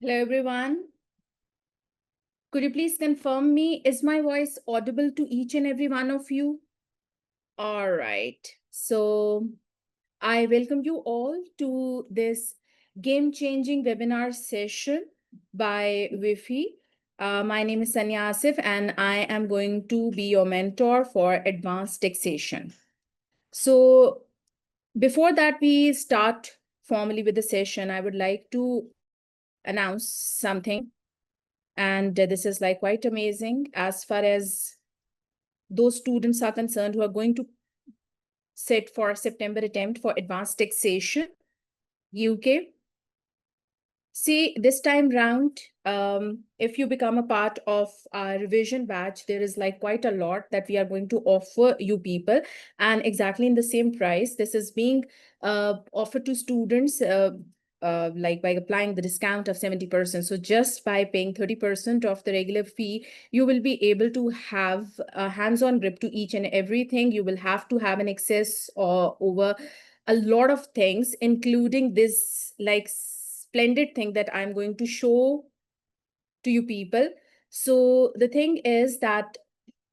Hello, everyone. Could you please confirm me? Is my voice audible to each and every one of you? All right. So I welcome you all to this game-changing webinar session by VIFHE. My name is Saniya Asif, and I am going to be your mentor for advanced taxation. So before that, we start formally with the session, I would like to announce something. And this is like quite amazing as far as those students are concerned who are going to sit for September attempt for advanced taxation, UK. See, this time round, if you become a part of our revision batch, there is like quite a lot that we are going to offer you people, and exactly in the same price. This is being offered to students like by applying the discount of 70%. So just by paying 30% of the regular fee, you will be able to have a hands-on grip to each and everything. You will have to have an access over a lot of things, including this like splendid thing that I'm going to show to you people. So the thing is that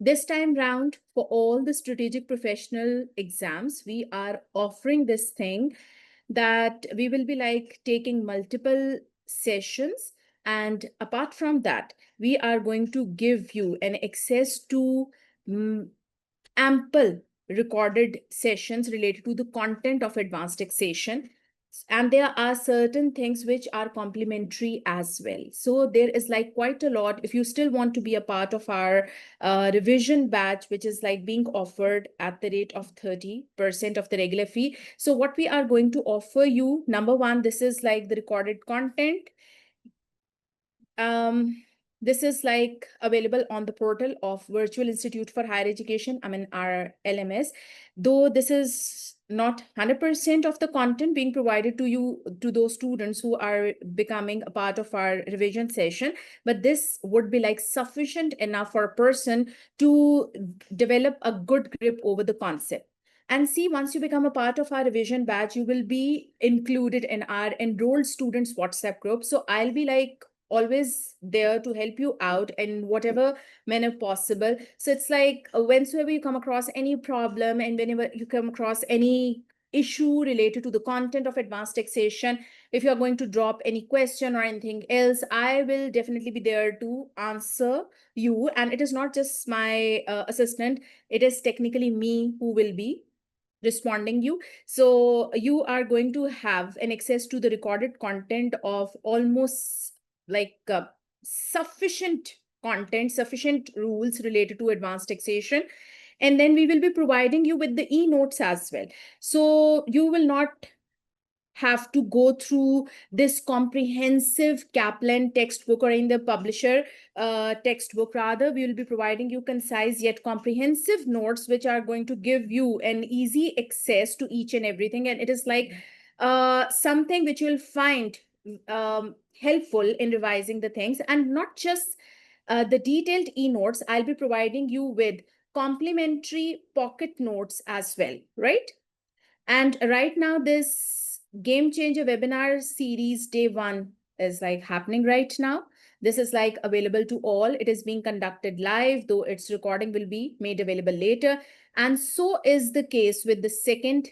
this time round, for all the strategic professional exams, we are offering this thing that we will be like taking multiple sessions. And apart from that, we are going to give you an access to ample recorded sessions related to the content of advanced taxation. And there are certain things which are complementary as well. So there is like quite a lot. If you still want to be a part of our revision batch, which is like being offered at the rate of 30% of the regular fee. So what we are going to offer you, number one, this is like the recorded content. This is like available on the portal of Virtual Institute for Higher Education, I mean our LMS, though this is not 100% of the content being provided to you, to those students who are becoming a part of our revision session, but this would be like sufficient enough for a person to develop a good grip over the concept. And see, once you become a part of our revision batch, you will be included in our enrolled students WhatsApp group. So I'll be like always there to help you out in whatever manner possible. So it's like whenever you come across any problem and whenever you come across any issue related to the content of advanced taxation, if you're going to drop any question or anything else, I will definitely be there to answer you. And it is not just my assistant, it is technically me who will be responding you. So you are going to have an access to the recorded content of almost like sufficient content, sufficient rules related to advanced taxation. And then we will be providing you with the e-notes as well. So you will not have to go through this comprehensive Kaplan textbook or in the publisher textbook. Rather, we will be providing you concise yet comprehensive notes, which are going to give you an easy access to each and everything. And it is like something which you'll find helpful in revising the things. And not just the detailed e-notes, I'll be providing you with complimentary pocket notes as well, right? And right now, this Game Changer webinar series day 1 is like happening right now. This is like available to all. It is being conducted live, though its recording will be made available later. And so is the case with the second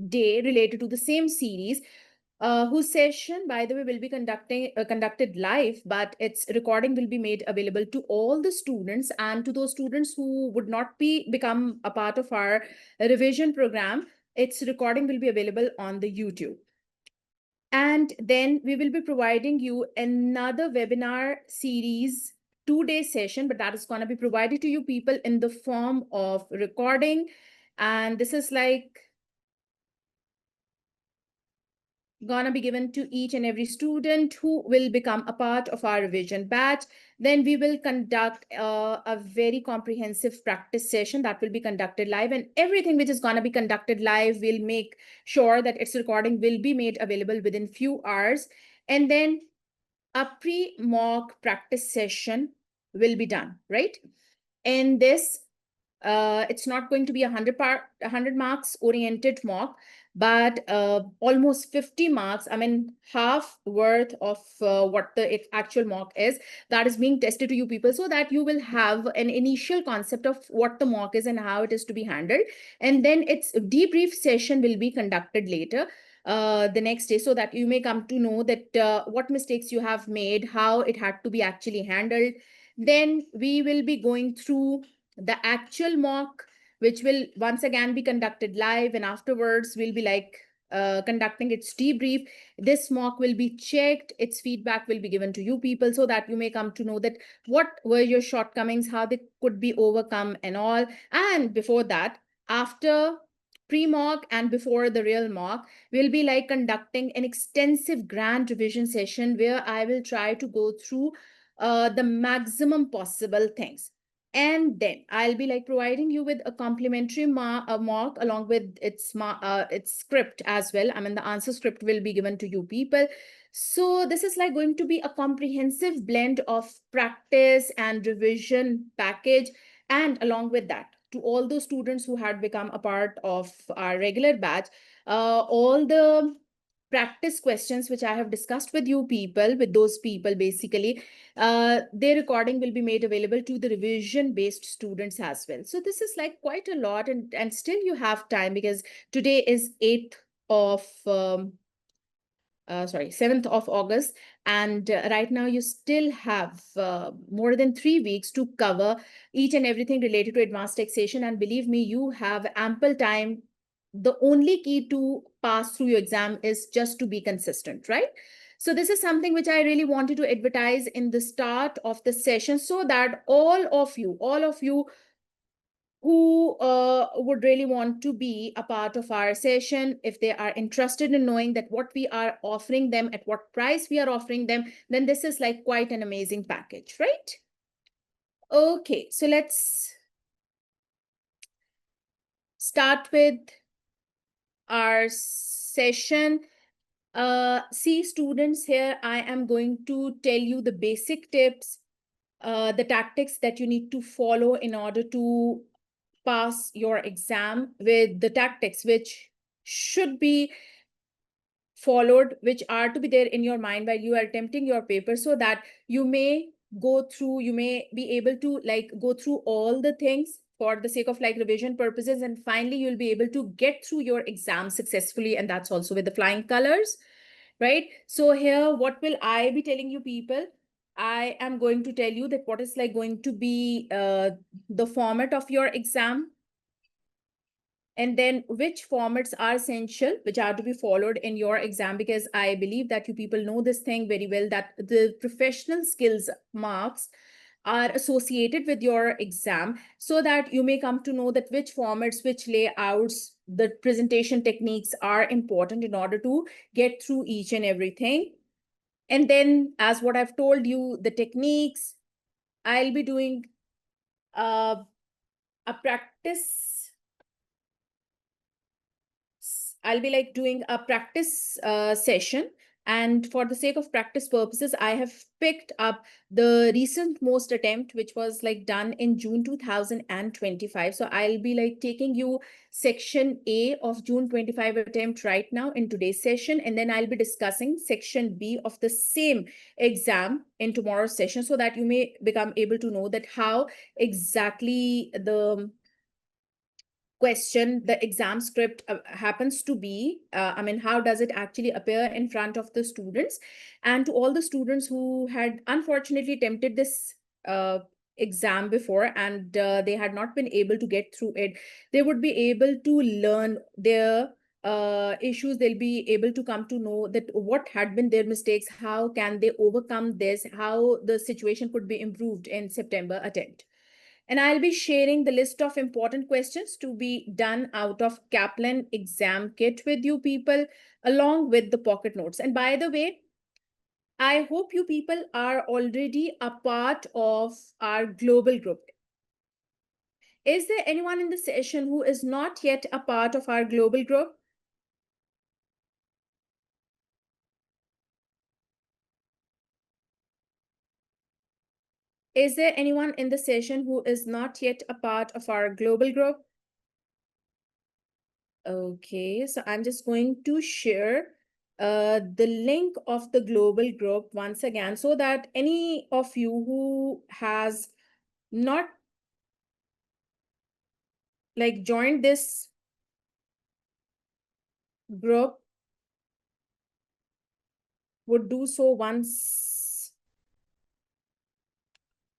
day related to the same series, whose session, by the way, will be conducted live, but its recording will be made available to all the students. And to those students who would not become a part of our revision program, its recording will be available on the YouTube. And then we will be providing you another webinar series 2-day session, but that is going to be provided to you people in the form of recording. And this is like gonna be given to each and every student who will become a part of our revision batch. Then we will conduct a very comprehensive practice session that will be conducted live, and everything which is gonna be conducted live, we'll make sure that its recording will be made available within few hours. And then a pre-mock practice session will be done, right? In this, It's not going to be 100 marks oriented mock, but almost 50 marks, I mean, half worth of what the actual mock is, that is being tested to you people, so that you will have an initial concept of what the mock is and how it is to be handled. And then its debrief session will be conducted later, the next day, so that you may come to know that what mistakes you have made, how it had to be actually handled. Then we will be going through the actual mock, which will once again be conducted live, and afterwards we'll be like conducting its debrief. This mock will be checked, its feedback will be given to you people, so that you may come to know that what were your shortcomings, how they could be overcome and all. And before that, after pre-mock and before the real mock, we'll be like conducting an extensive grand revision session where I will try to go through the maximum possible things. And then I'll be like providing you with a complimentary mock along with its script as well. I mean, the answer script will be given to you people. So this is like going to be a comprehensive blend of practice and revision package. And along with that, to all those students who had become a part of our regular batch, all the practice questions which I have discussed with you people, with those people basically, their recording will be made available to the revision based students as well. So this is like quite a lot, and still you have time, because today is 8th of 7th of August. And right now you still have more than 3 weeks to cover each and everything related to advanced taxation. And believe me, you have ample time. The only key to pass through your exam is just to be consistent, right? So this is something which I really wanted to advertise in the start of the session, so that all of you who would really want to be a part of our session, if they are interested in knowing that what we are offering them, at what price we are offering them, then this is like quite an amazing package, right? Okay, so let's start with our session. See students, here I am going to tell you the basic tips, the tactics that you need to follow in order to pass your exam, with the tactics which should be followed, which are to be there in your mind while you are attempting your paper, so that you may you may be able to like go through all the things for the sake of like revision purposes, and finally you'll be able to get through your exam successfully, and that's also with the flying colors, right? So here, what will I be telling you people? I am going to tell you that what is like going to be the format of your exam, and then which formats are essential, which are to be followed in your exam, because I believe that you people know this thing very well, that the professional skills marks are associated with your exam, so that you may come to know that which formats, which layouts, the presentation techniques are important in order to get through each and everything. And then, as what I've told you, the techniques, I'll be doing a practice. I'll be like doing a practice session. And for the sake of practice purposes, I have picked up the recent most attempt, which was like done in June 2025. So I'll be like taking you section A of June 25 attempt right now in today's session. And then I'll be discussing section B of the same exam in tomorrow's session, so that you may become able to know that how exactly the question, the exam script happens to be, I mean, how does it actually appear in front of the students? And to all the students who had unfortunately attempted this exam before, and they had not been able to get through it, they would be able to learn their issues. They'll be able to come to know that what had been their mistakes, how can they overcome this, how the situation could be improved in September attempt. And I'll be sharing the list of important questions to be done out of Kaplan exam kit with you people, along with the pocket notes. And by the way, I hope you people are already a part of our global group. Is there anyone in the session who is not yet a part of our global group? Is there anyone in the session who is not yet a part of our global group? Okay, so I'm just going to share the link of the global group once again, so that any of you who has not like joined this group would do so once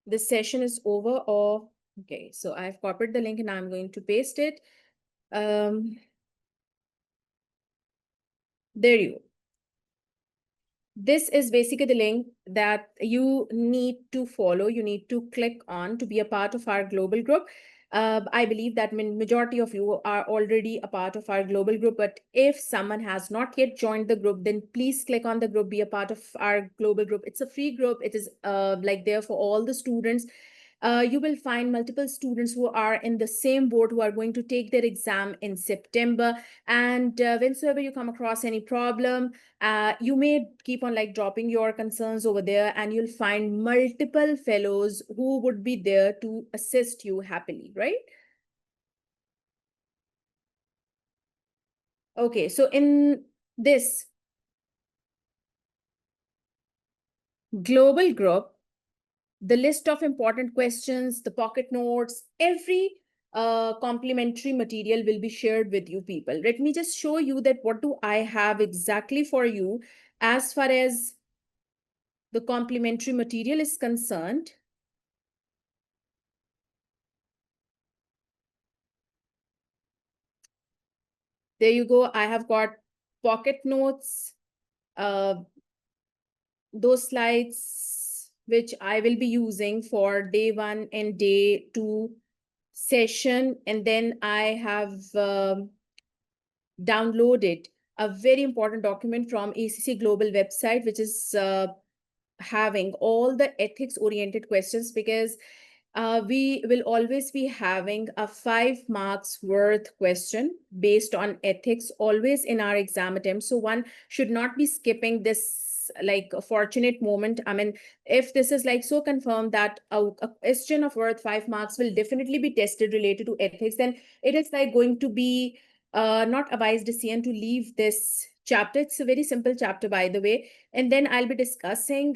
this session is over. Or okay, so I've copied the link and I'm going to paste it. There you go. This is basically the link that you need to follow. You need to click on to be a part of our global group. I believe that majority of you are already a part of our global group, but if someone has not yet joined the group, then please click on the group, be a part of our global group. It's a free group. It is like there for all the students. You will find multiple students who are in the same boat, who are going to take their exam in September. And whensoever you come across any problem, you may keep on like dropping your concerns over there, and you'll find multiple fellows who would be there to assist you happily, right? Okay, so in this global group, the list of important questions, the pocket notes, every complimentary material will be shared with you people. Let me just show you that what do I have exactly for you as far as the complimentary material is concerned. There you go. I have got pocket notes, uh, those slides which I will be using for day 1 and day 2 session. And then I have downloaded a very important document from ACCA Global website, which is having all the ethics oriented questions, because we will always be having a 5 marks worth question based on ethics always in our exam attempt. So one should not be skipping this like a fortunate moment. I mean, if this is like so confirmed that a question of worth 5 marks will definitely be tested related to ethics, then it is like going to be not a wise decision to leave this chapter. It's a very simple chapter, by the way. And then I'll be discussing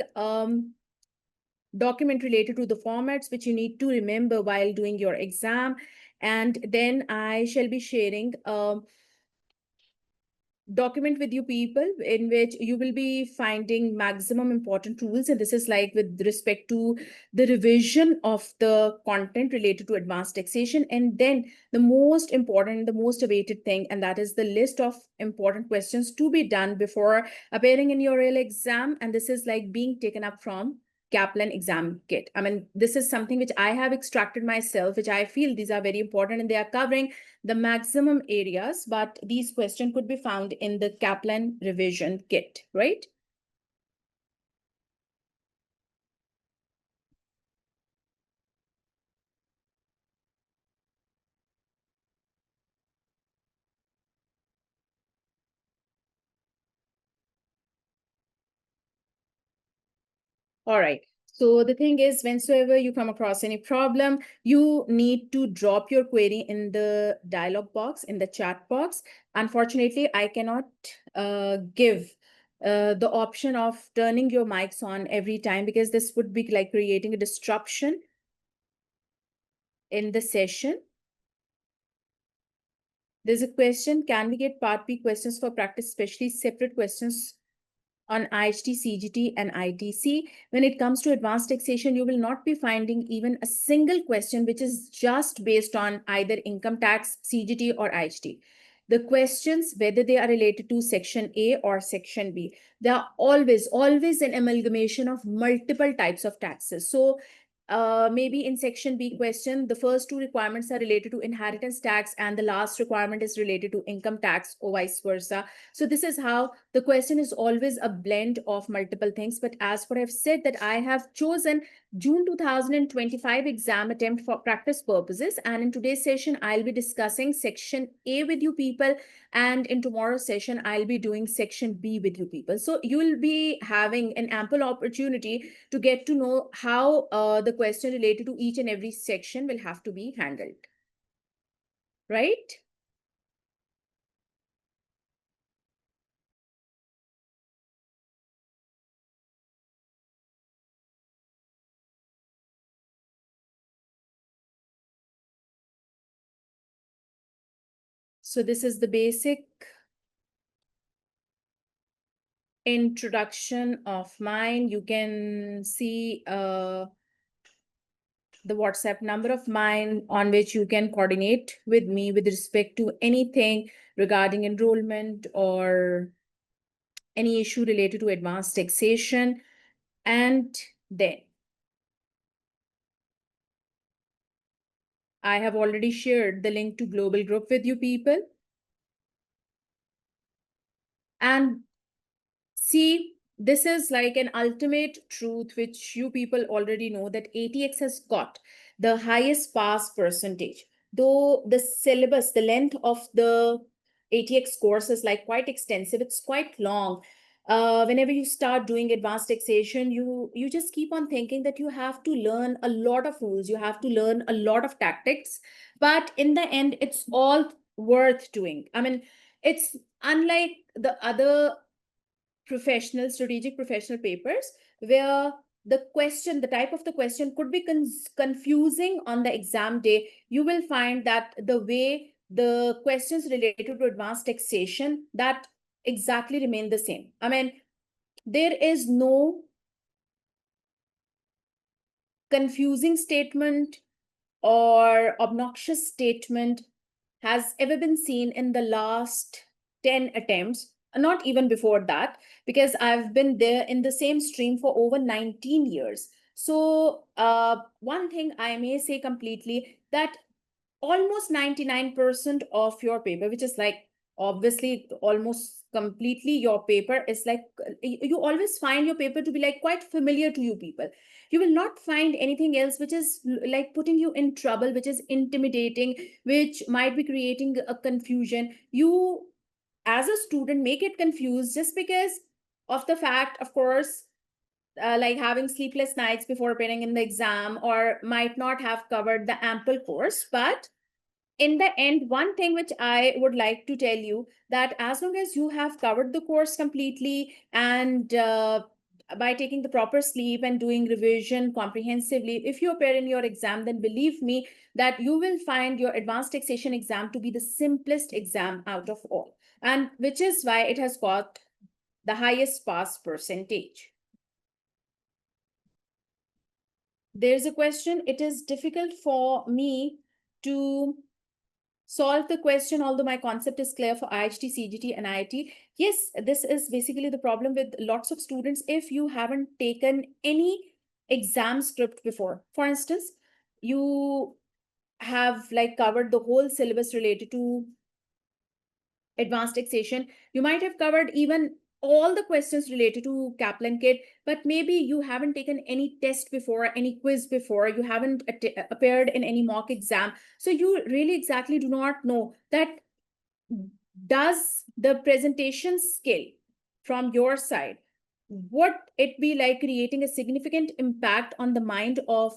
document related to the formats which you need to remember while doing your exam. And then I shall be sharing document with you people in which you will be finding maximum important rules. And this is like with respect to the revision of the content related to advanced taxation. And then the most important, the most awaited thing, and that is the list of important questions to be done before appearing in your real exam. And this is like being taken up from Kaplan exam kit. I mean, this is something which I have extracted myself, which I feel these are very important, and they are covering the maximum areas, but these questions could be found in the Kaplan revision kit, right? All right. So the thing is, whensoever you come across any problem, you need to drop your query in the dialog box, in the chat box. Unfortunately, I cannot give the option of turning your mics on every time, because this would be like creating a disruption in the session. There's a question, can we get part B questions for practice, especially separate questions on IHT, CGT, and ITC? When it comes to advanced taxation, you will not be finding even a single question which is just based on either income tax, CGT, or IHT. The questions, whether they are related to Section A or Section B, they are always an amalgamation of multiple types of taxes. So maybe in Section B question, the first 2 requirements are related to inheritance tax, and the last requirement is related to income tax, or vice versa. So this is how the question is always a blend of multiple things. But as what I've said, that I have chosen June 2025 exam attempt for practice purposes. And in today's session, I'll be discussing Section A with you people. And in tomorrow's session, I'll be doing Section B with you people. So you will be having an ample opportunity to get to know how the the question related to each and every section will have to be handled, right? So this is the basic introduction of mine. You can see the WhatsApp number of mine on which you can coordinate with me with respect to anything regarding enrollment or any issue related to advanced taxation. And then I have already shared the link to global group with you people. And see, this is like an ultimate truth, which you people already know, that ATX has got the highest pass percentage. Though the syllabus, the length of the ATX course is like quite extensive, it's quite long. Whenever you start doing advanced taxation, you just keep on thinking that you have to learn a lot of rules, you have to learn a lot of tactics, but in the end, it's all worth doing. I mean, it's unlike the other strategic professional papers where the type of the question could be confusing on the exam day. You will find that the way the questions related to advanced taxation, that exactly remain the same. I mean, there is no confusing statement or obnoxious statement has ever been seen in the last 10 attempts, not even before that, because I've been there in the same stream for over 19 years. So one thing I may say completely, that almost 99% of your paper, which is like obviously almost completely your paper, is like you always find your paper to be like quite familiar to you people. You will not find anything else which is like putting you in trouble, which is intimidating, which might be creating a confusion. You as a student may get confused just because of the fact, of course, like having sleepless nights before appearing in the exam, or might not have covered the ample course. But in the end, one thing which I would like to tell you, that as long as you have covered the course completely, and by taking the proper sleep and doing revision comprehensively, if you appear in your exam, then believe me that you will find your advanced taxation exam to be the simplest exam out of all, and which is why it has got the highest pass percentage. There's a question: it is difficult for me to solve the question, although my concept is clear for IHT, CGT, and IIT. Yes, this is basically the problem with lots of students. If you haven't taken any exam script before, for instance, you have like covered the whole syllabus related to advanced taxation, you might have covered even all the questions related to Kaplan kit, but maybe you haven't taken any test before, any quiz before, you haven't appeared in any mock exam. So you really exactly do not know that does the presentation skill from your side, would it be like creating a significant impact on the mind of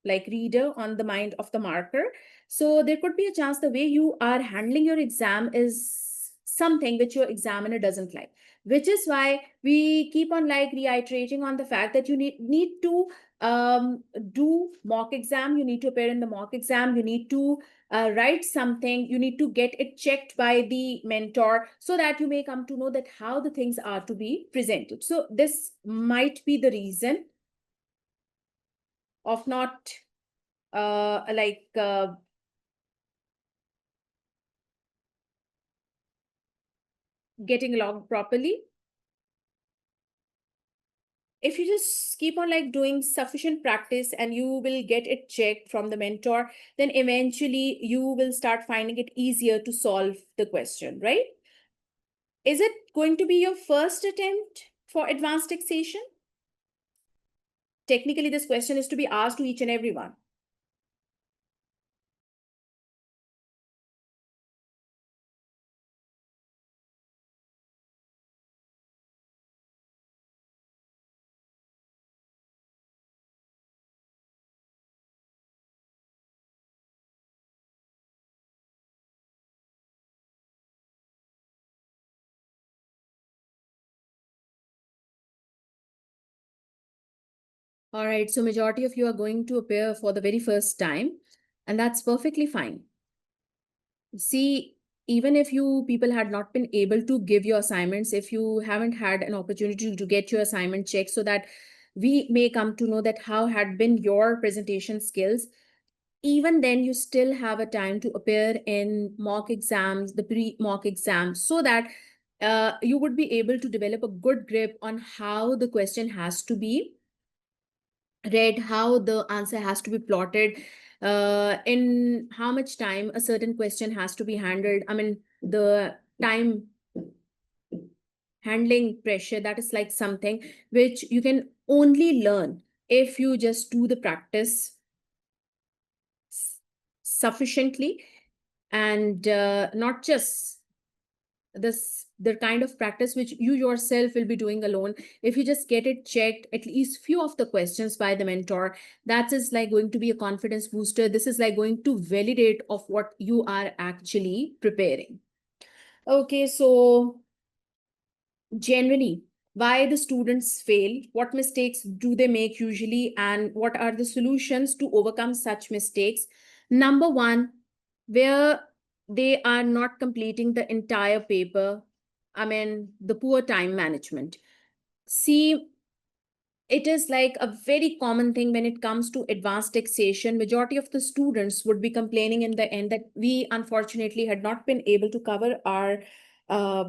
like reader, on the mind of the marker. So there could be a chance the way you are handling your exam is something which your examiner doesn't like, which is why we keep on like reiterating on the fact that you need to do mock exam, you need to appear in the mock exam, you need to write something, you need to get it checked by the mentor, so that you may come to know that how the things are to be presented. So this might be the reason of not getting along properly. If you just keep on like doing sufficient practice and you will get it checked from the mentor, then eventually you will start finding it easier to solve the question, right? Is it going to be your first attempt for advanced taxation? Technically, this question is to be asked to each and everyone. All right, so majority of you are going to appear for the very first time, and that's perfectly fine. See, even if you people had not been able to give your assignments, if you haven't had an opportunity to get your assignment checked so that we may come to know that how had been your presentation skills, even then you still have a time to appear in mock exams, the pre-mock exams, so that you would be able to develop a good grip on how the question has to be read, how the answer has to be plotted, in how much time a certain question has to be handled. I mean, the time handling pressure, that is like something which you can only learn if you just do the practice sufficiently, and not just the kind of practice which you yourself will be doing alone. If you just get it checked at least few of the questions by the mentor, that is like going to be a confidence booster. This is like going to validate of what you are actually preparing. Okay, so generally, why the students fail, what mistakes do they make usually, and what are the solutions to overcome such mistakes? Number one, where they are not completing the entire paper. I mean, the poor time management. See, it is like a very common thing when it comes to advanced taxation. Majority of the students would be complaining in the end that we unfortunately had not been able to cover our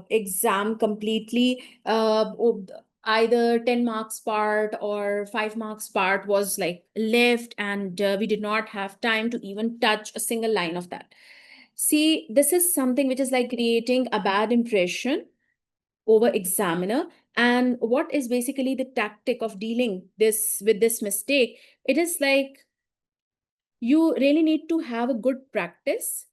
exam completely. Either 10 marks part or 5 marks part was like left, and we did not have time to even touch a single line of that. See, this is something which is like creating a bad impression over examiner. And what is basically the tactic of dealing this with this mistake? It is like you really need to have a good practice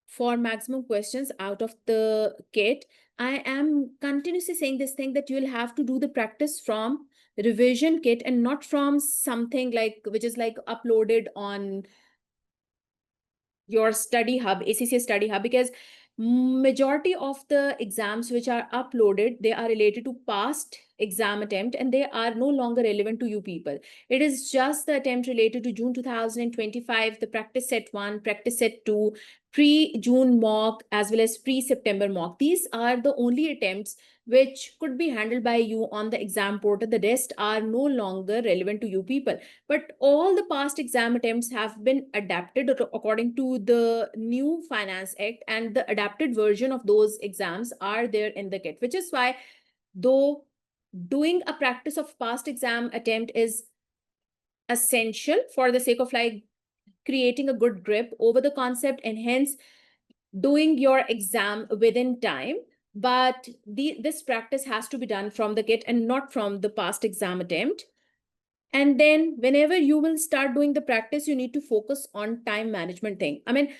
for maximum questions out of the kit. I am continuously saying this thing that you will have to do the practice from revision kit and not from something like which is like uploaded on your study hub, ACCA study hub, because majority of the exams which are uploaded, they are related to past exam attempt and they are no longer relevant to you people. It is just the attempt related to June 2025, the practice set 1, practice set 2, pre-June mock as well as pre-September mock. These are the only attempts which could be handled by you on the exam portal. The rest are no longer relevant to you people. But all the past exam attempts have been adapted according to the new Finance Act, and the adapted version of those exams are there in the kit, which is why, though doing a practice of past exam attempt is essential for the sake of like creating a good grip over the concept and hence doing your exam within time, but this practice has to be done from the kit and not from the past exam attempt. And then whenever you will start doing the practice, you need to focus on time management thing. I mean,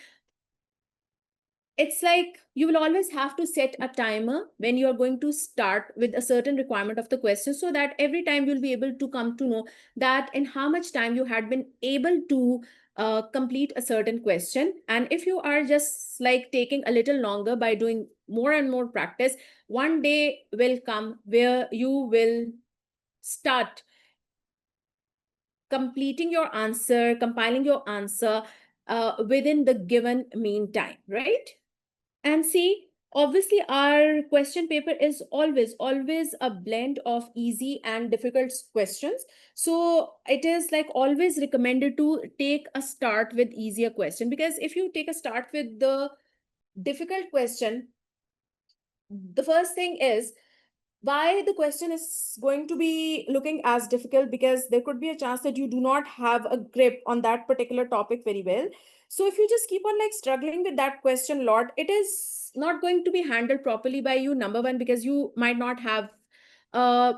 it's like you will always have to set a timer when you are going to start with a certain requirement of the question, so that every time you'll be able to come to know that in how much time you had been able to complete a certain question. And if you are just like taking a little longer by doing more and more practice, one day will come where you will start completing your answer, compiling your answer within the given mean time, right? And see, obviously our question paper is always a blend of easy and difficult questions. So it is like always recommended to take a start with easier question, because if you take a start with the difficult question, the first thing is why the question is going to be looking as difficult, because there could be a chance that you do not have a grip on that particular topic very well. So if you just keep on like struggling with that question a lot, it is not going to be handled properly by you. Number one, because you might not have a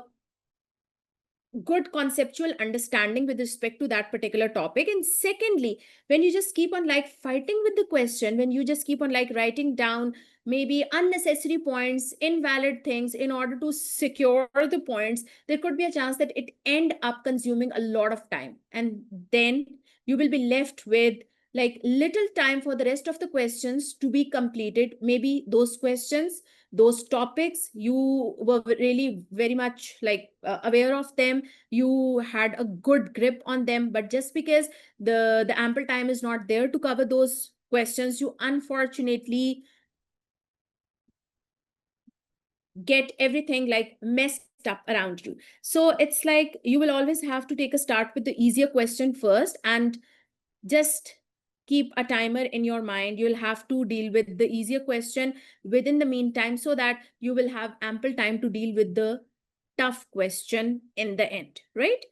good conceptual understanding with respect to that particular topic. And secondly, when you just keep on like fighting with the question, when you just keep on like writing down maybe unnecessary points, invalid things in order to secure the points, there could be a chance that it end up consuming a lot of time, and then you will be left with like little time for the rest of the questions to be completed. Maybe those questions those topics, you were really very much like aware of them, you had a good grip on them, but just because the ample time is not there to cover those questions, you unfortunately get everything like messed up around you. So it's like you will always have to take a start with the easier question first, and just keep a timer in your mind. You'll have to deal with the easier question within the meantime, so that you will have ample time to deal with the tough question in the end, right?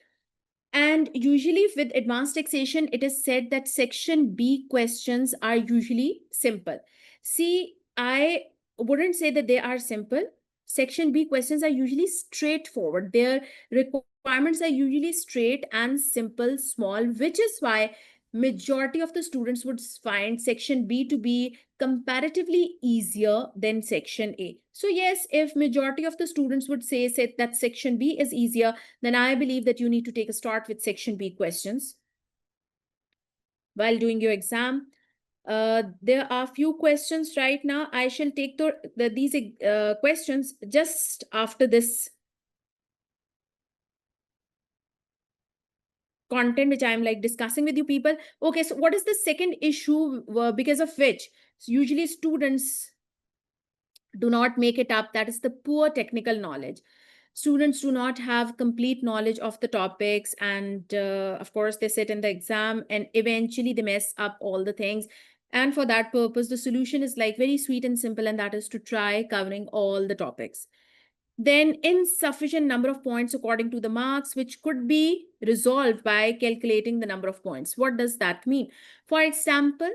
And usually with advanced taxation, it is said that section B questions are usually simple. See, I wouldn't say that they are simple. Section B questions are usually straightforward. Their requirements are usually straight and simple, small, which is why majority of the students would find section B to be comparatively easier than section A. So yes, if majority of the students would say that section B is easier, then I believe that you need to take a start with section B questions while doing your exam. There are few questions right now. I shall take these questions just after this content which I'm like discussing with you people. Okay, so what is the second issue because of which usually students do not make it up? That is the poor technical knowledge. Students do not have complete knowledge of the topics, and of course they sit in the exam and eventually they mess up all the things. And for that purpose, the solution is like very sweet and simple, and that is to try covering all the topics. Then insufficient number of points according to the marks, which could be resolved by calculating the number of points. What does that mean? For example,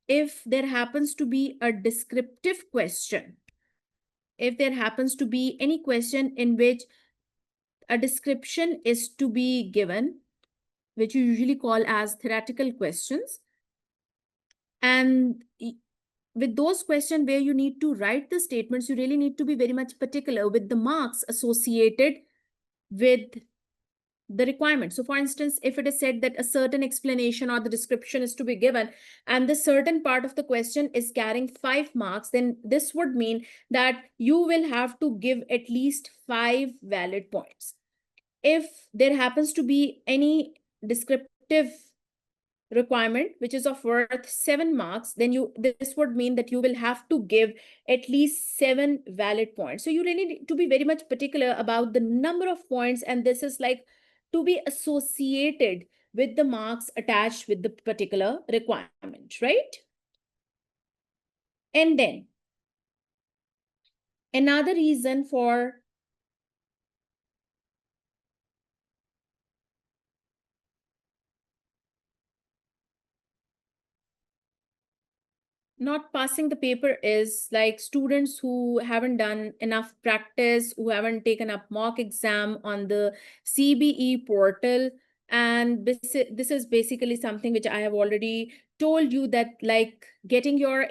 if there happens to be a descriptive question, if there happens to be any question in which a description is to be given, which you usually call as theoretical questions, and with those questions where you need to write the statements, you really need to be very much particular with the marks associated with the requirement. So for instance, if it is said that a certain explanation or the description is to be given, and the certain part of the question is carrying 5 marks, then this would mean that you will have to give at least 5 valid points. If there happens to be any descriptive requirement which is of worth 7 marks, then this would mean that you will have to give at least 7 valid points. So you really need to be very much particular about the number of points, and this is like to be associated with the marks attached with the particular requirement, right? And then another reason for not passing the paper is like students who haven't done enough practice, who haven't taken up mock exam on the CBE portal. And this is basically something which I have already told you, that like getting your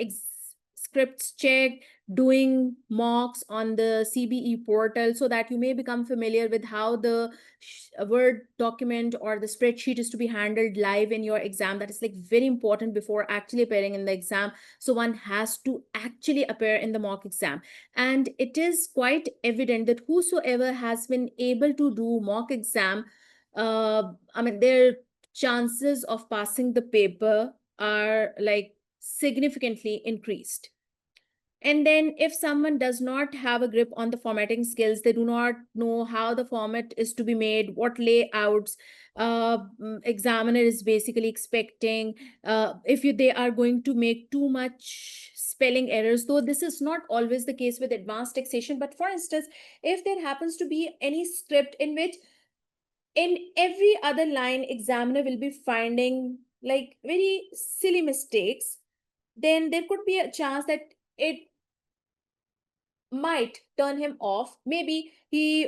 scripts checked, doing mocks on the CBE portal, so that you may become familiar with how the Word document or the spreadsheet is to be handled live in your exam. That is like very important before actually appearing in the exam. So one has to actually appear in the mock exam. And it is quite evident that whosoever has been able to do mock exam, I mean, their chances of passing the paper are like significantly increased. And then if someone does not have a grip on the formatting skills, they do not know how the format is to be made, what layouts examiner is basically expecting, they are going to make too much spelling errors, though this is not always the case with advanced taxation. But for instance, if there happens to be any script in which in every other line examiner will be finding like very silly mistakes, then there could be a chance that it might turn him off. Maybe he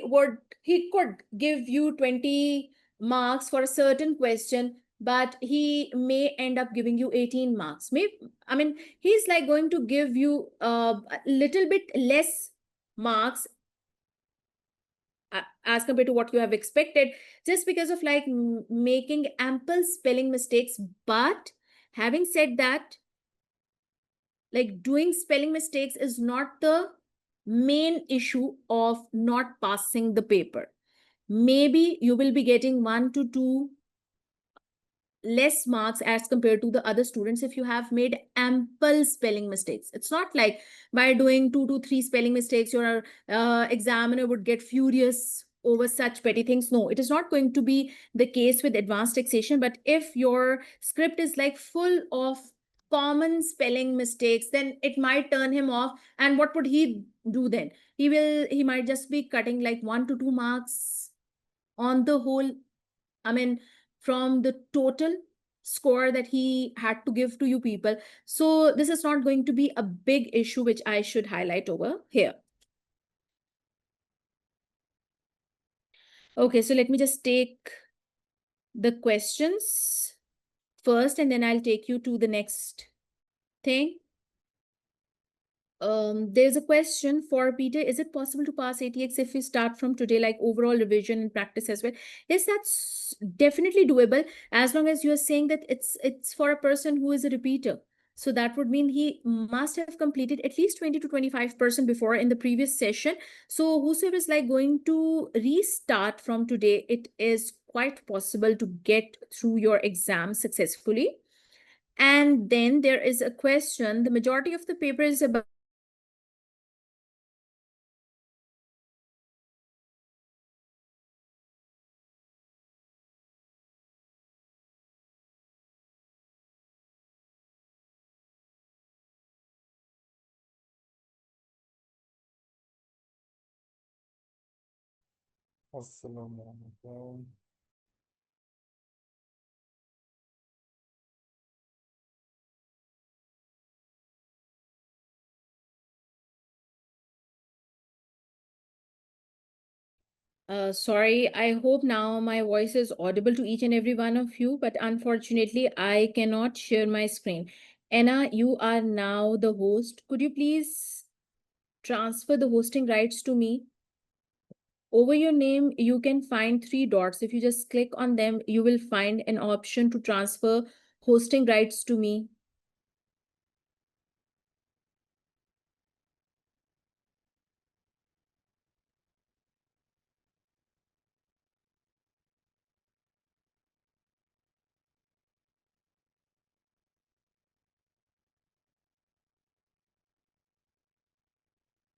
could give you 20 marks for a certain question, but he may end up giving you 18 marks. Maybe, I mean, he's like going to give you a little bit less marks as compared to what you have expected, just because of like making ample spelling mistakes. But having said that, like doing spelling mistakes is not the main issue of not passing the paper. Maybe you will be getting 1 to 2 less marks as compared to the other students if you have made ample spelling mistakes. It's not like by doing 2 to 3 spelling mistakes your examiner would get furious over such petty things. No, it is not going to be the case with advanced taxation. But if your script is like full of common spelling mistakes, then it might turn him off. And what would he do then? He might just be cutting like 1 to 2 marks on the whole, I mean, from the total score that he had to give to you people. So this is not going to be a big issue, which I should highlight over here. Okay, so let me just take the questions first, and then I'll take you to the next thing. There's a question for Peter. Is it possible to pass ATX if we start from today, like overall revision and practice as well? Yes, that's definitely doable, as long as you're saying that it's for a person who is a repeater. So that would mean he must have completed at least 20 to 25% before in the previous session. So whosoever is like going to restart from today, it is quite possible to get through your exam successfully. And then there is a question. The majority of the paper is about Assalamualaikum. Sorry, I hope now my voice is audible to each and every one of you, but unfortunately, I cannot share my screen. Anna, you are now the host. Could you please transfer the hosting rights to me? Over your name, you can find 3 dots. If you just click on them, you will find an option to transfer hosting rights to me.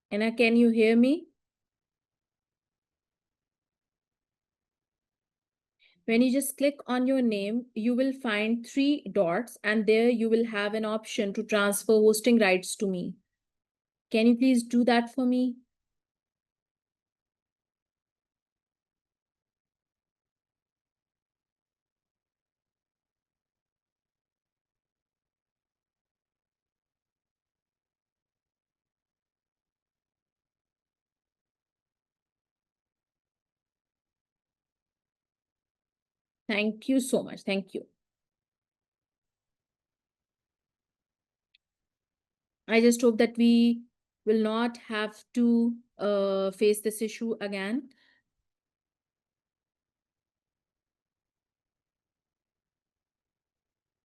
Anna, can you hear me? When you just click on your name, you will find 3 dots, and there you will have an option to transfer hosting rights to me. Can you please do that for me? Thank you so much. Thank you. I just hope that we will not have to face this issue again.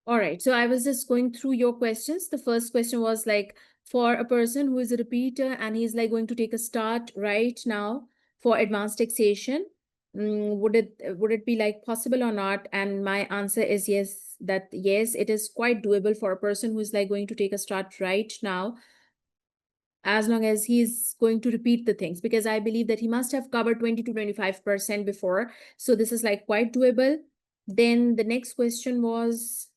All right, so I was just going through your questions. The first question was like, for a person who is a repeater and he's like going to take a start right now for advanced taxation, would it be like possible or not? And my answer is yes, that yes, it is quite doable for a person who is like going to take a start right now, as long as he's going to repeat the things, because I believe that he must have covered 20 to 25% before. So this is like quite doable. Then the next question was,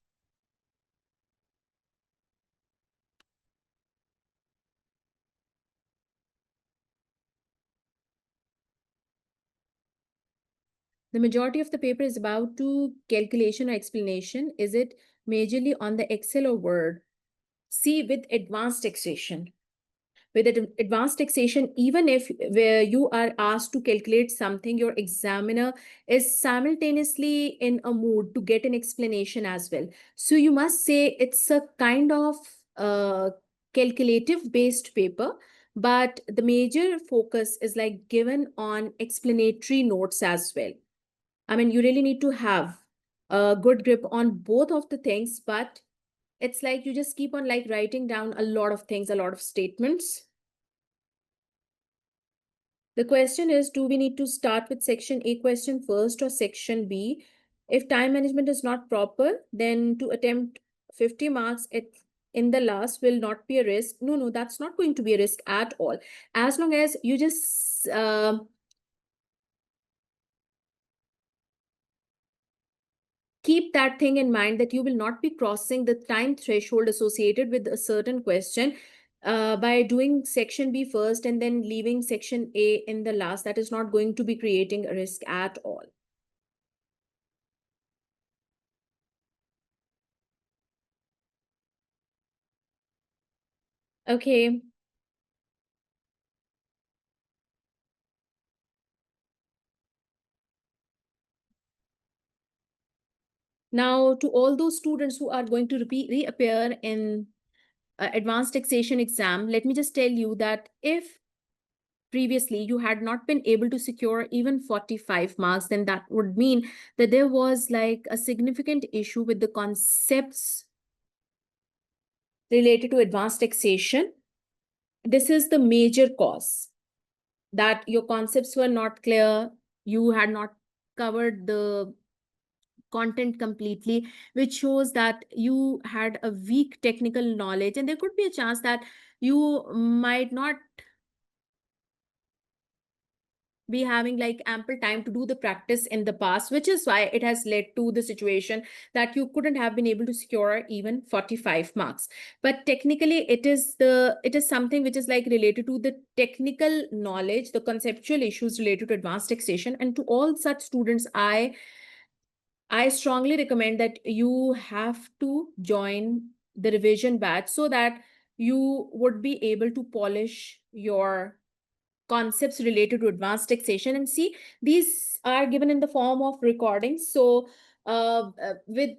the majority of the paper is about to calculation or explanation. Is it majorly on the Excel or Word? See, with advanced taxation, advanced taxation, even if where you are asked to calculate something, your examiner is simultaneously in a mood to get an explanation as well. So you must say it's a kind of calculative based paper, but the major focus is like given on explanatory notes as well. I mean, you really need to have a good grip on both of the things, but it's like you just keep on like writing down a lot of things, a lot of statements. The question is, do we need to start with section A question first or section B? If time management is not proper, then to attempt 50 marks in the last will not be a risk. No, that's not going to be a risk at all. As long as you just keep that thing in mind that you will not be crossing the time threshold associated with a certain question by doing section B first and then leaving section A in the last. That is not going to be creating a risk at all. Okay. Now, to all those students who are going to reappear in advanced taxation exam, let me just tell you that if previously you had not been able to secure even 45 marks, then that would mean that there was like a significant issue with the concepts related to advanced taxation. This is the major cause, that your concepts were not clear, you had not covered the content completely, which shows that you had a weak technical knowledge, and there could be a chance that you might not be having like ample time to do the practice in the past, which is why it has led to the situation that you couldn't have been able to secure even 45 marks. But technically it is something which is like related to the technical knowledge, the conceptual issues related to advanced taxation. And to all such students, I strongly recommend that you have to join the revision batch so that you would be able to polish your concepts related to advanced taxation. And see, these are given in the form of recordings. So with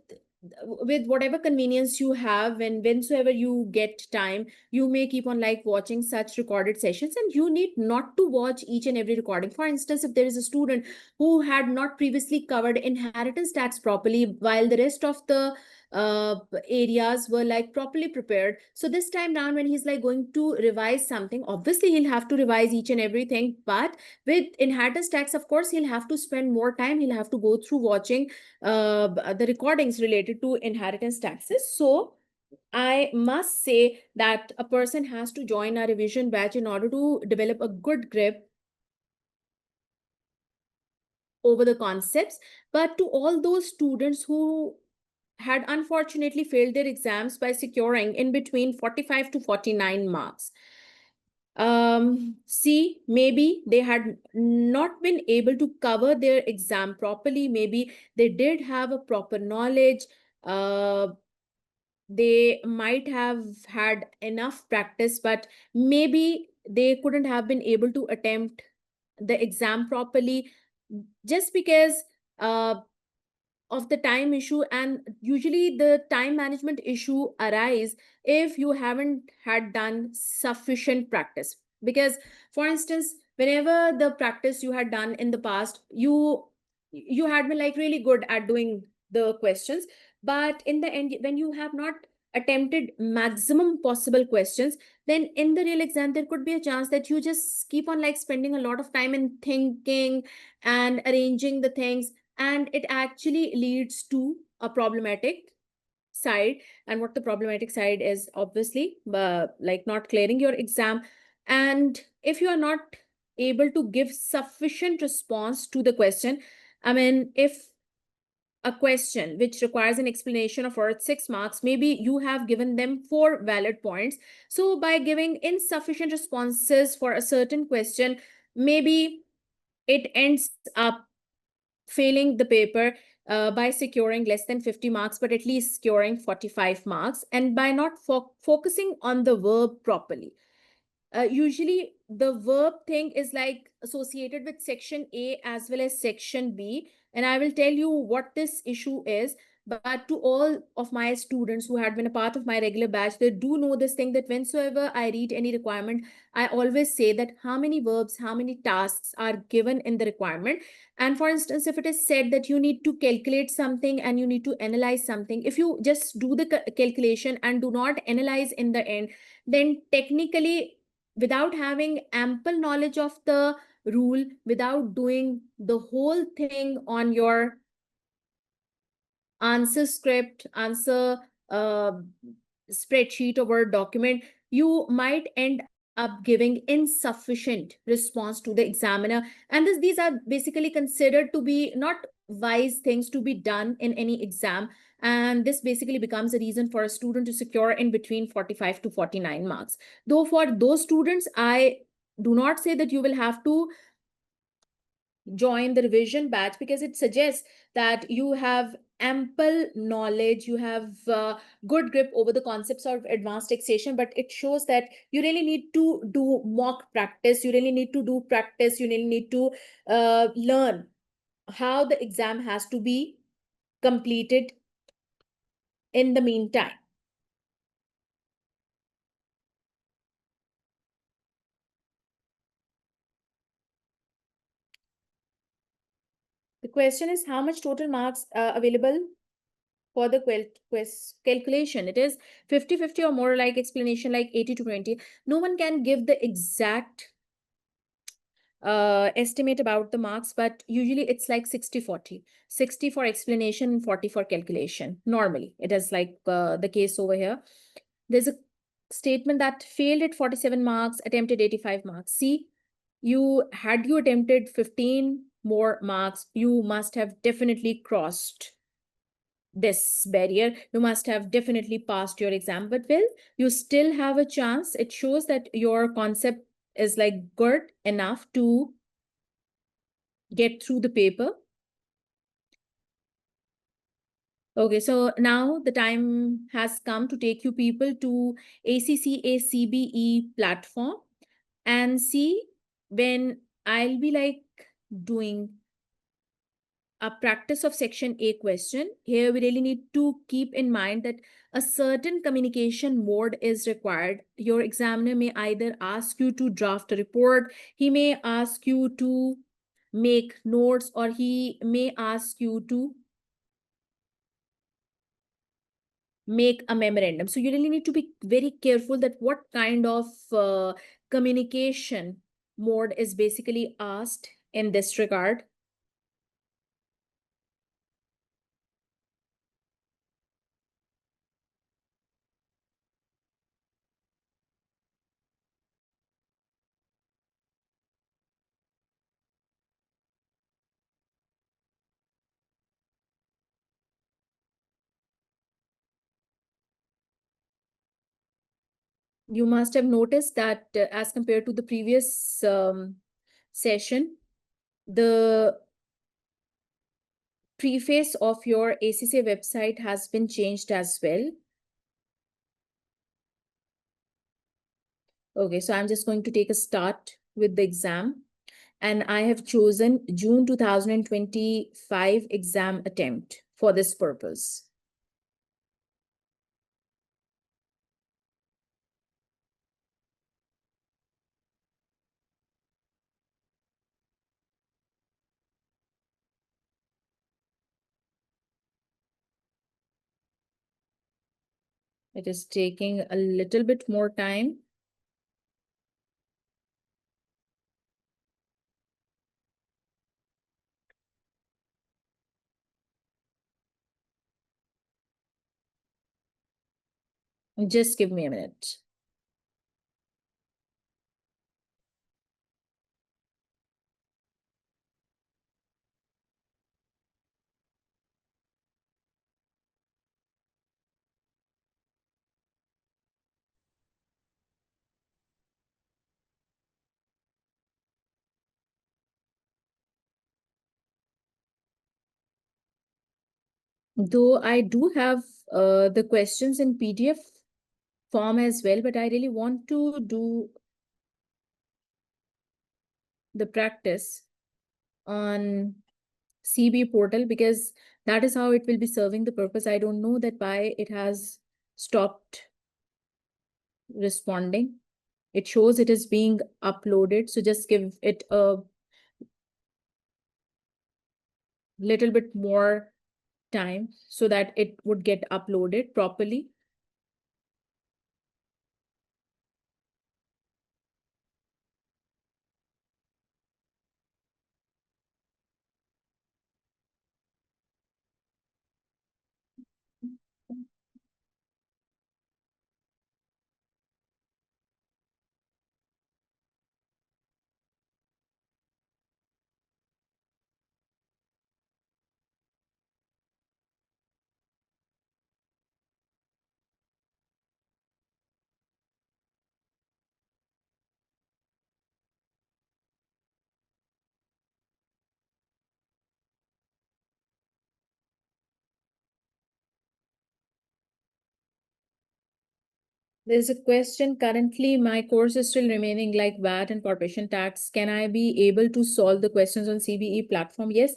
whatever convenience you have, whensoever you get time, you may keep on like watching such recorded sessions, and you need not to watch each and every recording. For instance, if there is a student who had not previously covered inheritance tax properly while the rest of the areas were like properly prepared, so this time down when he's like going to revise something, obviously he'll have to revise each and everything. But with inheritance tax, of course, he'll have to spend more time, he'll have to go through watching the recordings related to inheritance taxes. So I must say that a person has to join a revision batch in order to develop a good grip over the concepts. But to all those students who had unfortunately failed their exams by securing in between 45 to 49 marks, see, maybe they had not been able to cover their exam properly, maybe they did have a proper knowledge, uh, they might have had enough practice, but maybe they couldn't have been able to attempt the exam properly just because uh, of the time issue. And usually the time management issue arise if you haven't had done sufficient practice. Because for instance, whenever the practice you had done in the past, you had been like really good at doing the questions, but in the end when you have not attempted maximum possible questions, then in the real exam there could be a chance that you just keep on like spending a lot of time in thinking and arranging the things, and it actually leads to a problematic side. And what the problematic side is, obviously like not clearing your exam. And if you are not able to give sufficient response to the question, I mean, if a question which requires an explanation of worth 6 marks, maybe you have given them 4 valid points. So by giving insufficient responses for a certain question, maybe it ends up failing the paper by securing less than 50 marks, but at least securing 45 marks, and by not focusing on the verb properly. Usually the verb thing is like associated with section A as well as section B, and I will tell you what this issue is. But to all of my students who had been a part of my regular batch, they do know this thing, that whensoever I read any requirement, I always say that how many verbs, how many tasks are given in the requirement. And for instance, if it is said that you need to calculate something and you need to analyze something, if you just do the calculation and do not analyze in the end, then technically, without having ample knowledge of the rule without doing the whole thing on your answer script, answer spreadsheet or Word document, you might end up giving insufficient response to the examiner. And these are basically considered to be not wise things to be done in any exam. And this basically becomes a reason for a student to secure in between 45 to 49 marks. Though for those students, I do not say that you will have to join the revision batch, because it suggests that you have ample knowledge, you have good grip over the concepts of advanced taxation, but it shows that you really need to do mock practice, you really need to do practice, you really need to learn how the exam has to be completed in the meantime. The question is, how much total marks available for the calculation? It is 50-50 or more, like explanation like 80 to 20. No one can give the exact estimate about the marks, but usually it's like 60-40. 60 for explanation and 40 for calculation. Normally, it is like the case over here. There's a statement that failed at 47 marks, attempted 85 marks. See, you attempted 15 more marks, you must have definitely crossed this barrier, you must have definitely passed your exam. But well, you still have a chance. It shows that your concept is like good enough to get through the paper. Okay, so now the time has come to take you people to ACCA CBE platform and see, when I'll be like doing a practice of section A question, here we really need to keep in mind that a certain communication mode is required. Your examiner may either ask you to draft a report, he may ask you to make notes, or he may ask you to make a memorandum. So you really need to be very careful that what kind of communication mode is basically asked in this regard. You must have noticed that as compared to the previous session, the preface of your ACCA website has been changed as well. Okay, so I'm just going to take a start with the exam, and I have chosen June 2025 exam attempt for this purpose. It is taking a little bit more time. Just give me a minute. Though I do have the questions in PDF form as well, but I really want to do the practice on CBE Portal, because that is how it will be serving the purpose. I don't know that why it has stopped responding. It shows it is being uploaded. So just give it a little bit more time so that it would get uploaded properly. There's a question. Currently, my course is still remaining like VAT and corporation tax. Can I be able to solve the questions on CBE platform? Yes.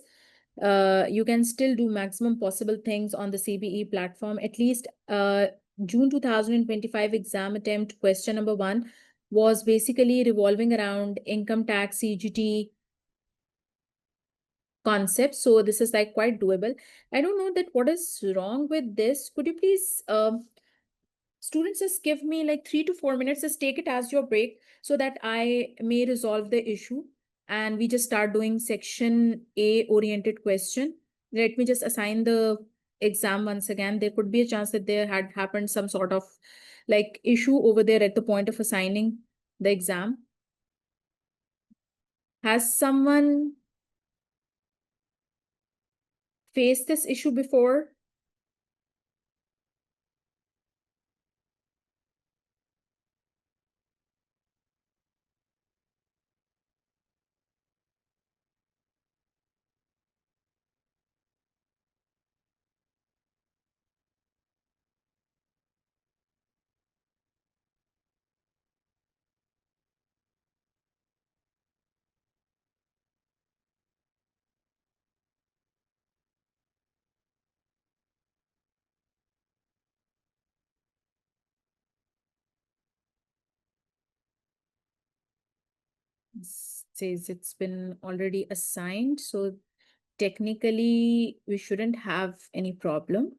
You can still do maximum possible things on the CBE platform. At least June 2025 exam attempt question number 1 was basically revolving around income tax, CGT concept. So this is like quite doable. I don't know that what is wrong with this. Could you please students, just give me like 3 to 4 minutes, just take it as your break so that I may resolve the issue and we just start doing section A oriented question. Let me just assign the exam once again. There could be a chance that there had happened some sort of like issue over there at the point of assigning the exam. Has someone faced this issue before? Says it's been already assigned, so technically we shouldn't have any problem.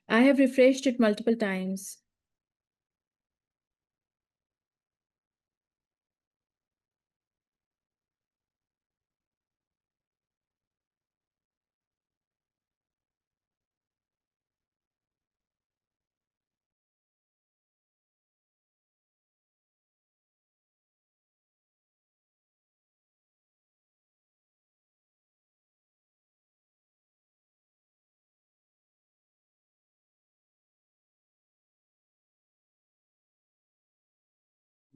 I have refreshed it multiple times.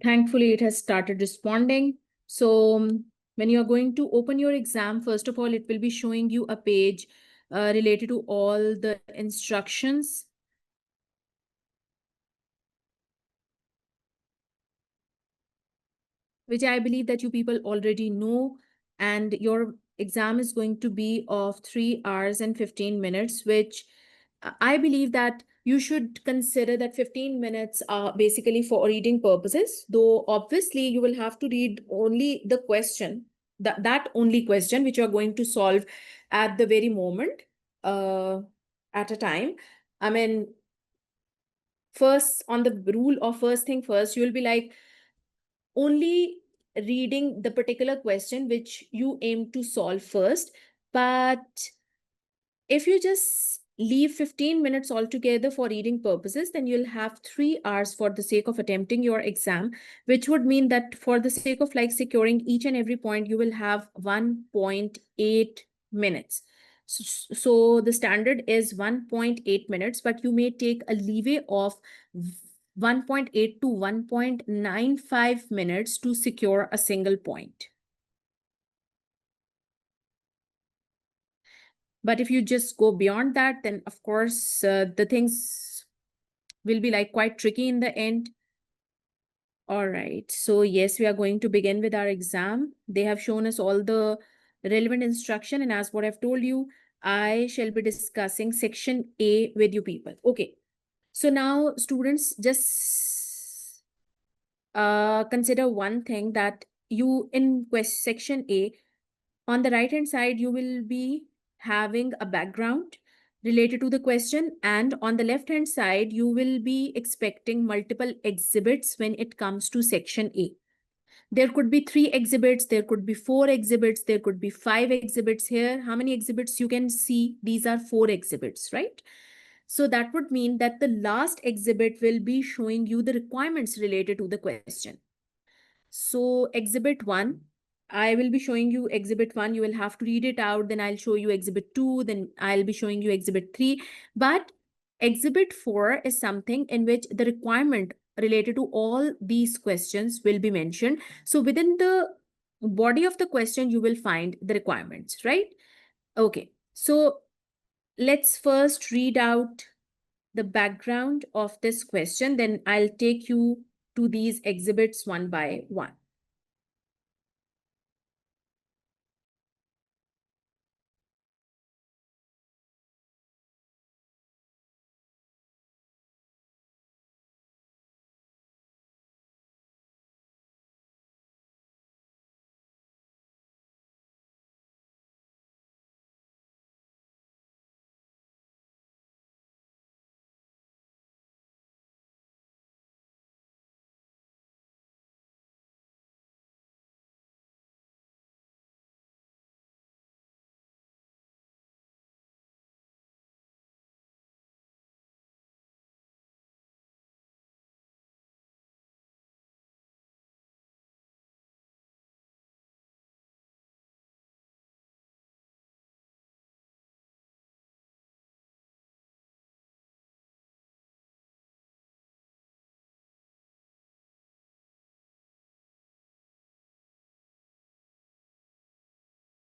Thankfully, it has started responding. So when you are going to open your exam, first of all, it will be showing you a page related to all the instructions. Which I believe that you people already know. And your exam is going to be of 3 hours and 15 minutes, which I believe that you should consider that 15 minutes are basically for reading purposes, though obviously you will have to read only the question, that only question which you are going to solve at the very moment at a time. I mean, first on the rule of first thing first, you will be like, only reading the particular question which you aim to solve first. But if you just leave 15 minutes altogether for reading purposes, then you'll have 3 hours for the sake of attempting your exam, which would mean that for the sake of like securing each and every point, you will have 1.8 minutes. So the standard is 1.8 minutes, but you may take a leeway of 1.8 to 1.95 minutes to secure a single point. But if you just go beyond that, then of course, the things will be like quite tricky in the end. All right. So yes, we are going to begin with our exam. They have shown us all the relevant instruction. And as what I've told you, I shall be discussing section A with you people. Okay. So now students, just consider one thing, that you in section A, on the right hand side, you will be having a background related to the question, and on the left hand side, you will be expecting multiple exhibits when it comes to section A. There could be 3 exhibits, there could be 4 exhibits, there could be 5 exhibits here. How many exhibits you can see? These are 4 exhibits, right? So that would mean that the last exhibit will be showing you the requirements related to the question. So exhibit 1, I will be showing you exhibit 1. You will have to read it out. Then I'll show you exhibit 2. Then I'll be showing you exhibit 3. But exhibit 4 is something in which the requirement related to all these questions will be mentioned. So within the body of the question, you will find the requirements, right? Okay. So let's first read out the background of this question, then I'll take you to these exhibits one by one.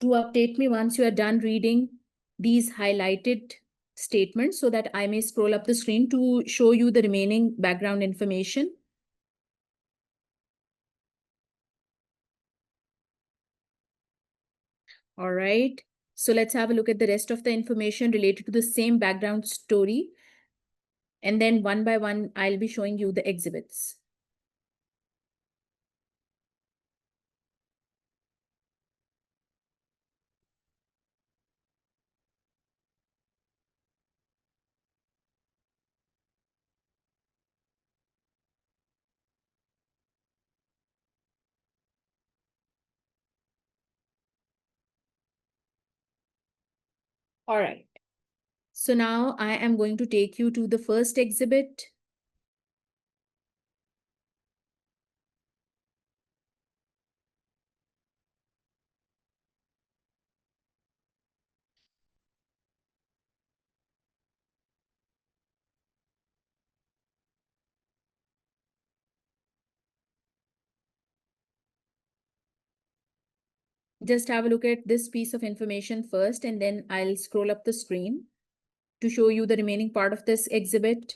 To update me once you are done reading these highlighted statements so that I may scroll up the screen to show you the remaining background information. All right. So let's have a look at the rest of the information related to the same background story. And then one by one, I'll be showing you the exhibits. All right. So now I am going to take you to the first exhibit. Just have a look at this piece of information first, and then I'll scroll up the screen to show you the remaining part of this exhibit.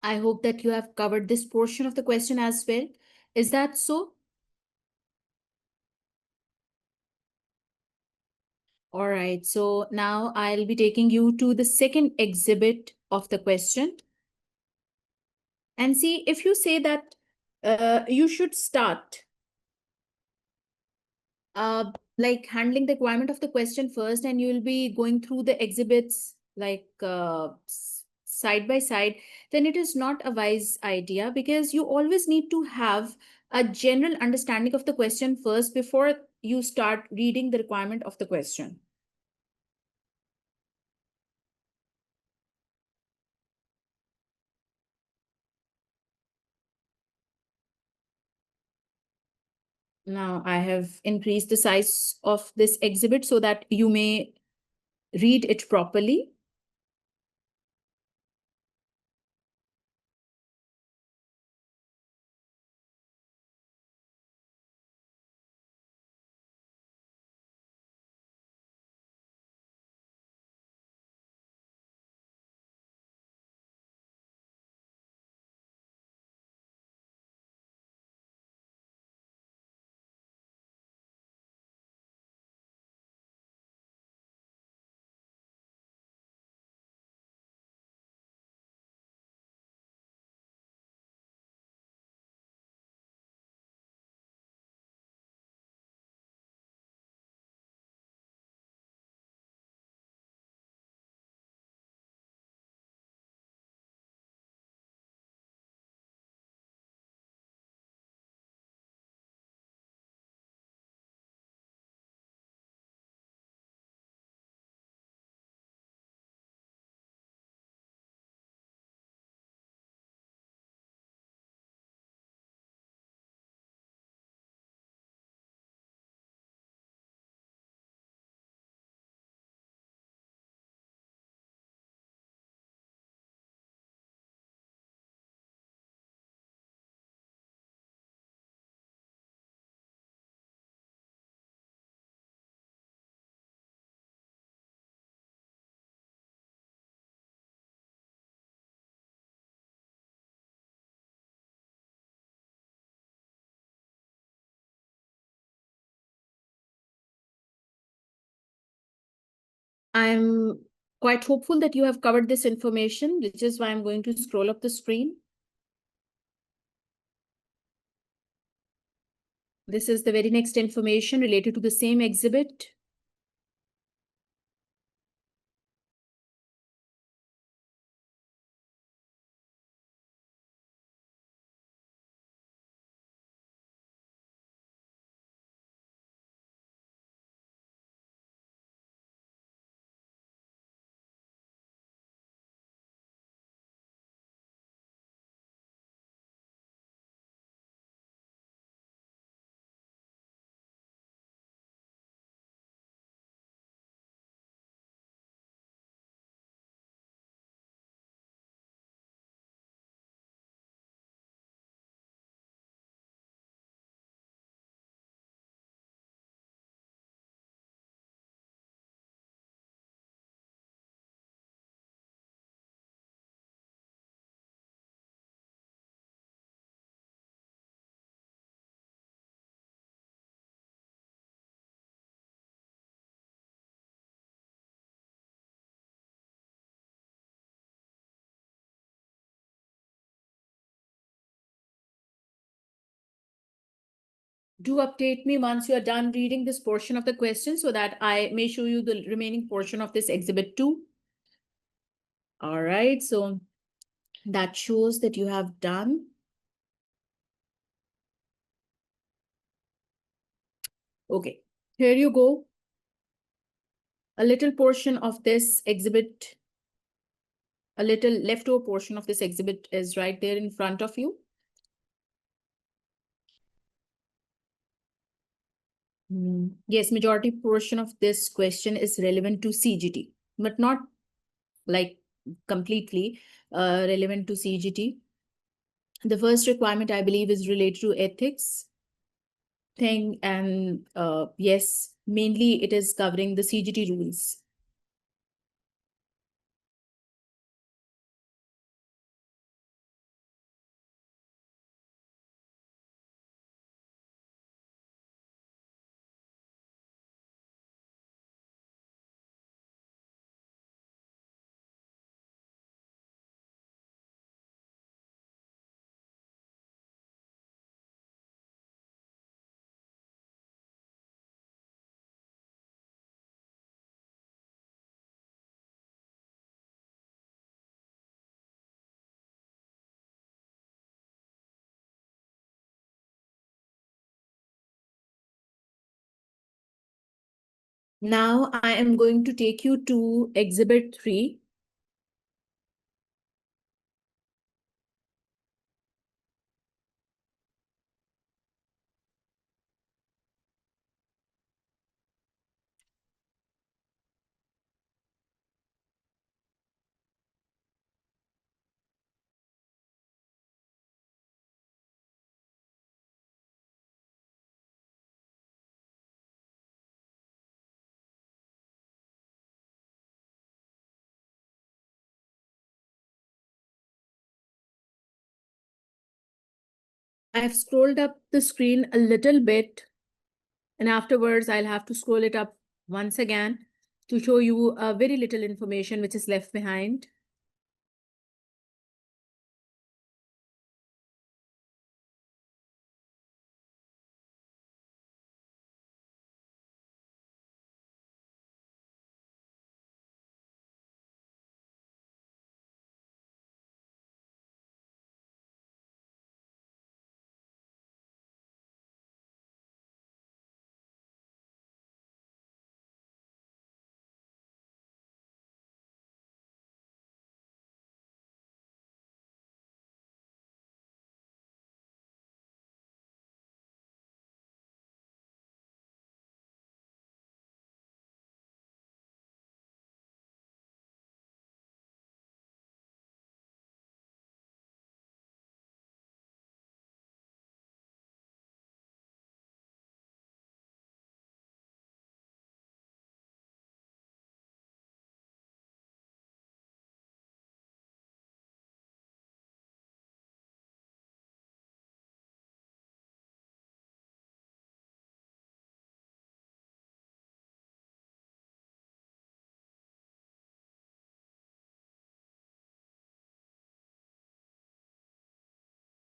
I hope that you have covered this portion of the question as well. Is that so? All right. So now I'll be taking you to the second exhibit of the question. And see, if you say that you should start like handling the requirement of the question first, and you'll be going through the exhibits like side by side, then it is not a wise idea, because you always need to have a general understanding of the question first before you start reading the requirement of the question. Now I have increased the size of this exhibit so that you may read it properly. I'm quite hopeful that you have covered this information, which is why I'm going to scroll up the screen. This is the very next information related to the same exhibit. Do update me once you are done reading this portion of the question so that I may show you the remaining portion of this exhibit 2. All right, so that shows that you have done. Okay, here you go. A little portion of this exhibit, a little leftover portion of this exhibit is right there in front of you. Yes, majority portion of this question is relevant to CGT, but not like completely relevant to CGT. The first requirement, I believe, is related to ethics thing. And yes, mainly it is covering the CGT rules. Now I am going to take you to Exhibit 3. I have scrolled up the screen a little bit, and afterwards I'll have to scroll it up once again to show you very little information which is left behind.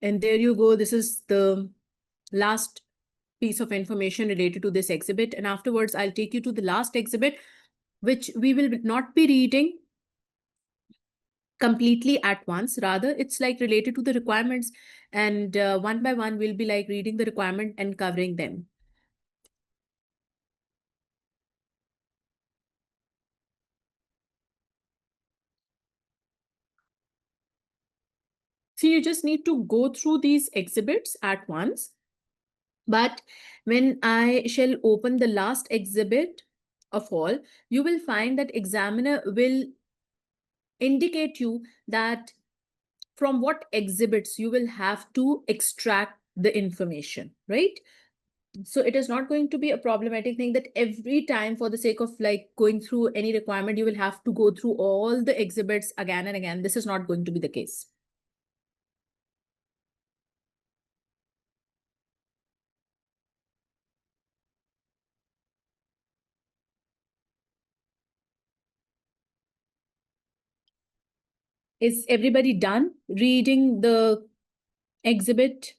And there you go. This is the last piece of information related to this exhibit. And afterwards, I'll take you to the last exhibit, which we will not be reading completely at once. Rather, it's like related to the requirements. And one by one, we'll be like reading the requirement and covering them. So you just need to go through these exhibits at once. But when I shall open the last exhibit of all, you will find that examiner will indicate you that from what exhibits you will have to extract the information, right? So it is not going to be a problematic thing that every time for the sake of like going through any requirement, you will have to go through all the exhibits again and again. This is not going to be the case. Is everybody done reading the exhibit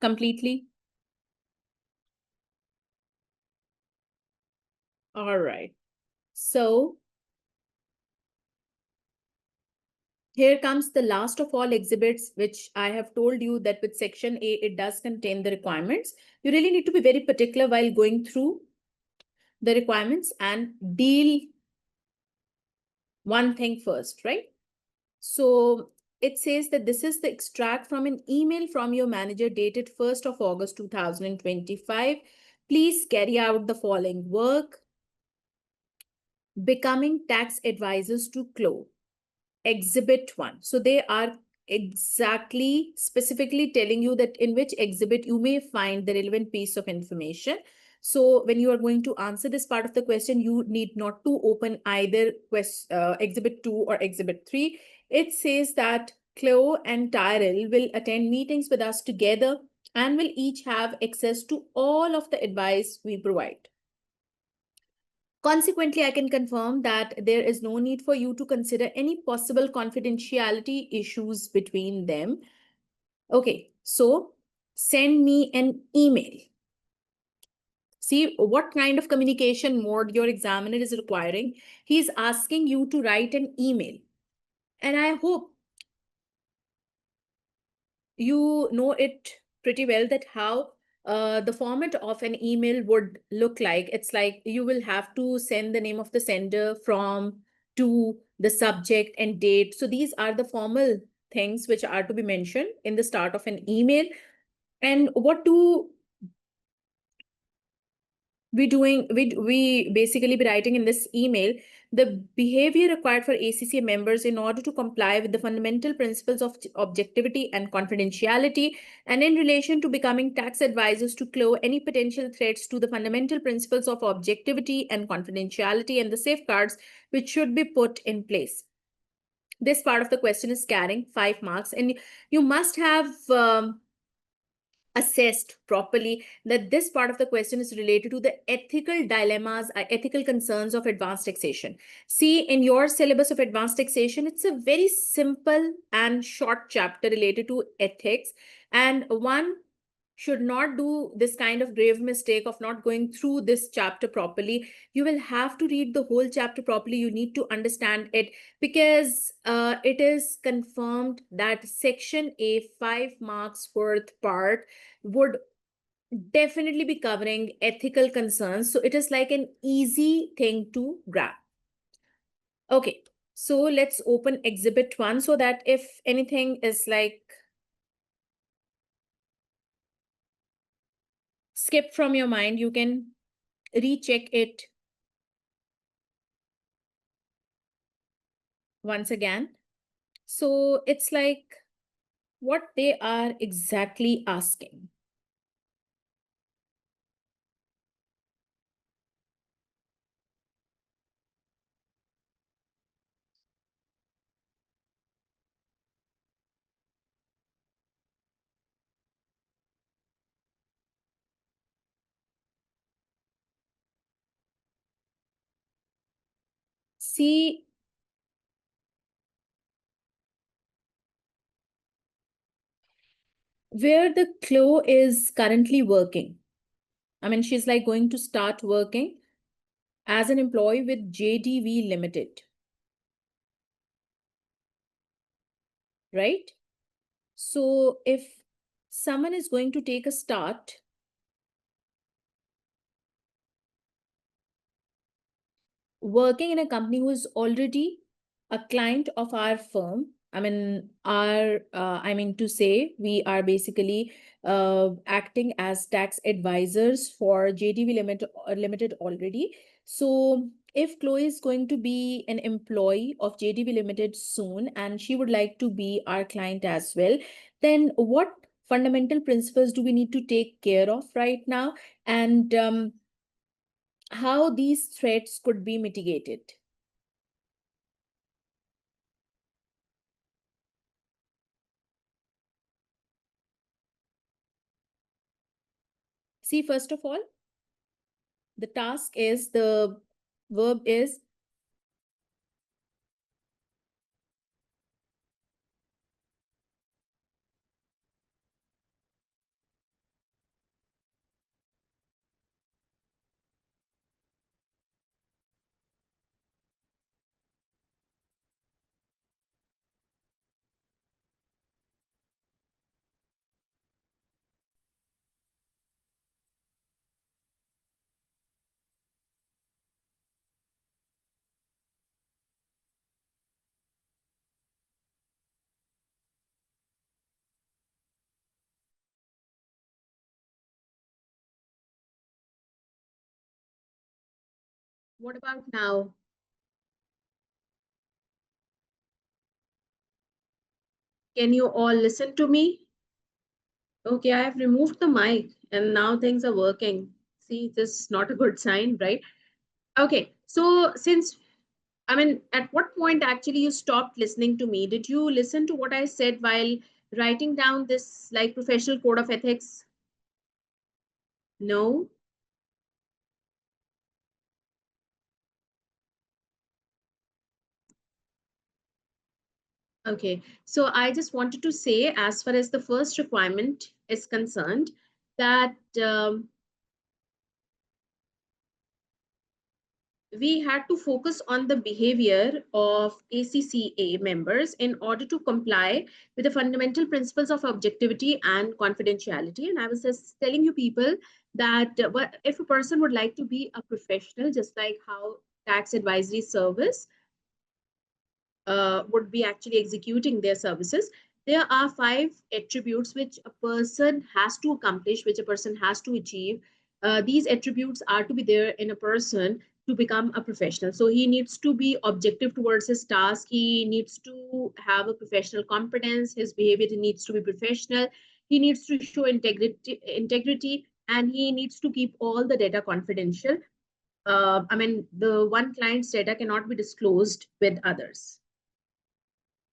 completely? All right. So here comes the last of all exhibits, which I have told you that with section A, it does contain the requirements. You really need to be very particular while going through the requirements and deal one thing first, right? So it says that this is the extract from an email from your manager dated 1st of August 2025. Please carry out the following work. Becoming tax advisors to CLO. Exhibit 1. So they are exactly specifically telling you that in which exhibit you may find the relevant piece of information. So when you are going to answer this part of the question, you need not to open either exhibit 2 or exhibit 3. It says that Chloe and Tyrell will attend meetings with us together and will each have access to all of the advice we provide. Consequently, I can confirm that there is no need for you to consider any possible confidentiality issues between them. Okay, so send me an email. See what kind of communication mode your examiner is requiring. He's asking you to write an email. And I hope you know it pretty well that how the format of an email would look like. It's like you will have to send the name of the sender, from, to, the subject and date. So these are the formal things which are to be mentioned in the start of an email. And what do we basically be writing in this email? The behavior required for ACCA members in order to comply with the fundamental principles of objectivity and confidentiality, and in relation to becoming tax advisors to clear any potential threats to the fundamental principles of objectivity and confidentiality and the safeguards which should be put in place. This part of the question is carrying 5 marks, and you must have assessed properly that this part of the question is related to the ethical dilemmas, ethical concerns of advanced taxation. See, in your syllabus of advanced taxation, it's a very simple and short chapter related to ethics, and one should not do this kind of grave mistake of not going through this chapter properly. You will have to read the whole chapter properly. You need to understand it, because it is confirmed that section A 5 marks worth part would definitely be covering ethical concerns. So it is like an easy thing to grab. Okay, so let's open exhibit 1 so that if anything is like skip from your mind, you can recheck it once again. So it's like what they are exactly asking. See, where the Chloe is currently working. I mean, she's like going to start working as an employee with JDV Limited, right? So if someone is going to take a start working in a company who is already a client of our firm, I mean to say, we are basically acting as tax advisors for JDV Limited already. So if Chloe is going to be an employee of JDV Limited soon and she would like to be our client as well, then what fundamental principles do we need to take care of right now, and how these threats could be mitigated? See, first of all, the task is, the verb is What about now? Can you all listen to me? Okay, I have removed the mic and now things are working. See, this is not a good sign, right? Okay, so at what point actually you stopped listening to me? Did you listen to what I said while writing down this like professional code of ethics? No? Okay, so I just wanted to say, as far as the first requirement is concerned, that we had to focus on the behavior of ACCA members in order to comply with the fundamental principles of objectivity and confidentiality. And I was just telling you people that if a person would like to be a professional, just like how tax advisory service would be actually executing their services, there are 5 attributes which a person has to accomplish, which a person has to achieve. These attributes are to be there in a person to become a professional. So he needs to be objective towards his task. He needs to have a professional competence. His behavior needs to be professional. He needs to show integrity, and he needs to keep all the data confidential. The one client's data cannot be disclosed with others.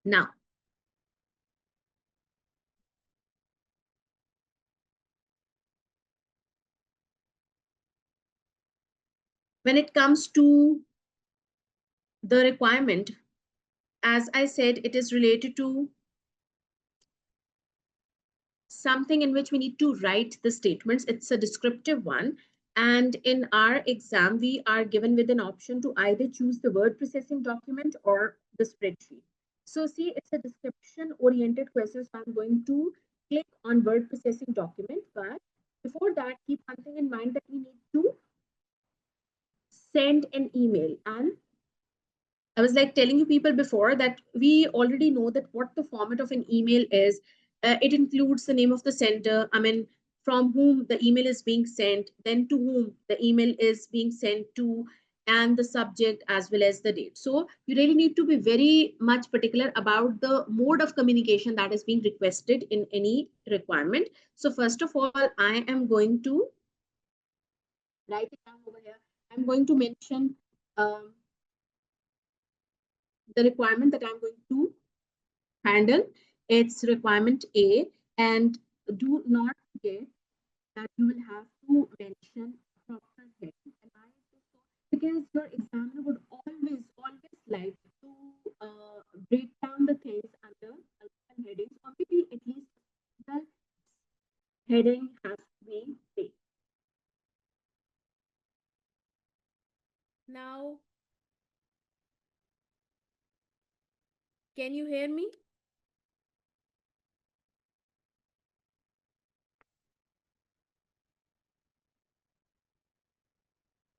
Now, when it comes to the requirement, as I said, it is related to something in which we need to write the statements. It's a descriptive one. And in our exam, we are given with an option to either choose the word processing document or the spreadsheet. So see, it's a description oriented question. So I'm going to click on word processing document. But before that, keep one thing in mind, that we need to send an email. And I was like telling you people before that we already know that what the format of an email is. It includes the name of the sender, from whom the email is being sent, then to whom the email is being sent to, and the subject as well as the date. So you really need to be very much particular about the mode of communication that is being requested in any requirement. So first of all, I am going to write it down over here. I'm going to mention um, the requirement that I'm going to handle. It's requirement A, and do not forget that you will have to mention proper heading. And because your examiner would always like to break down the things under multiple headings, or maybe at least the heading has to be placed. Now, can you hear me?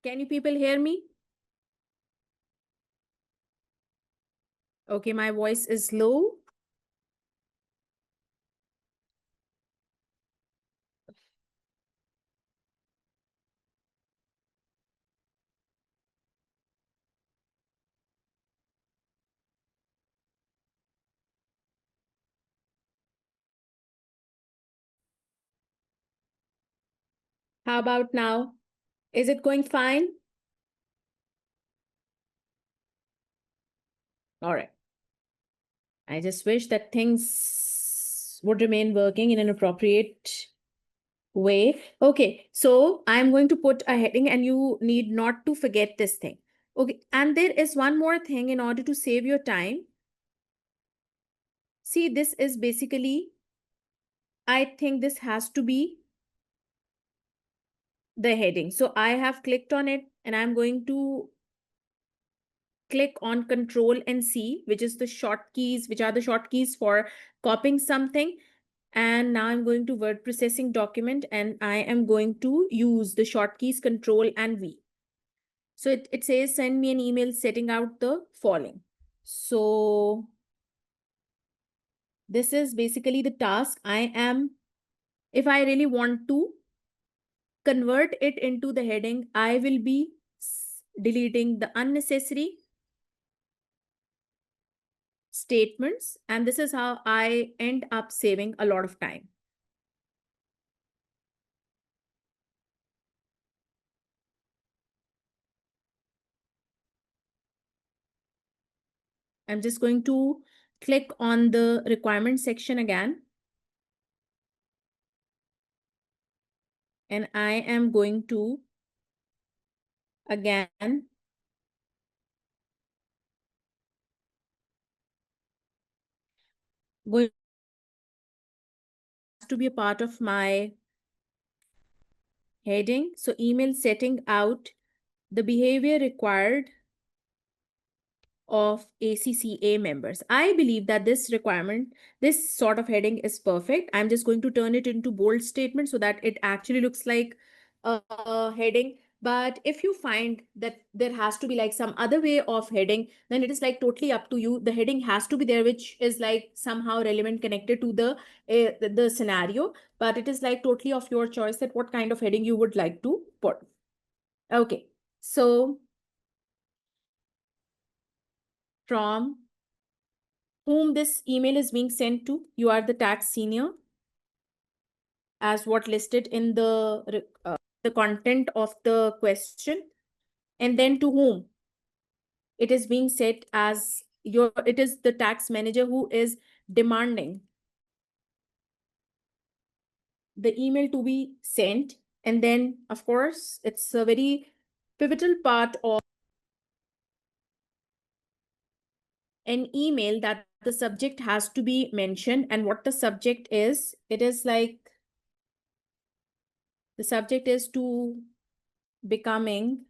Can you people hear me? Okay, my voice is low. How about now? Is it going fine? All right. I just wish that things would remain working in an appropriate way. Okay, so I'm going to put a heading and you need not to forget this thing. Okay, and there is one more thing in order to save your time. See, this is basically, I think this has to be the heading. So I have clicked on it and I'm going to click on Control and C, which is the short keys, which are the short keys for copying something. And now I'm going to word processing document and I am going to use the short keys Control and V. So it says send me an email setting out the following. So this is basically the task I am, if I really want to convert it into the heading, I will be deleting the unnecessary statements. And this is how I end up saving a lot of time. I'm just going to click on the requirement section again. And I am going to, again, going to be a part of my heading. So email setting out the behavior required of ACCA members. I believe that this requirement, this sort of heading is perfect. I'm just going to turn it into bold statement so that it actually looks like a heading. But if you find that there has to be like some other way of heading, then it is like totally up to you. The heading has to be there, which is like somehow relevant connected to the scenario. But it is like totally of your choice that what kind of heading you would like to put. Okay, so from whom this email is being sent to, you are the tax senior, as what listed in the content of the question, and then to whom it is being set as it is the tax manager who is demanding the email to be sent. And then, of course, it's a very pivotal part of an email that the subject has to be mentioned. And what the subject is, it is like the subject is to becoming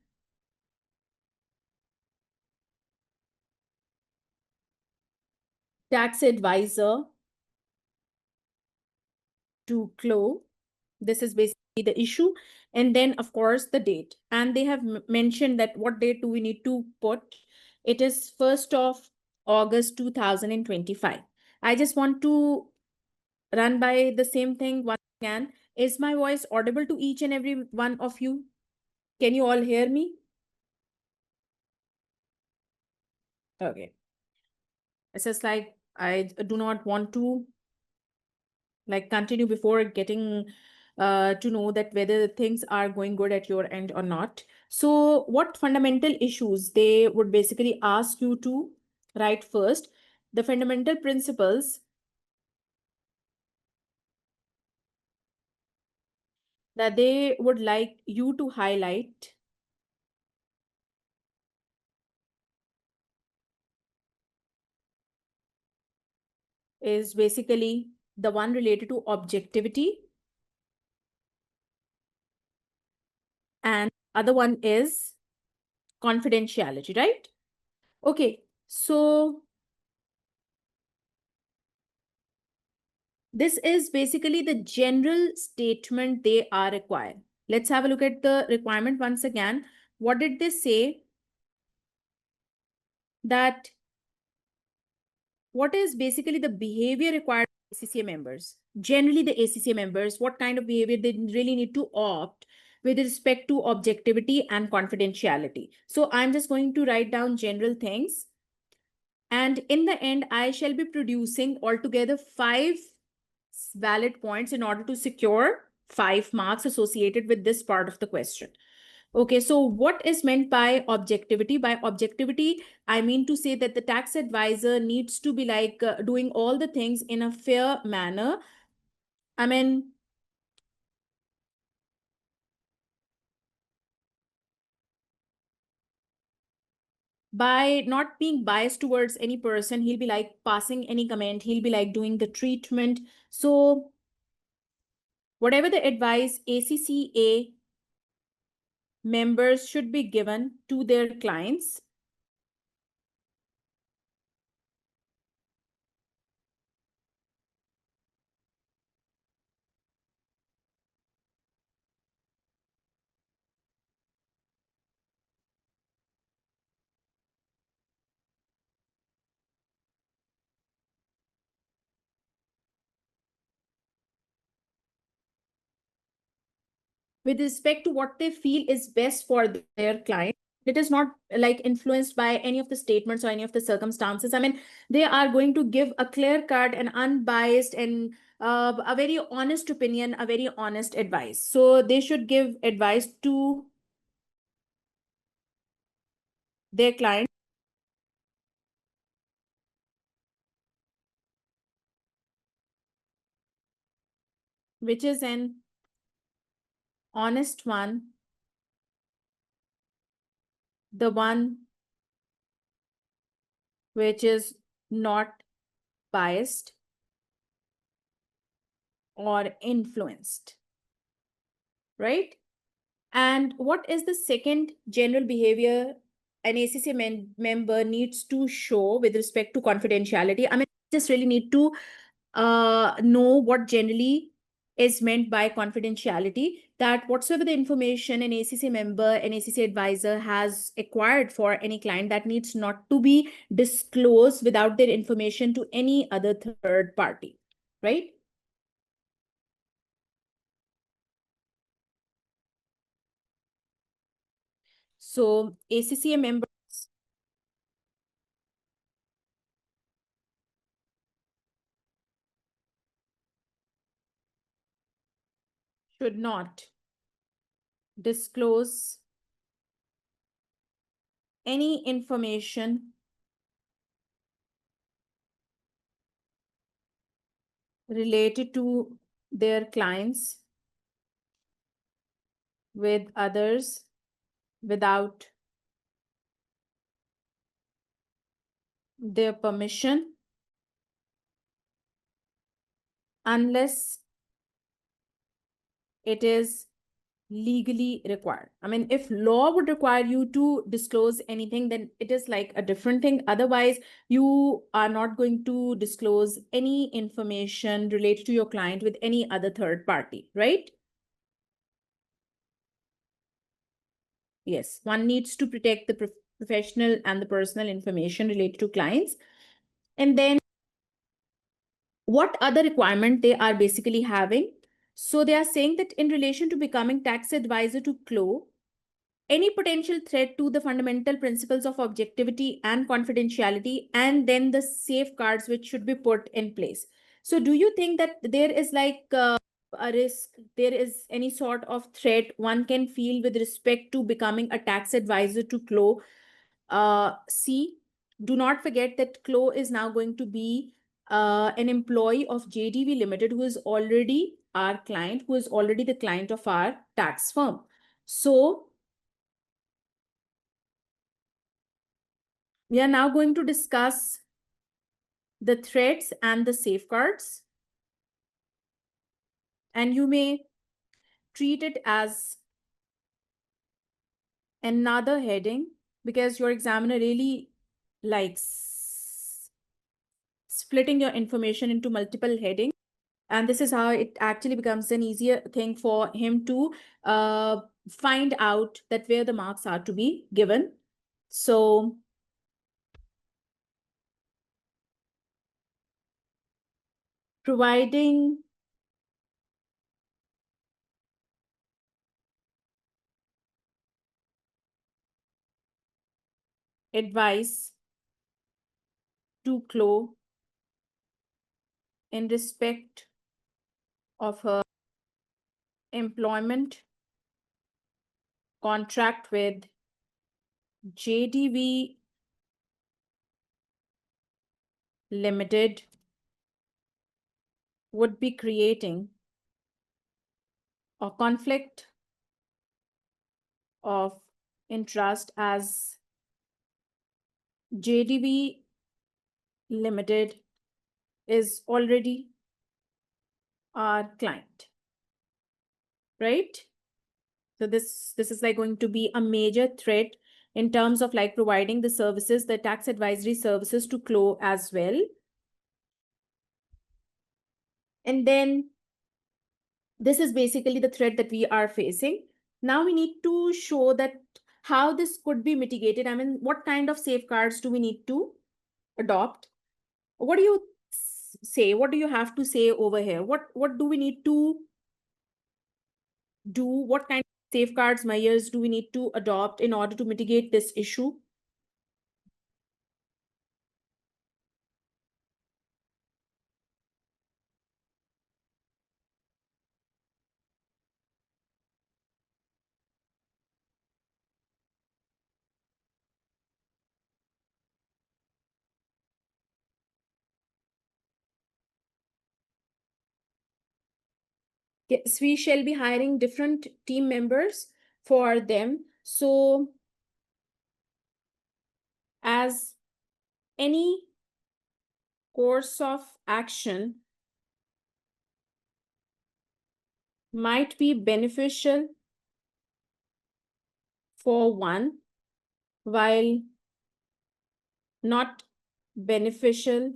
tax advisor to CLO. This is basically the issue. And then, of course, the date. And they have mentioned that what date do we need to put? It is 1st of August 2025. I just want to run by the same thing once again. Is my voice audible to each and every one of you? Can you all hear me? Okay. It's just like I do not want to like continue before getting to know that whether things are going good at your end or not. So what fundamental issues they would basically ask you to write first? The fundamental principles that they would like you to highlight is basically the one related to objectivity, and other one is confidentiality, right? Okay, so this is basically the general statement they are required. Let's have a look at the requirement once again. What did they say? That what is basically the behavior required by ACCA members? Generally, the ACCA members, what kind of behavior they really need to opt with respect to objectivity and confidentiality. So I'm just going to write down general things. And in the end, I shall be producing altogether 5 valid points in order to secure 5 marks associated with this part of the question. Okay, so what is meant by objectivity? By objectivity, I mean to say that the tax advisor needs to be like doing all the things in a fair manner. I mean, by not being biased towards any person, he'll be like passing any comment, he'll be like doing the treatment. So whatever the advice ACCA members should be given to their clients, with respect to what they feel is best for their client. It is not like influenced by any of the statements or any of the circumstances. I mean, they are going to give a clear cut and unbiased and a very honest opinion, a very honest advice. So they should give advice to their client which is an honest one, the one which is not biased or influenced, right? And what is the second general behavior an ACCA member needs to show with respect to confidentiality? I mean, just really need to know what generally is meant by confidentiality, that whatsoever the information an ACCA member, an ACCA advisor has acquired for any client, that needs not to be disclosed without their information to any other third party, right? So ACCA members should not disclose any information related to their clients with others without their permission unless it is legally required. I mean, if law would require you to disclose anything, then it is like a different thing. Otherwise, you are not going to disclose any information related to your client with any other third party, right? Yes, one needs to protect the professional and the personal information related to clients. And then what other requirement they are basically having? So they are saying that in relation to becoming tax advisor to CLO, any potential threat to the fundamental principles of objectivity and confidentiality, and then the safeguards which should be put in place. So do you think that there is like a risk, there is any sort of threat one can feel with respect to becoming a tax advisor to CLO? C, do not forget that CLO is now going to be an employee of JDV Limited, who is already our client, who is already the client of our tax firm. So we are now going to discuss the threats and the safeguards, and you may treat it as another heading because your examiner really likes splitting your information into multiple headings. And this is how it actually becomes an easier thing for him to find out that where the marks are to be given. So providing advice to Chloe in respect of her employment contract with JDV Limited would be creating a conflict of interest as JDV Limited is already our client, right? So this is like going to be a major threat in terms of like providing the services, the tax advisory services to Chloe as well. And then this is basically the threat that we are facing. Now we need to show that how this could be mitigated. I mean, what kind of safeguards do we need to adopt? What do you say? What do you have to say over here? What do we need to do? What kind of safeguards measures do we need to adopt in order to mitigate this issue? Yes, we shall be hiring different team members for them. So as any course of action might be beneficial for one, while not beneficial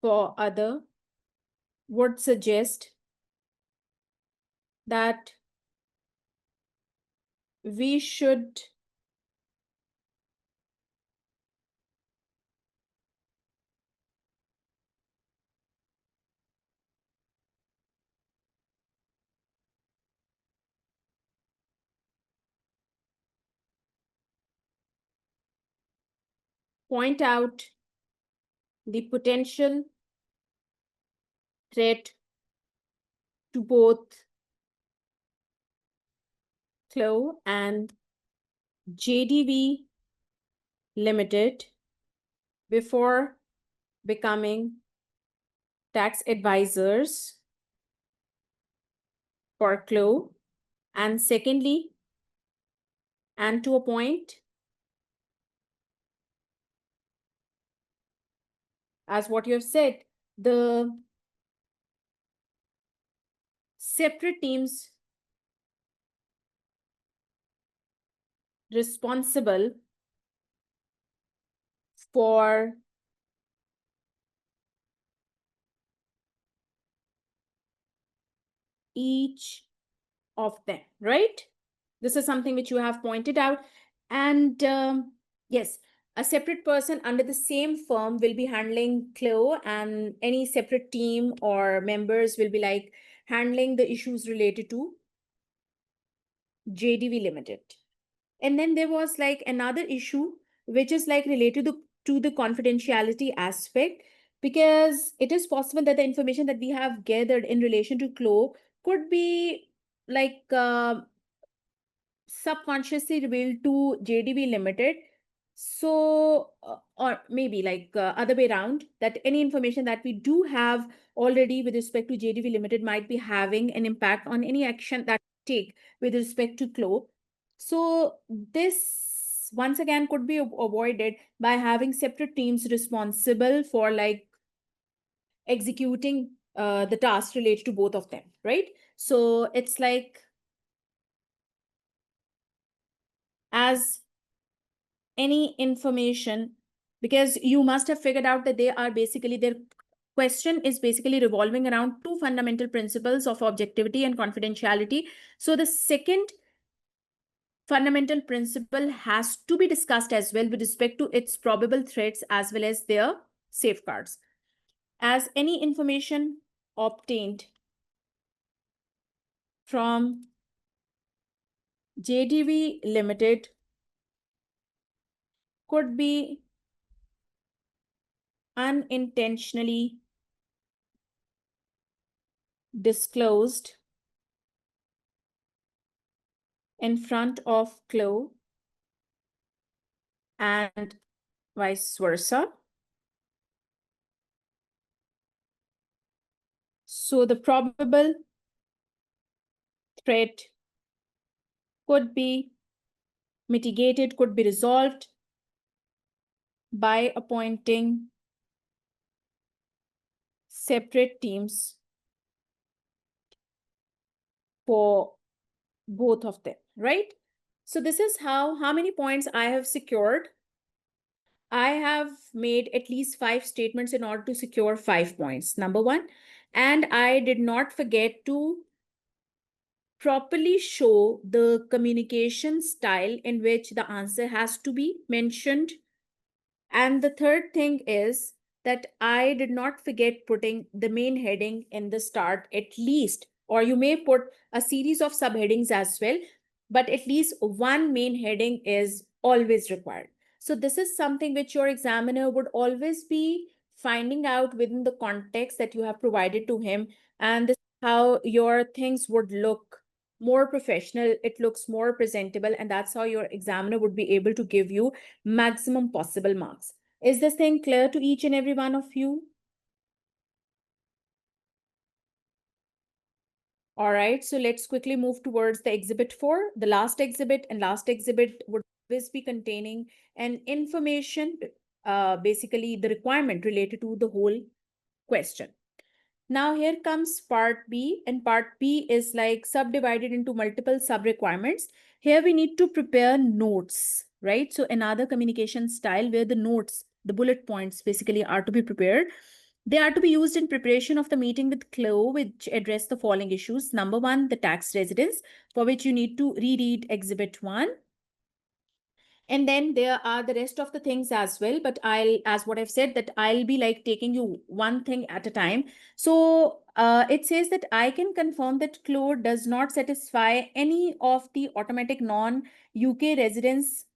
for other, would suggest that we should point out the potential threat to both Chloe and JDV Limited before becoming tax advisors for Chloe. And secondly, and to a point, as what you have said, the separate teams responsible for each of them, right? This is something which you have pointed out. And yes, a separate person under the same firm will be handling Chloe, and any separate team or members will be like handling the issues related to JDV Limited. And then there was like another issue, which is like related to the confidentiality aspect, because it is possible that the information that we have gathered in relation to Chloe could be like subconsciously revealed to JDB Limited. So, or maybe like other way around, that any information that we do have already with respect to JDB Limited might be having an impact on any action that we take with respect to Chloe. So this once again could be avoided by having separate teams responsible for like executing the task related to both of them, right? So it's like as any information, because you must have figured out that they are basically, their question is basically revolving around two fundamental principles of objectivity and confidentiality. So the second fundamental principle has to be discussed as well with respect to its probable threats as well as their safeguards. As any information obtained from JDV Limited could be unintentionally disclosed in front of Chloe and vice versa. So the probable threat could be mitigated, could be resolved by appointing separate teams for both of them, right? So this is how many points I have secured. I have made at least 5 statements in order to secure 5 points. Number one, and I did not forget to properly show the communication style in which the answer has to be mentioned. And the third thing is that I did not forget putting the main heading in the start at least, or you may put a series of subheadings as well, but at least one main heading is always required. So this is something which your examiner would always be finding out within the context that you have provided to him. And this is how your things would look more professional, it looks more presentable, and that's how your examiner would be able to give you maximum possible marks. Is this thing clear to each and every one of you? All right, so let's quickly move towards the exhibit 4, the last exhibit, and last exhibit would always be containing an information, basically the requirement related to the whole question. Now here comes part B, and part B is like subdivided into multiple sub requirements. Here we need to prepare notes, right? So another communication style where the notes, the bullet points basically are to be prepared. They are to be used in preparation of the meeting with Chloe, which address the following issues. Number one, the tax residence, for which you need to reread Exhibit 1. And then there are the rest of the things as well, but as what I've said, that I'll be like taking you one thing at a time. So it says that I can confirm that Chloe does not satisfy any of the automatic non-UK residence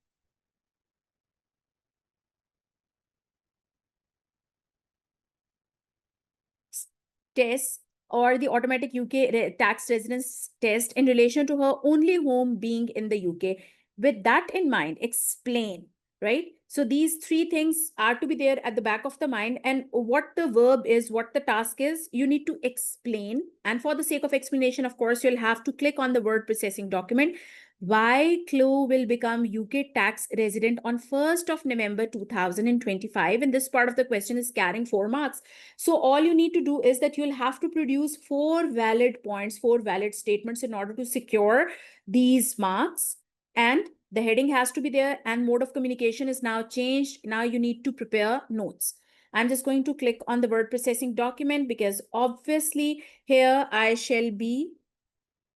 tests or the automatic UK tax residence test in relation to her only home being in the UK. With that in mind, explain, right? So these 3 things are to be there at the back of the mind, and what the verb is, what the task is, you need to explain. And for the sake of explanation, of course, you'll have to click on the word processing document. Why Chloe will become UK tax resident on 1st of November 2025. And this part of the question is carrying 4 marks. So all you need to do is that you'll have to produce 4 valid points, 4 valid statements in order to secure these marks. And the heading has to be there, and mode of communication is now changed. Now you need to prepare notes. I'm just going to click on the word processing document because obviously here I shall be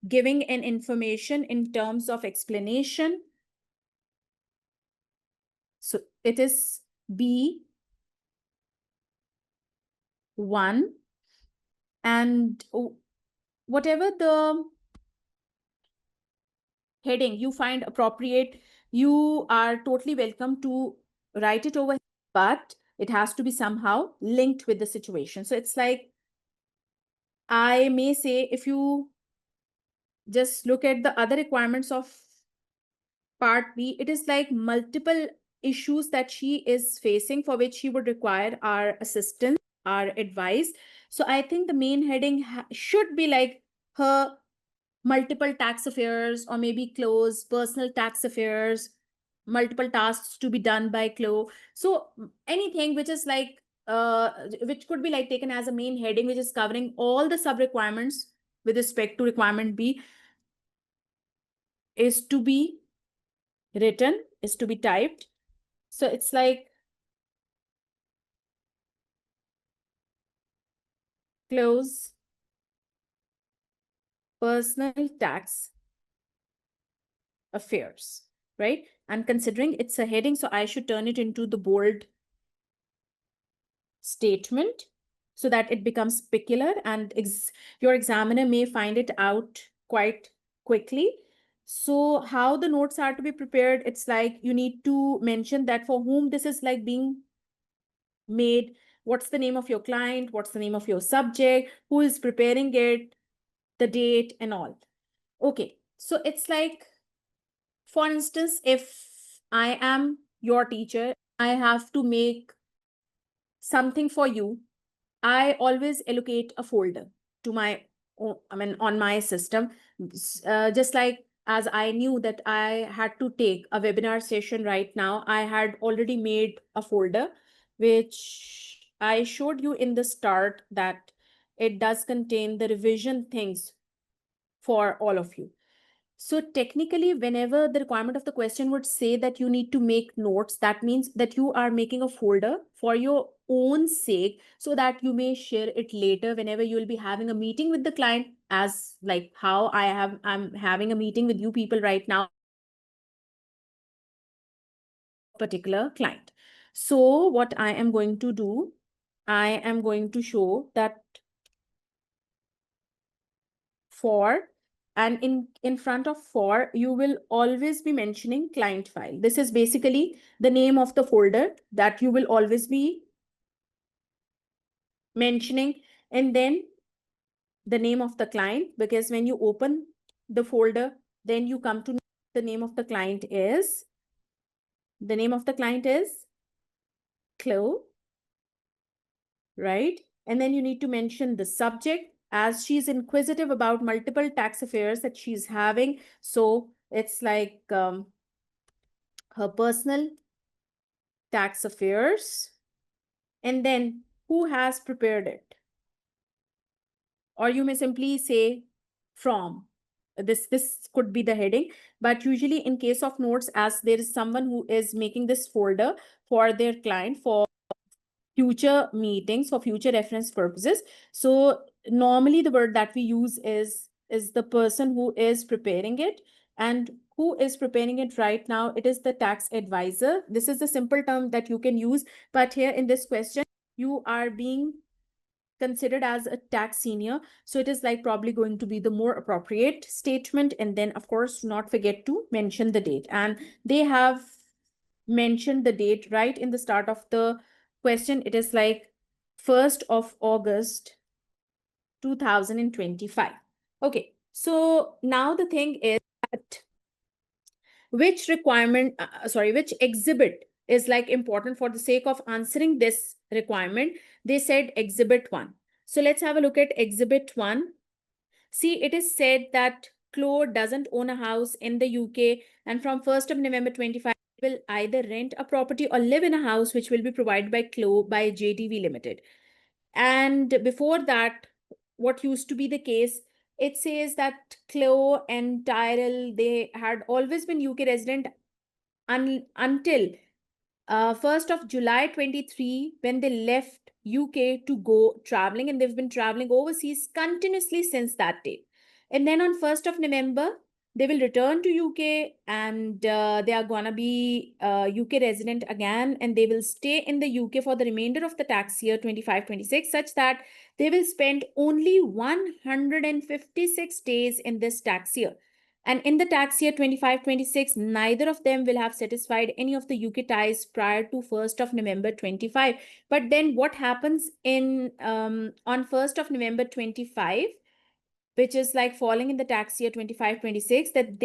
giving an information in terms of explanation. So it is B1, and whatever the heading you find appropriate, you are totally welcome to write it over, but it has to be somehow linked with the situation. So it's like, I may say, if you just look at the other requirements of part B, it is like multiple issues that she is facing for which she would require our assistance, our advice. So I think the main heading should be like her multiple tax affairs, or maybe Chloe's personal tax affairs, multiple tasks to be done by Chloe. So anything which is like, which could be like taken as a main heading, which is covering all the sub requirements with respect to requirement B, is to be written, is to be typed. So it's like close personal tax affairs, right? And considering it's a heading, so I should turn it into the bold statement so that it becomes peculiar and your examiner may find it out quite quickly. So how the notes are to be prepared, it's like you need to mention that for whom this is like being made, what's the name of your client, what's the name of your subject, who is preparing it, the date and all. Okay, so it's like, for instance, if I am your teacher, I have to make something for you, I always allocate a folder to my, on my system. Just like as I knew that I had to take a webinar session right now, I had already made a folder, which I showed you in the start that it does contain the revision things for all of you. So technically, whenever the requirement of the question would say that you need to make notes, that means that you are making a folder for your own sake so that you may share it later whenever you will be having a meeting with the client, as like how I'm having a meeting with you people right now, particular client. So what I am going to do, I am going to show that for, and in front of for, you will always be mentioning client file. This is basically the name of the folder that you will always be mentioning, and then the name of the client, because when you open the folder, then you come to know the name of the client is, Chloe, right? And then you need to mention the subject, as she's inquisitive about multiple tax affairs that she's having. So it's like her personal tax affairs, and then who has prepared it. Or you may simply say from. This could be the heading, but usually in case of notes, as there is someone who is making this folder for their client for future meetings, for future reference purposes. So normally the word that we use is the person who is preparing it. And who is preparing it right now? It is the tax advisor. This is the simple term that you can use. But here in this question, you are being considered as a tax senior. So it is like probably going to be the more appropriate statement. And then of course, do not forget to mention the date. And they have mentioned the date right in the start of the question. It is like 1st of August 2025. Okay, so now the thing is that which requirement, which exhibit is like important for the sake of answering this requirement. They said exhibit 1. So let's have a look at exhibit 1. See, it is said that Chloe doesn't own a house in the UK, and from 1st of November 25, will either rent a property or live in a house which will be provided by Chloe by JTV Limited. And before that, what used to be the case, it says that Chloe and Tyrell, they had always been UK resident until 1st of July 23, when they left UK to go traveling, and they've been traveling overseas continuously since that date. And then on 1st of November, they will return to UK, and they are gonna be UK resident again, and they will stay in the UK for the remainder of the tax year 25-26, such that they will spend only 156 days in this tax year. And in the tax year 25-26, neither of them will have satisfied any of the UK ties prior to 1st of November 25. But then what happens in on 1st of November 25, which is like falling in the tax year 25-26, that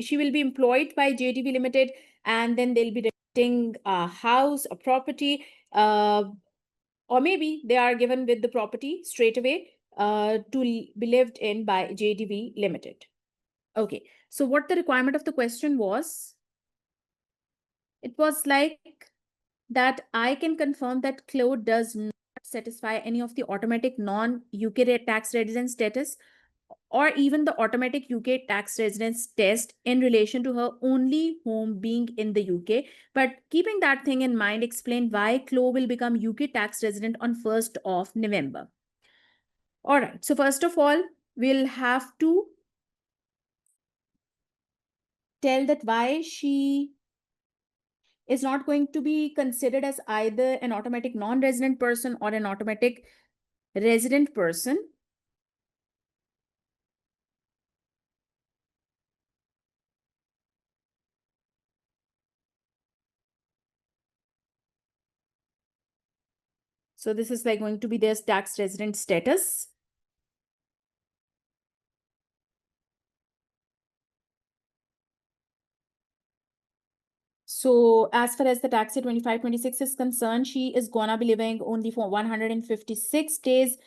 she will be employed by JTB Limited, and then they'll be renting a house, a property, or maybe they are given with the property straight away to be lived in by JTB Limited. Okay, so what the requirement of the question was, it was like that I can confirm that Chloe does not satisfy any of the automatic non-UK tax resident status or even the automatic UK tax residence test in relation to her only home being in the UK. But keeping that thing in mind, explain why Chloe will become UK tax resident on 1st of November. All right. So first of all, we'll have to tell that why she is not going to be considered as either an automatic non-resident person or an automatic resident person. So this is like going to be their tax resident status. So as far as the tax year 25-26 is concerned, she is gonna be living only for 156 days.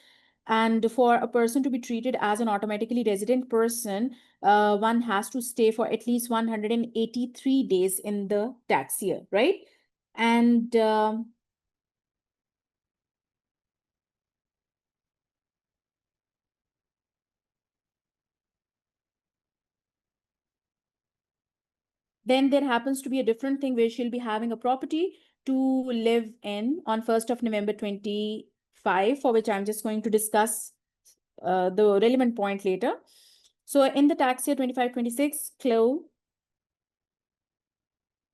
And for a person to be treated as an automatically resident person, one has to stay for at least 183 days in the tax year, right? And then there happens to be a different thing where she'll be having a property to live in on 1st of November 25, for which I'm just going to discuss the relevant point later. So in the tax year 25-26, Chloe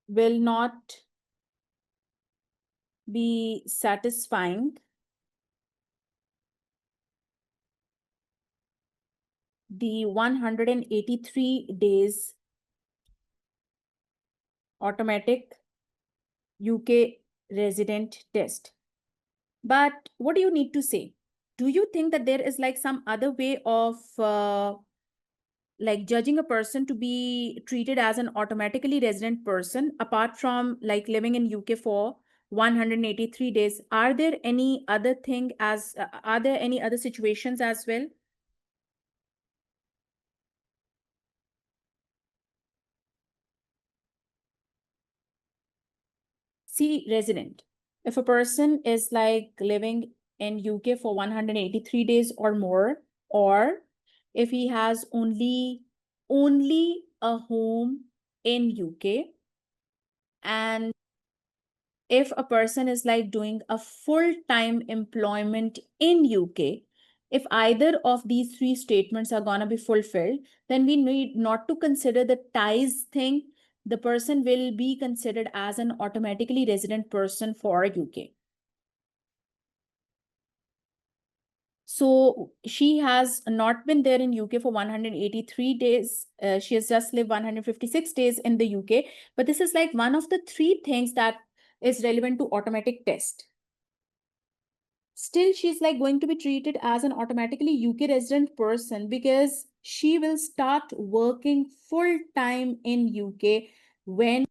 will not be satisfying the 183 days automatic UK resident test. But what do you need to say? Do you think that there is like some other way of like judging a person to be treated as an automatically resident person apart from like living in UK for 183 days? Are there any other thing as are there any other situations as well? See, resident. If a person is like living in UK for 183 days or more, or if he has only a home in UK, and if a person is like doing a full-time employment in UK, if either of these three statements are gonna be fulfilled, then we need not to consider the ties thing. The person will be considered as an automatically resident person for UK. So she has not been there in UK for 183 days. She has just lived 156 days in the UK. But this is like one of the three things that is relevant to automatic test. Still, she's like going to be treated as an automatically UK resident person because she will start working full time in UK when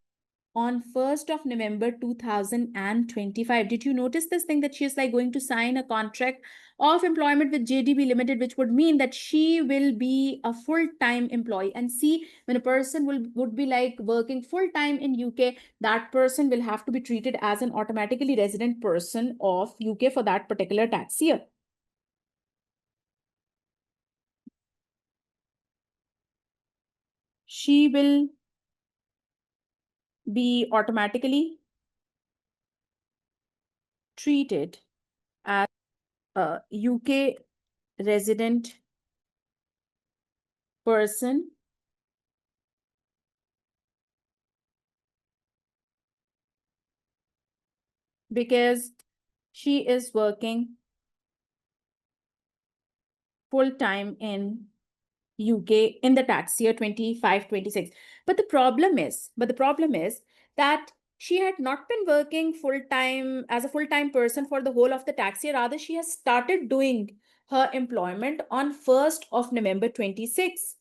on 1st of November 2025. Did you notice this thing that she is like going to sign a contract of employment with JDB Limited, which would mean that she will be a full-time employee? And see, when a person would be like working full-time in UK, that person will have to be treated as an automatically resident person of UK for that particular tax year. She will be automatically treated as a UK resident person because she is working full-time in UK in the tax year 25-26. But the problem is that she had not been working full-time as a full-time person for the whole of the tax year. Rather, she has started doing her employment on 1st of November 26.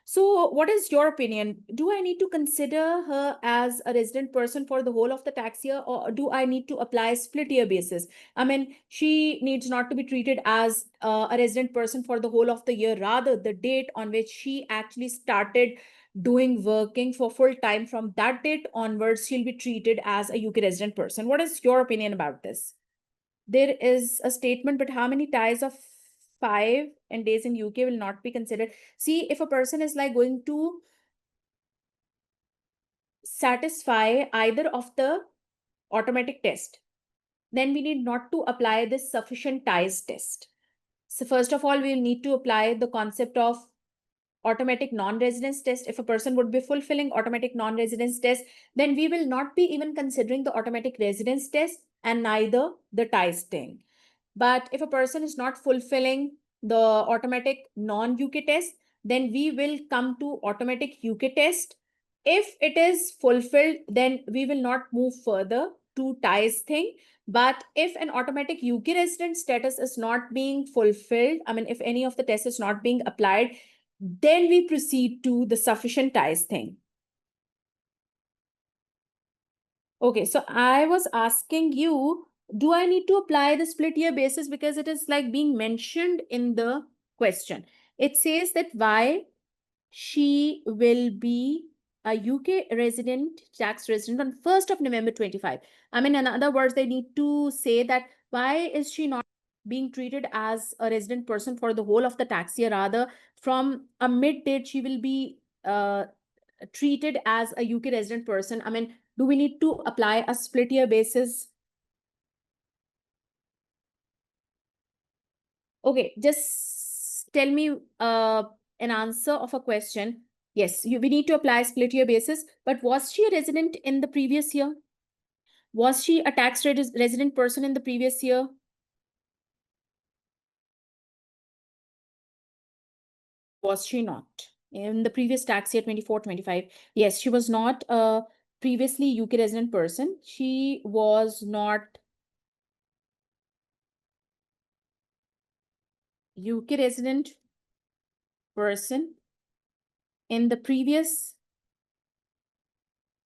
So what is your opinion? Do I need to consider her as a resident person for the whole of the tax year, or do I need to apply split year basis? I mean, she needs not to be treated as a resident person for the whole of the year. Rather, the date on which she actually started doing working for full time, from that date onwards, she'll be treated as a UK resident person. What is your opinion about this? There is a statement, but how many ties of 5 and days in UK will not be considered. See, if a person is like going to satisfy either of the automatic test, then we need not to apply this sufficient ties test. So first of all, we'll need to apply the concept of automatic non-residence test. If a person would be fulfilling automatic non-residence test, then we will not be even considering the automatic residence test and neither the ties thing. But if a person is not fulfilling the automatic non-UK test, then we will come to automatic UK test. If it is fulfilled, then we will not move further to ties thing. But if an automatic UK resident status is not being fulfilled, I mean, if any of the test is not being applied, then we proceed to the sufficient ties thing. Okay, so I was asking you, do I need to apply the split year basis because it is like being mentioned in the question. It says that why she will be a UK resident, tax resident on 1st of November 25. I mean, in other words, they need to say that why is she not being treated as a resident person for the whole of the tax year? Rather, from a mid date, she will be treated as a UK resident person. I mean, do we need to apply a split year basis? Okay, just tell me an answer of a question. Yes, we need to apply split year basis, but was she a resident in the previous year? Was she a tax resident person in the previous year? Was she not? In the previous tax year, 24-25. Yes, she was not a previously UK resident person. She was not UK resident person in the previous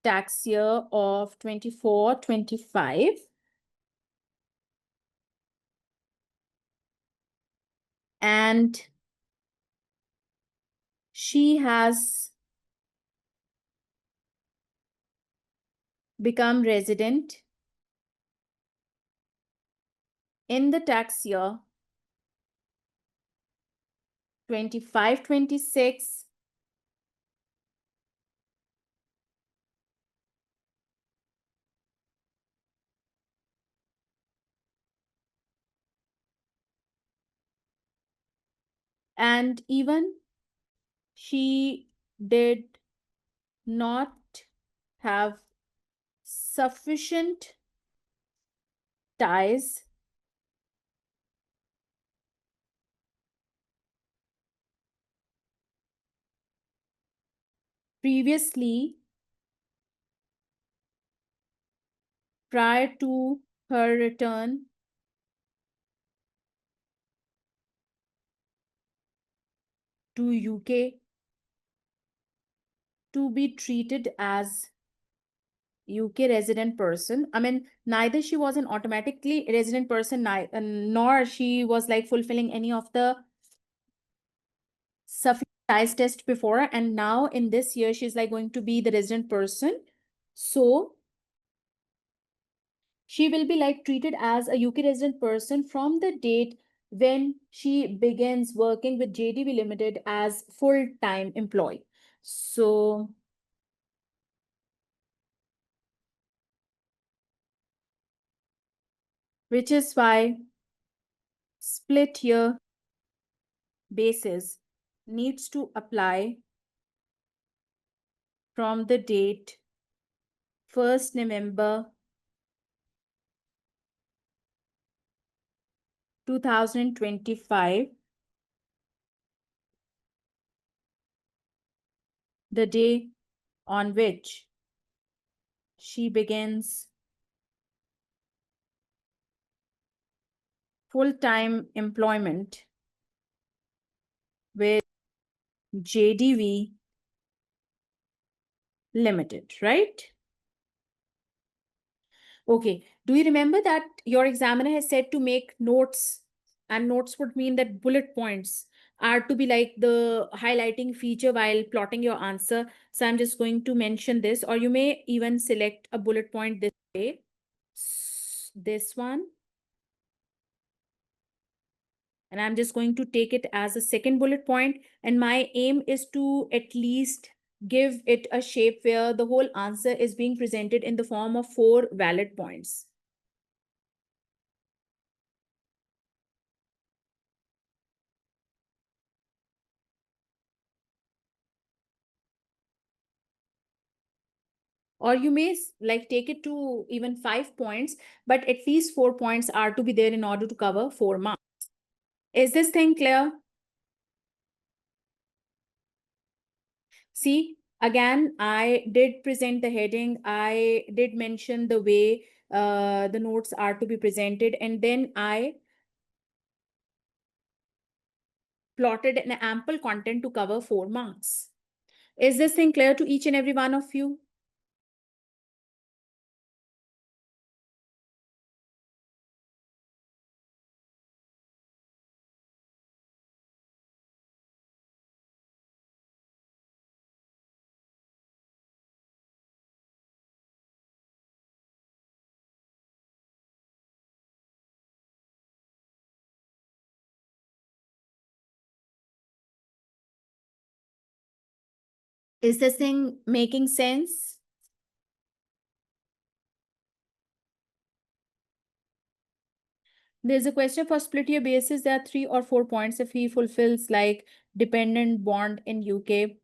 tax year of 24-25. And she has become resident in the tax year 25-26 and even she did not have sufficient ties previously prior to her return to UK to be treated as UK resident person. I mean, neither she was an automatically resident person, nor she was like fulfilling any of the sufficient ties test before. And now in this year, she's like going to be the resident person. So she will be like treated as a UK resident person from the date when she begins working with JDV Limited as full-time employee. So which is why split year basis needs to apply from the date 1st November 2025, the day on which she begins full-time employment with JDV Limited, right? Okay. Do you remember that your examiner has said to make notes, and notes would mean that bullet points are to be like the highlighting feature while plotting your answer. So I'm just going to mention this, or you may even select a bullet point this way. This one. And I'm just going to take it as a second bullet point. And my aim is to at least give it a shape where the whole answer is being presented in the form of 4 valid points. Or you may like take it to even 5 points, but at least 4 points are to be there in order to cover 4 marks. Is this thing clear? See, again, I did present the heading. I did mention the way the notes are to be presented, and then I plotted an ample content to cover 4 marks. Is this thing clear to each and every one of you? Is this thing making sense? There's a question for split year basis. There are 3 or 4 points if he fulfills like dependent bond in UK.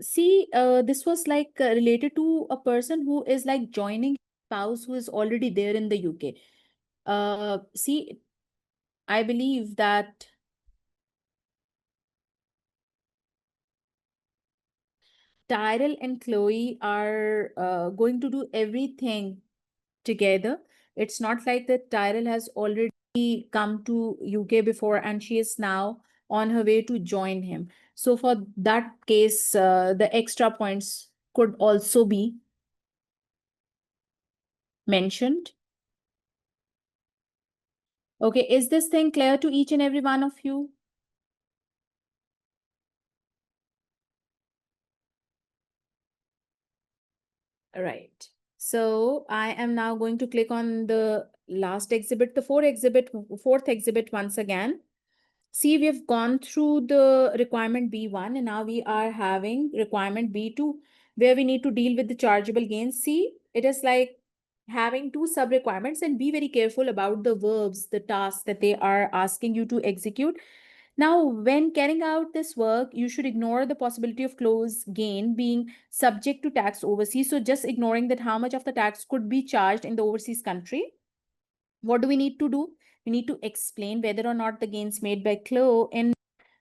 See, this was like related to a person who is like joining spouse who is already there in the UK. See, I believe that Tyrell and Chloe are going to do everything together. It's not like that Tyrell has already come to UK before and she is now on her way to join him. So for that case, the extra points could also be mentioned. Okay, is this thing clear to each and every one of you? Right. So I am now going to click on the last exhibit, the fourth exhibit once again. See, we've gone through the requirement B1 and now we are having requirement B2 where we need to deal with the chargeable gains. See, it is like having 2 sub requirements, and be very careful about the verbs, the tasks that they are asking you to execute. Now, when carrying out this work, you should ignore the possibility of close gain being subject to tax overseas. So just ignoring that how much of the tax could be charged in the overseas country. What do we need to do? We need to explain whether or not the gains made by Chloe in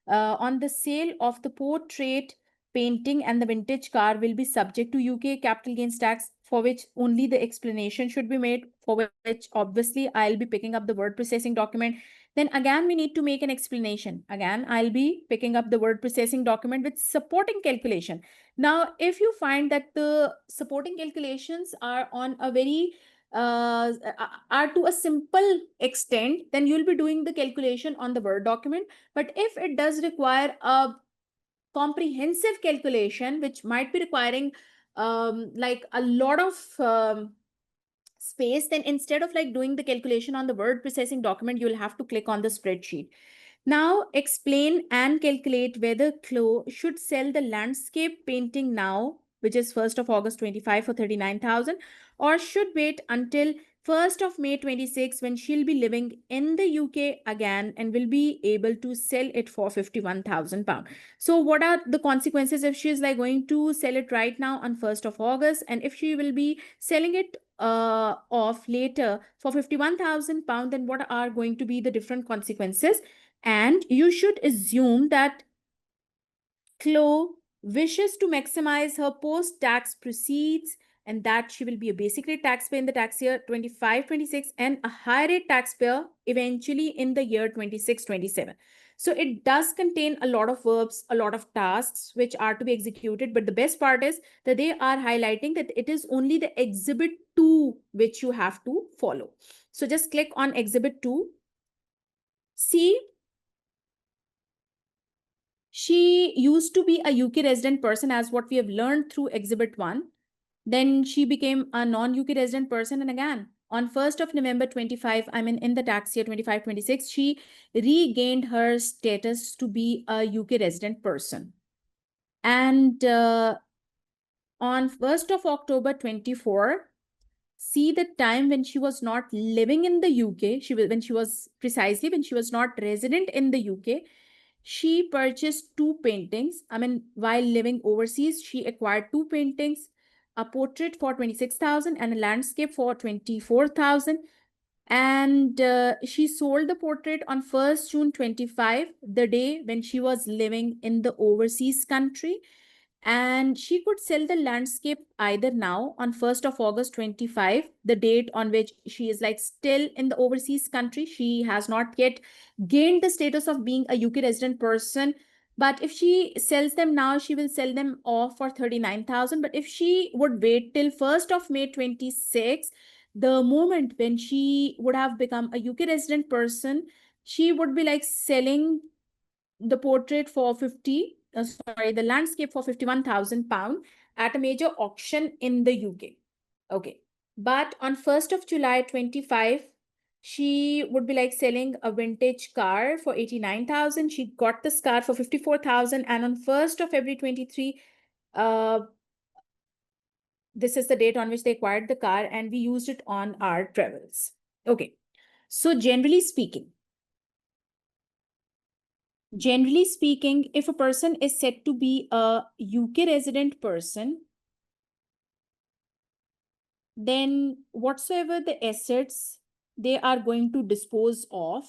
on the sale of the portrait painting and the vintage car will be subject to UK capital gains tax, for which only the explanation should be made, for which obviously I'll be picking up the word processing document. Then again, we need to make an explanation. Again, I'll be picking up the word processing document with supporting calculation. Now, if you find that the supporting calculations are on a very are to a simple extent, then you'll be doing the calculation on the Word document. But if it does require a comprehensive calculation, which might be requiring like a lot of space, then instead of like doing the calculation on the word processing document, you'll have to click on the spreadsheet. Now explain and calculate whether Chloe should sell the landscape painting now, which is 1st of August 25 for 39,000, or should wait until 1st of May 26 when she'll be living in the UK again and will be able to sell it for 51,000 pounds. So what are the consequences if she's like going to sell it right now on 1st of August, and if she will be selling it off later for 51,000 pounds, then what are going to be the different consequences? And you should assume that Chloe wishes to maximize her post-tax proceeds and that she will be a basic rate taxpayer in the tax year 25-26 and a high rate taxpayer eventually in the year 26-27. So it does contain a lot of verbs, a lot of tasks which are to be executed. But the best part is that they are highlighting that it is only the exhibit 2 which you have to follow. So just click on exhibit 2. See, she used to be a UK resident person as what we have learned through exhibit 1. Then she became a non-UK resident person. And again, on 1st of November 25, I mean, in the tax year 25-26, she regained her status to be a UK resident person. And on 1st of October 24, see the time when she was not living in the UK, when she was not resident in the UK, she purchased two paintings. I mean, while living overseas, she acquired two paintings, a portrait for 26,000 and a landscape for 24,000. And she sold the portrait on 1st June 25, the day when she was living in the overseas country. And she could sell the landscape either now on 1st of August 25, the date on which she is like still in the overseas country. She has not yet gained the status of being a UK resident person. But if she sells them now, she will sell them off for 39,000. But if she would wait till 1st of May 26, the moment when she would have become a UK resident person, she would be like selling the portrait for the landscape for 51,000 pound at a major auction in the UK. Okay. But on 1st of July 25, she would be like selling a vintage car for 89,000. She got this car for 54,000. And on 1st of February 23, this is the date on which they acquired the car, and we used it on our travels. Okay. So generally speaking, if a person is said to be a UK resident person, then whatsoever the assets they are going to dispose of,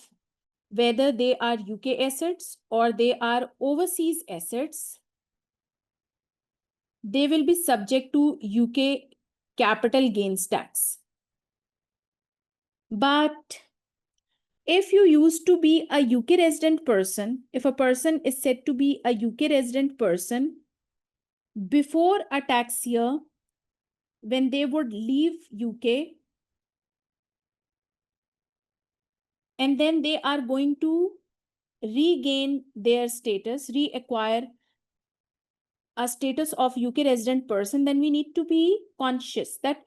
whether they are UK assets or they are overseas assets, they will be subject to UK capital gains tax. But if you used to be a UK resident person, if a person is said to be a UK resident person before a tax year, when they would leave UK, and then they are going to regain their status, reacquire a status of UK resident person, then we need to be conscious that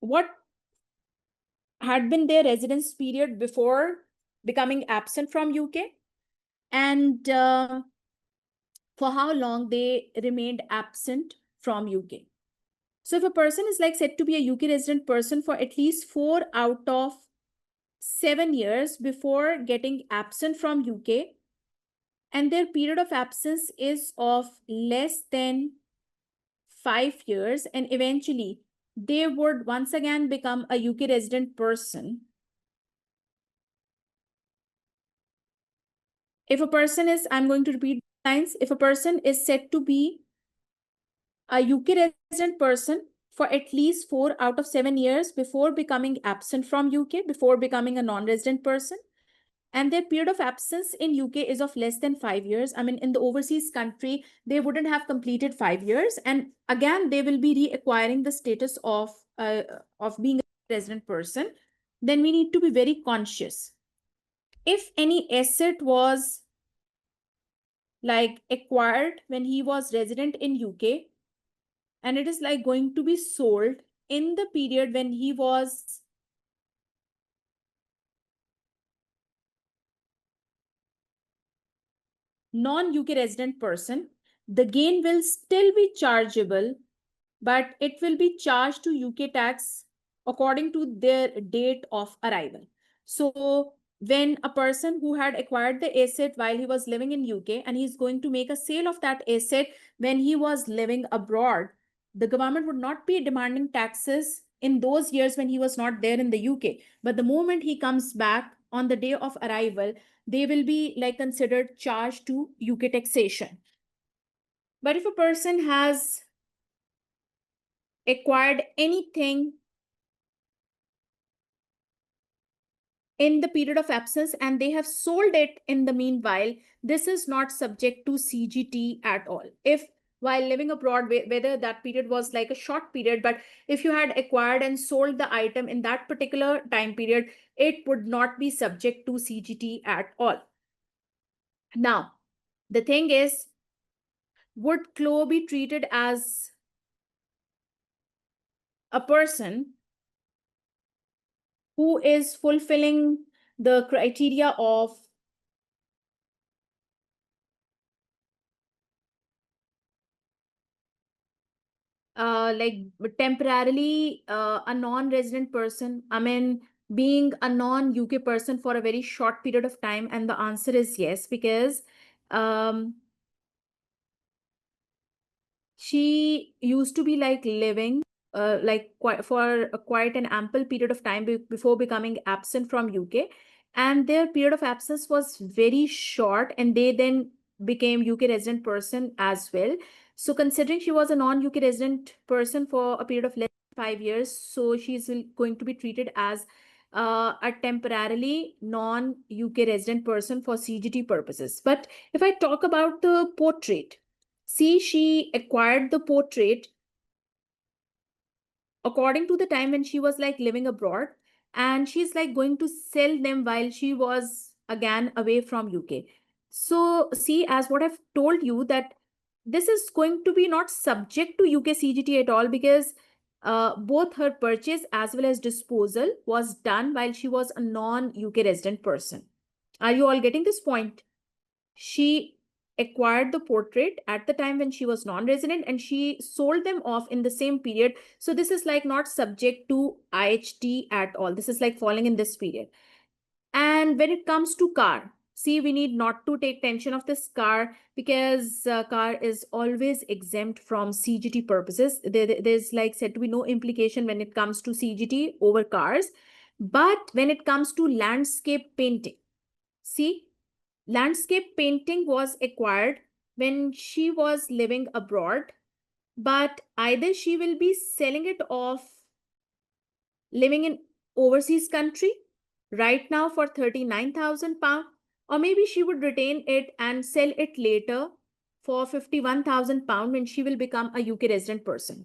what had been their residence period before becoming absent from UK, and for how long they remained absent from UK. So if a person is like said to be a UK resident person for at least 4 out of 7 years before getting absent from UK, and their period of absence is of less than 5 years, and eventually they would once again become a UK resident person. If a person is, I'm going to repeat lines, if a person is said to be a UK resident person for at least 4 out of 7 years before becoming absent from UK, before becoming a non-resident person, and their period of absence in UK is of less than 5 years. I mean, in the overseas country, they wouldn't have completed 5 years. And again, they will be reacquiring the status of being a resident person. Then we need to be very conscious. If any asset was like acquired when he was resident in UK, and it is like going to be sold in the period when he was non-UK resident person, the gain will still be chargeable, but it will be charged to UK tax according to their date of arrival. So when a person who had acquired the asset while he was living in UK and he's going to make a sale of that asset when he was living abroad, the government would not be demanding taxes in those years when he was not there in the UK. But the moment he comes back on the day of arrival, they will be like considered charged to UK taxation. But if a person has acquired anything in the period of absence and they have sold it in the meanwhile, this is not subject to CGT at all. If while living abroad, whether that period was like a short period, but if you had acquired and sold the item in that particular time period, it would not be subject to CGT at all. Now, the thing is, would CLO be treated as a person who is fulfilling the criteria of like temporarily a non-resident person, I mean, being a non-UK person for a very short period of time? And the answer is yes, because she used to be like living like quite an ample period of time before becoming absent from UK, and their period of absence was very short, and they then became UK resident person as well. So considering she was a non-UK resident person for a period of less than 5 years, so she's going to be treated as a temporarily non-UK resident person for CGT purposes. But if I talk about the portrait, see, she acquired the portrait according to the time when she was like living abroad, and she's like going to sell them while she was again away from UK. So see, as what I've told you, that this is going to be not subject to UK CGT at all, because both her purchase as well as disposal was done while she was a non-UK resident person. Are you all getting this point? She acquired the portrait at the time when she was non-resident, and she sold them off in the same period. So this is like not subject to IHT at all. This is like falling in this period. And when it comes to car, see, we need not to take tension of this car, because car is always exempt from CGT purposes. There's like said to be no implication when it comes to CGT over cars. But when it comes to landscape painting, see, landscape painting was acquired when she was living abroad, but either she will be selling it off living in overseas country right now for 39,000 pound, or maybe she would retain it and sell it later for 51,000 pound when she will become a UK resident person.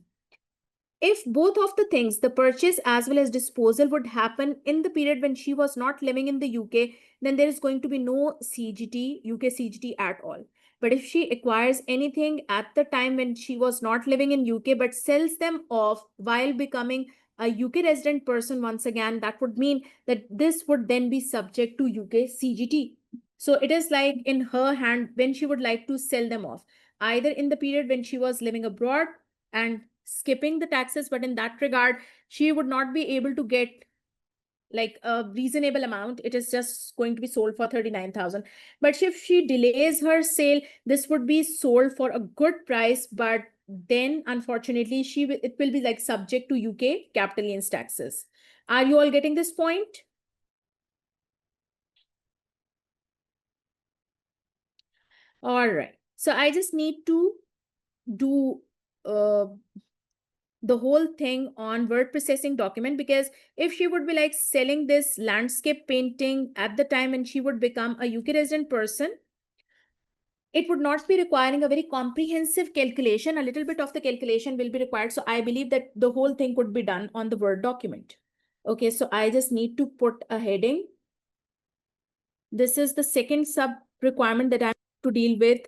If both of the things, the purchase as well as disposal, would happen in the period when she was not living in the UK, then there is going to be no CGT, UK CGT at all. But if she acquires anything at the time when she was not living in UK but sells them off while becoming a UK resident person once again, that would mean that this would then be subject to UK CGT. So it is like in her hand when she would like to sell them off, either in the period when she was living abroad and skipping the taxes, but in that regard she would not be able to get like a reasonable amount. It is just going to be sold for 39,000. But if she delays her sale, this would be sold for a good price, but then unfortunately it will be like subject to UK capital gains taxes. Are you all getting this point? All right, so I just need to do the whole thing on word processing document, because if she would be like selling this landscape painting at the time when she would become a UK resident person, it would not be requiring a very comprehensive calculation. A little bit of the calculation will be required. So I believe that the whole thing could be done on the Word document. Okay, so I just need to put a heading. This is the second sub requirement that I have to deal with.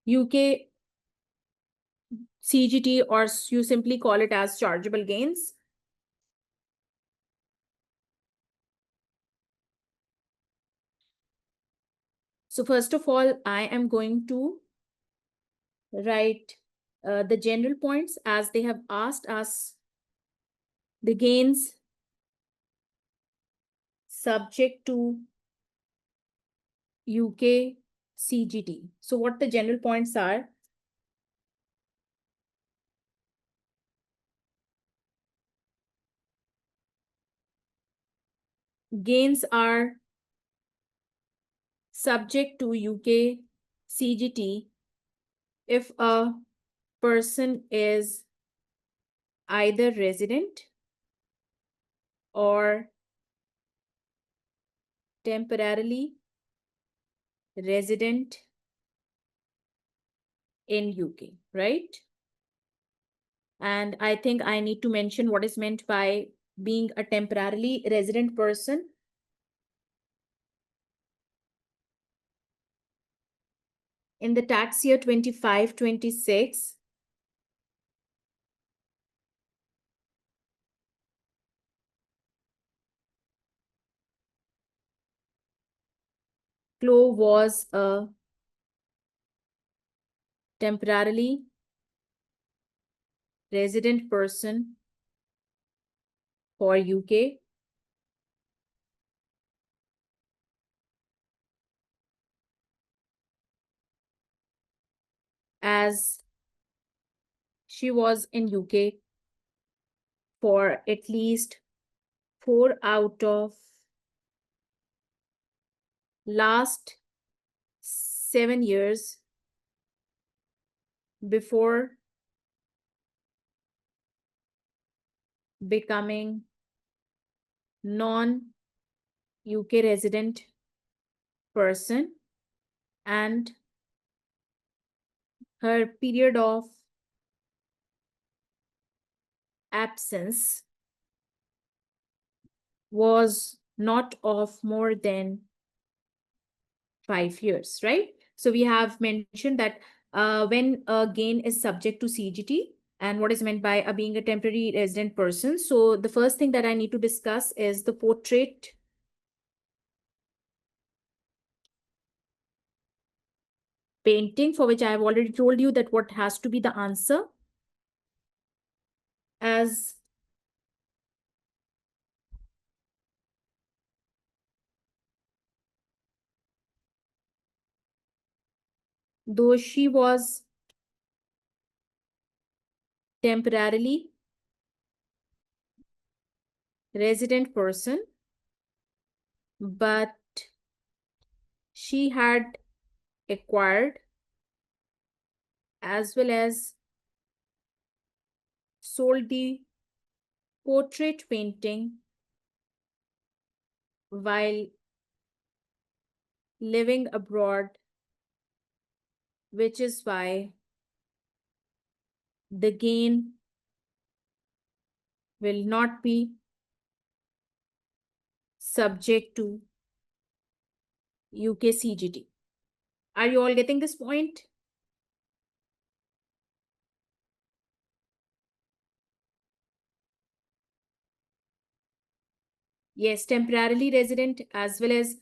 UK CGT, or you simply call it as chargeable gains. So first of all, I am going to write the general points as they have asked us. The gains subject to UK CGT. So what the general points are: gains are subject to UK CGT if a person is either resident or temporarily resident in UK, right? And I think I need to mention what is meant by being a temporarily resident person. In the tax year 25-26, Chloe was a temporarily resident person for UK as she was in UK for at least 4 out of last 7 years before becoming non-UK resident person, and her period of absence was not of more than 5 years, right? So we have mentioned that when a gain is subject to CGT and what is meant by being a temporary resident person. So the first thing that I need to discuss is the portrait painting, for which I have already told you that what has to be the answer, as though she was temporarily resident person, but she had acquired as well as sold the portrait painting while living abroad, which is why the gain will not be subject to UK CGT. Are you all getting this point? Yes, temporarily resident as well as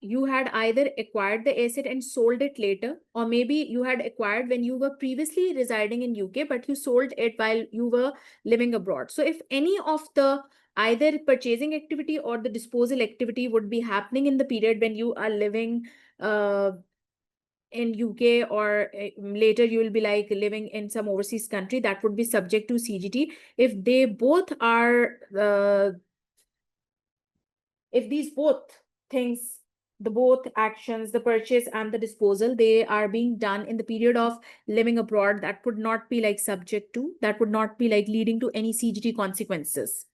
you had either acquired the asset and sold it later, or maybe you had acquired when you were previously residing in UK, but you sold it while you were living abroad. So if any of the either purchasing activity or the disposal activity would be happening in the period when you are living in UK, or later you will be like living in some overseas country, that would be subject to CGT. If they both are if these both things, the both actions, the purchase and the disposal, they are being done in the period of living abroad, that would not be like subject to, that would not be like leading to any CGT consequences.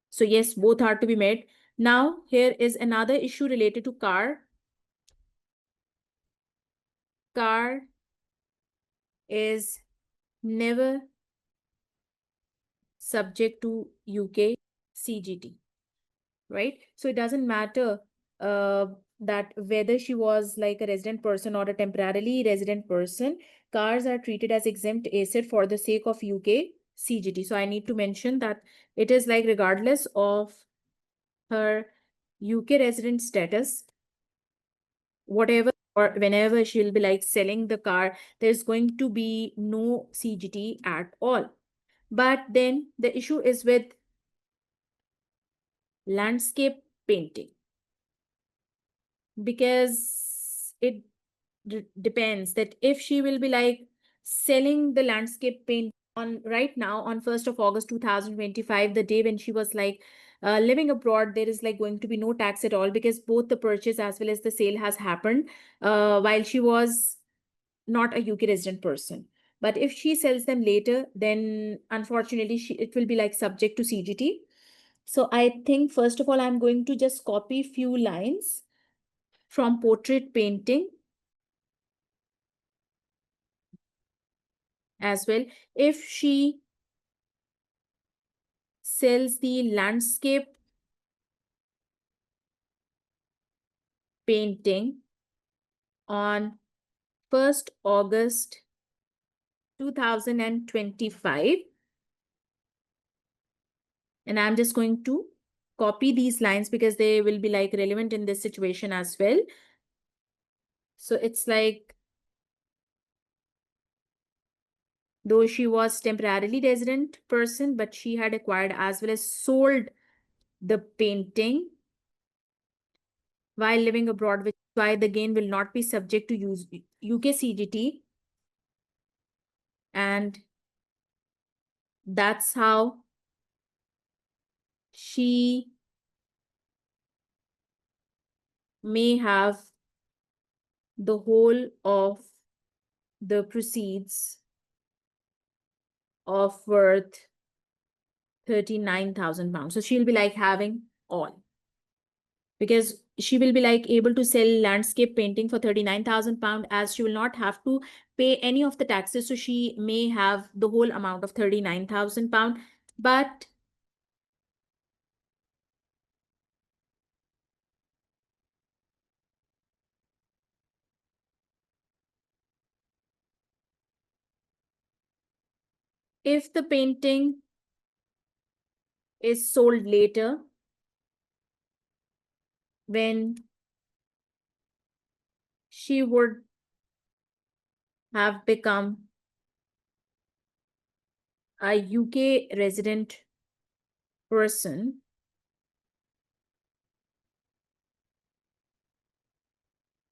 So yes, both are to be made. Now here is another issue related to car. Car is never subject to UK CGT, right? So it doesn't matter that whether she was like a resident person or a temporarily resident person, cars are treated as exempt asset for the sake of UK CGT. So I need to mention that it is like regardless of her UK resident status, whatever or whenever she'll be like selling the car, there's going to be no CGT at all. But then the issue is with landscape painting, because it depends that if she will be like selling the landscape paint on right now on 1st of August 2025, the day when she was like living abroad, there is like going to be no tax at all, because both the purchase as well as the sale has happened while she was not a UK resident person. But if she sells them later, then unfortunately it will be like subject to CGT. So I think first of all, I'm going to just copy few lines from portrait painting as well. If she sells the landscape painting on 1st August 2025, and I'm just going to copy these lines because they will be like relevant in this situation as well. So it's like, though she was temporarily resident person, but she had acquired as well as sold the painting while living abroad, which is why the gain will not be subject to use UK CGT. And that's how she may have the whole of the proceeds of worth 39,000 pounds. So she'll be like having all, because she will be like able to sell landscape painting for 39,000 pounds, as she will not have to pay any of the taxes. So she may have the whole amount of 39,000 pounds. But if the painting is sold later, when she would have become a UK resident person,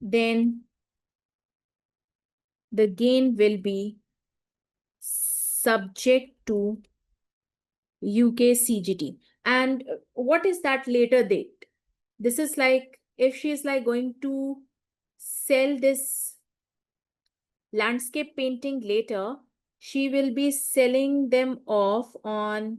then the gain will be subject to UK CGT. And what is that later date? This is like, if she is like going to sell this landscape painting later, she will be selling them off on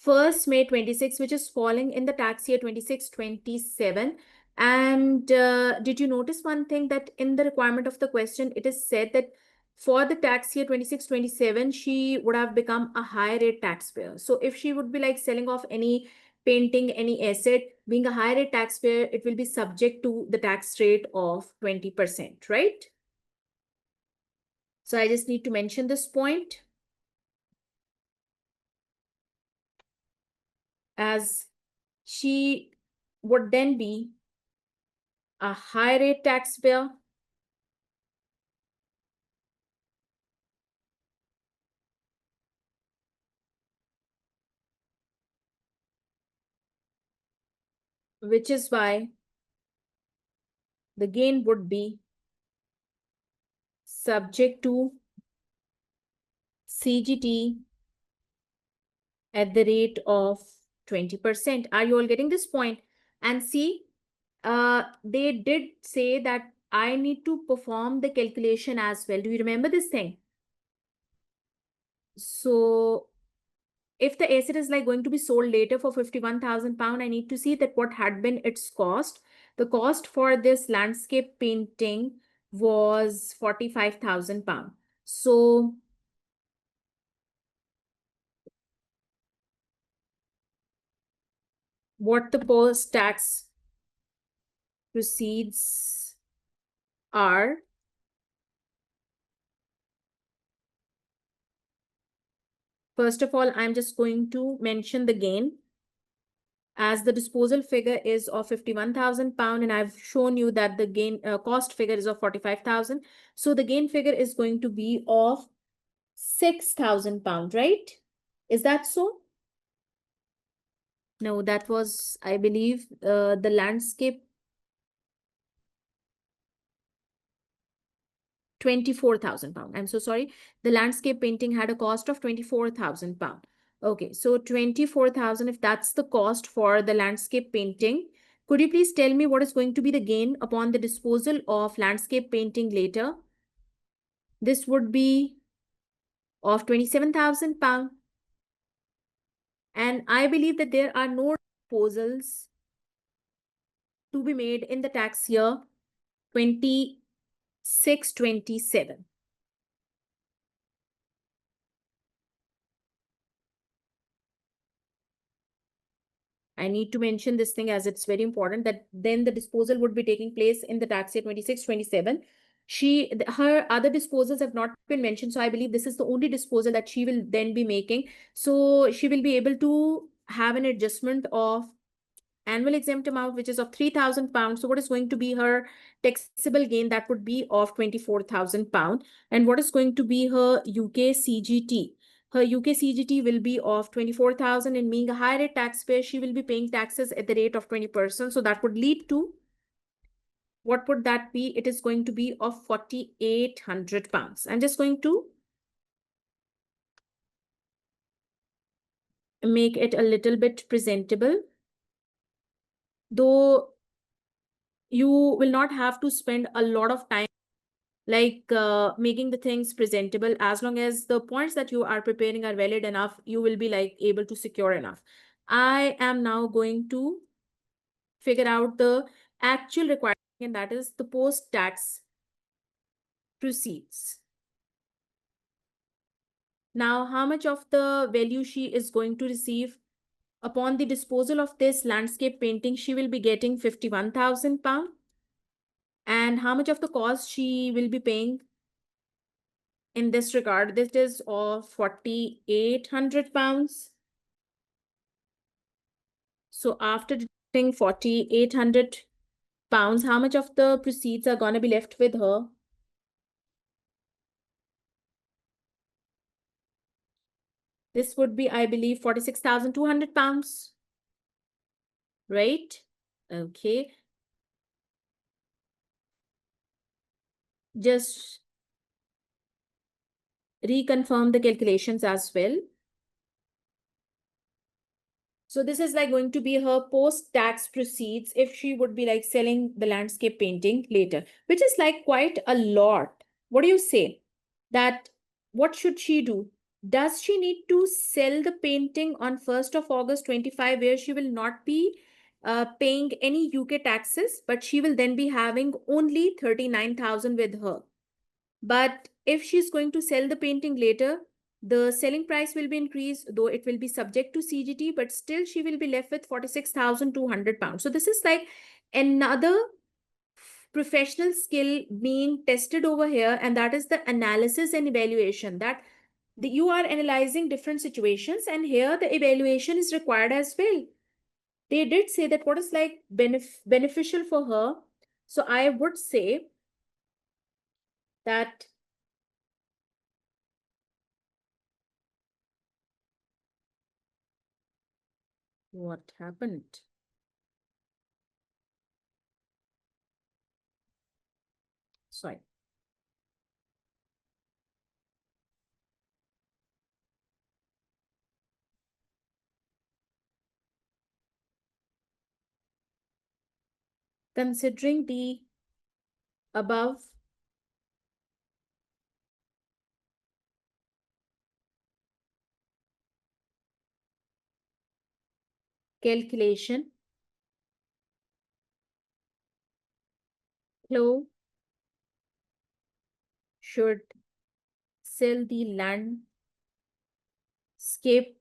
1st May 26, which is falling in the tax year 26-27. And did you notice one thing, that in the requirement of the question, it is said that for the tax year 26-27, she would have become a high rate taxpayer. So if she would be like selling off any painting, any asset, being a high rate taxpayer, it will be subject to the tax rate of 20%, right? So I just need to mention this point, as she would then be a high rate taxpayer, which is why the gain would be subject to CGT at the rate of 20%. Are you all getting this point? And see, they did say that I need to perform the calculation as well. Do you remember this thing? So if the asset is like going to be sold later for 51,000 pound, I need to see that what had been its cost. The cost for this landscape painting was 45,000 pound. So what the post-tax proceeds are, first of all, I'm just going to mention the gain, as the disposal figure is of 51,000 pound, and I've shown you that the gain cost figure is of 45,000. So the gain figure is going to be of 6,000 pound, right? Is that so? No, that was, I believe, the landscape 24,000 pound. I'm so sorry. The landscape painting had a cost of 24,000 pound. Okay, so 24,000, if that's the cost for the landscape painting, could you please tell me what is going to be the gain upon the disposal of landscape painting later? This would be of 27,000 pound. And I believe that there are no disposals to be made in the tax year 26-27. I need to mention this thing as it's very important, that then the disposal would be taking place in the tax year 26-27. Her other disposals have not been mentioned. So I believe this is the only disposal that she will then be making. So she will be able to have an adjustment of annual exempt amount, which is of 3,000 pounds. So what is going to be her taxable gain? That would be of 24,000 pounds. And what is going to be her UK CGT? Her UK CGT will be of 24,000, and being a high rate taxpayer, she will be paying taxes at the rate of 20%. So that would lead to, what would that be? It is going to be of 4,800 pounds. I'm just going to make it a little bit presentable, though you will not have to spend a lot of time making the things presentable. As long as the points that you are preparing are valid enough, you will be able to secure enough. I am now going to figure out the actual requirement, and that is the post-tax proceeds. Now, how much of the value she is going to receive? Upon the disposal of this landscape painting, she will be getting 51,000 pounds. And how much of the cost she will be paying in this regard? This is of 4,800 pounds. So after deducting 4,800 pounds, how much of the proceeds are going to be left with her? This would be, I believe, 46,200 pounds, right? Okay. Just reconfirm the calculations as well. So this is going to be her post-tax proceeds if she would be selling the landscape painting later, which is quite a lot. What do you say? That what should she do? Does she need to sell the painting on 1st of August 25, where she will not be paying any UK taxes, but she will then be having only 39,000 with her? But if she's going to sell the painting later, the selling price will be increased, though it will be subject to CGT, but still she will be left with 46,200 pounds. So this is another professional skill being tested over here, and that is the analysis and evaluation. That you are analyzing different situations, and here the evaluation is required as well. They did say that what is beneficial for her. So I would say that what happened? Sorry. Considering the above calculation, Chloe should sell the landscape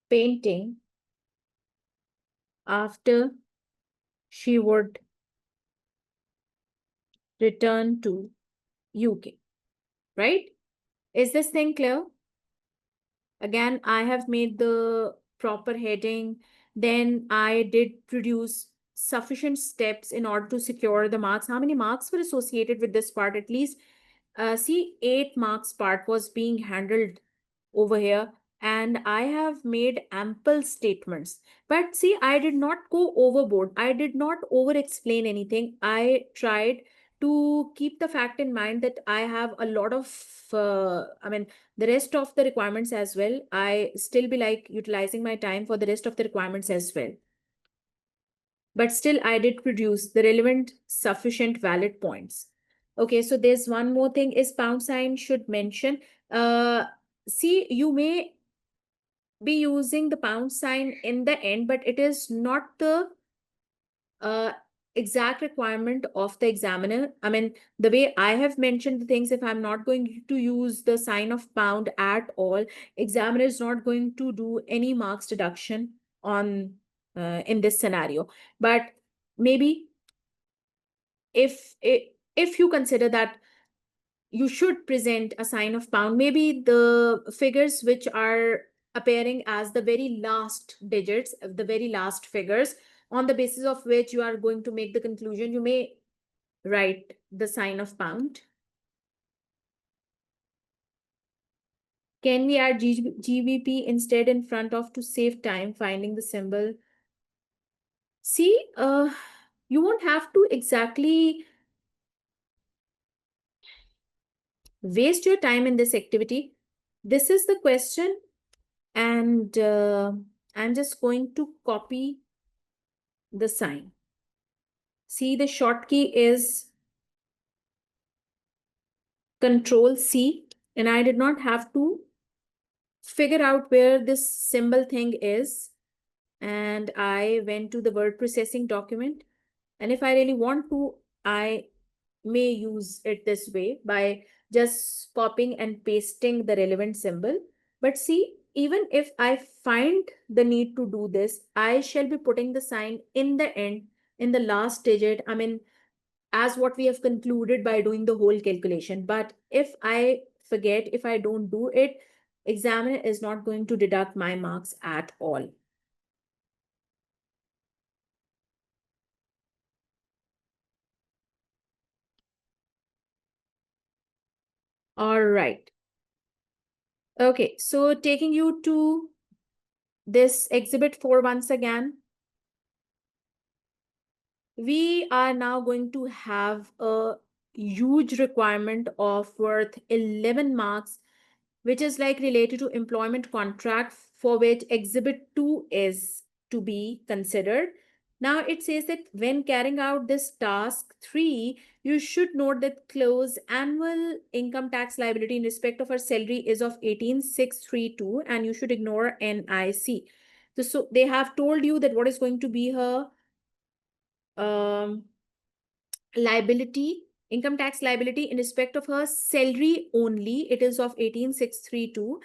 painting after she would return to UK, right? Is this thing clear? Again, I have made the proper heading. Then I did produce sufficient steps in order to secure the marks. How many marks were associated with this part? At least, see, 8 marks part was being handled over here. And I have made ample statements. But see, I did not go overboard. I did not over explain anything. I tried to keep the fact in mind that I have a lot of, the rest of the requirements as well. I still be utilizing my time for the rest of the requirements as well. But still, I did produce the relevant, sufficient, valid points. Okay, so there's one more thing is pound sign should mention. See, you may be using the pound sign in the end, but it is not the exact requirement of the examiner. The way I have mentioned the things, if I'm not going to use the sign of pound at all, examiner is not going to do any marks deduction on in this scenario. But maybe if you consider that you should present a sign of pound, maybe the figures which are appearing as the very last digits, the very last figures, on the basis of which you are going to make the conclusion. You may write the sign of pound. Can we add GBP instead in front of to save time finding the symbol? See, you won't have to exactly waste your time in this activity. This is the question, and I'm just going to copy the sign. See, the short key is Control C, and I did not have to figure out where this symbol thing is. And I went to the word processing document. And if I really want to, I may use it this way by just copying and pasting the relevant symbol. But see, even if I find the need to do this, I shall be putting the sign in the end, in the last digit. I mean, as what we have concluded by doing the whole calculation. But if I forget, if I don't do it, examiner is not going to deduct my marks at all. All right. Okay, so taking you to this exhibit 4 once again. We are now going to have a huge requirement of worth 11 marks, which is like related to employment contract, for which exhibit 2 is to be considered. Now it says that when carrying out this task 3, you should note that close annual income tax liability in respect of her salary is of 18,632, and you should ignore NIC. So they have told you that what is going to be her liability, income tax liability in respect of her salary only. It is of 18,632.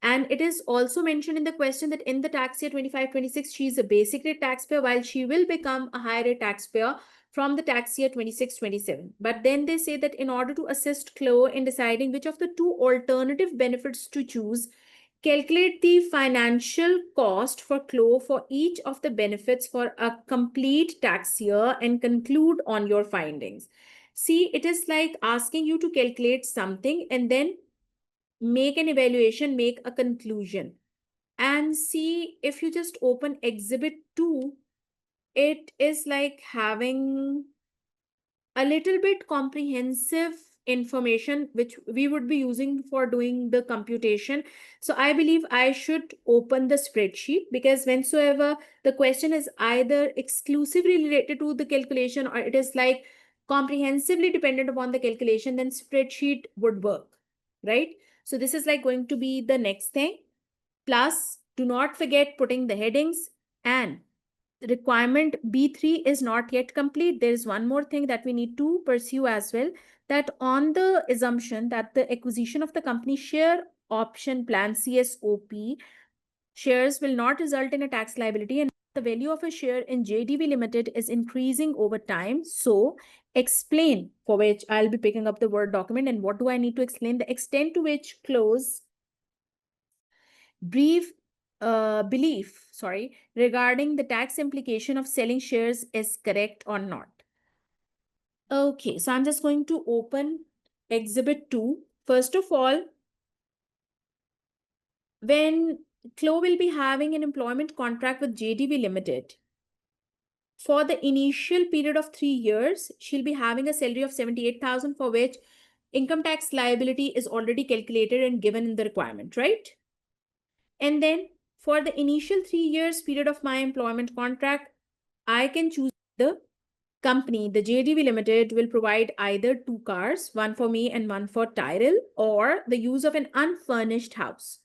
And it is also mentioned in the question that in the tax year 25-26, she is a basic rate taxpayer, while she will become a higher rate taxpayer from the tax year 26-27. But then they say that in order to assist CLO in deciding which of the two alternative benefits to choose, calculate the financial cost for CLO for each of the benefits for a complete tax year and conclude on your findings. See, it is like asking you to calculate something and then make an evaluation, make a conclusion. And see, if you just open exhibit 2, it is like having a little bit comprehensive information which we would be using for doing the computation. So I believe I should open the spreadsheet, because whensoever the question is either exclusively related to the calculation or it is like comprehensively dependent upon the calculation, then spreadsheet would work, right? So this is like going to be the next thing. Plus, do not forget putting the headings, and requirement B3 is not yet complete. There is one more thing that we need to pursue as well, that on the assumption that the acquisition of the company share option plan CSOP shares will not result in a tax liability, and the value of a share in JDV Limited is increasing over time. So explain, for which I'll be picking up the Word document. And what do I need to explain? The extent to which clause belief regarding the tax implication of selling shares is correct or not. Okay, so I'm just going to open exhibit 2. First of all, when CLO will be having an employment contract with JDV Limited, for the initial period of 3 years, she'll be having a salary of 78,000, for which income tax liability is already calculated and given in the requirement, right? And then for the initial 3 years period of my employment contract, I can choose the company. The JDV Limited will provide either 2 cars, one for me and one for Tyrell, or the use of an unfurnished house.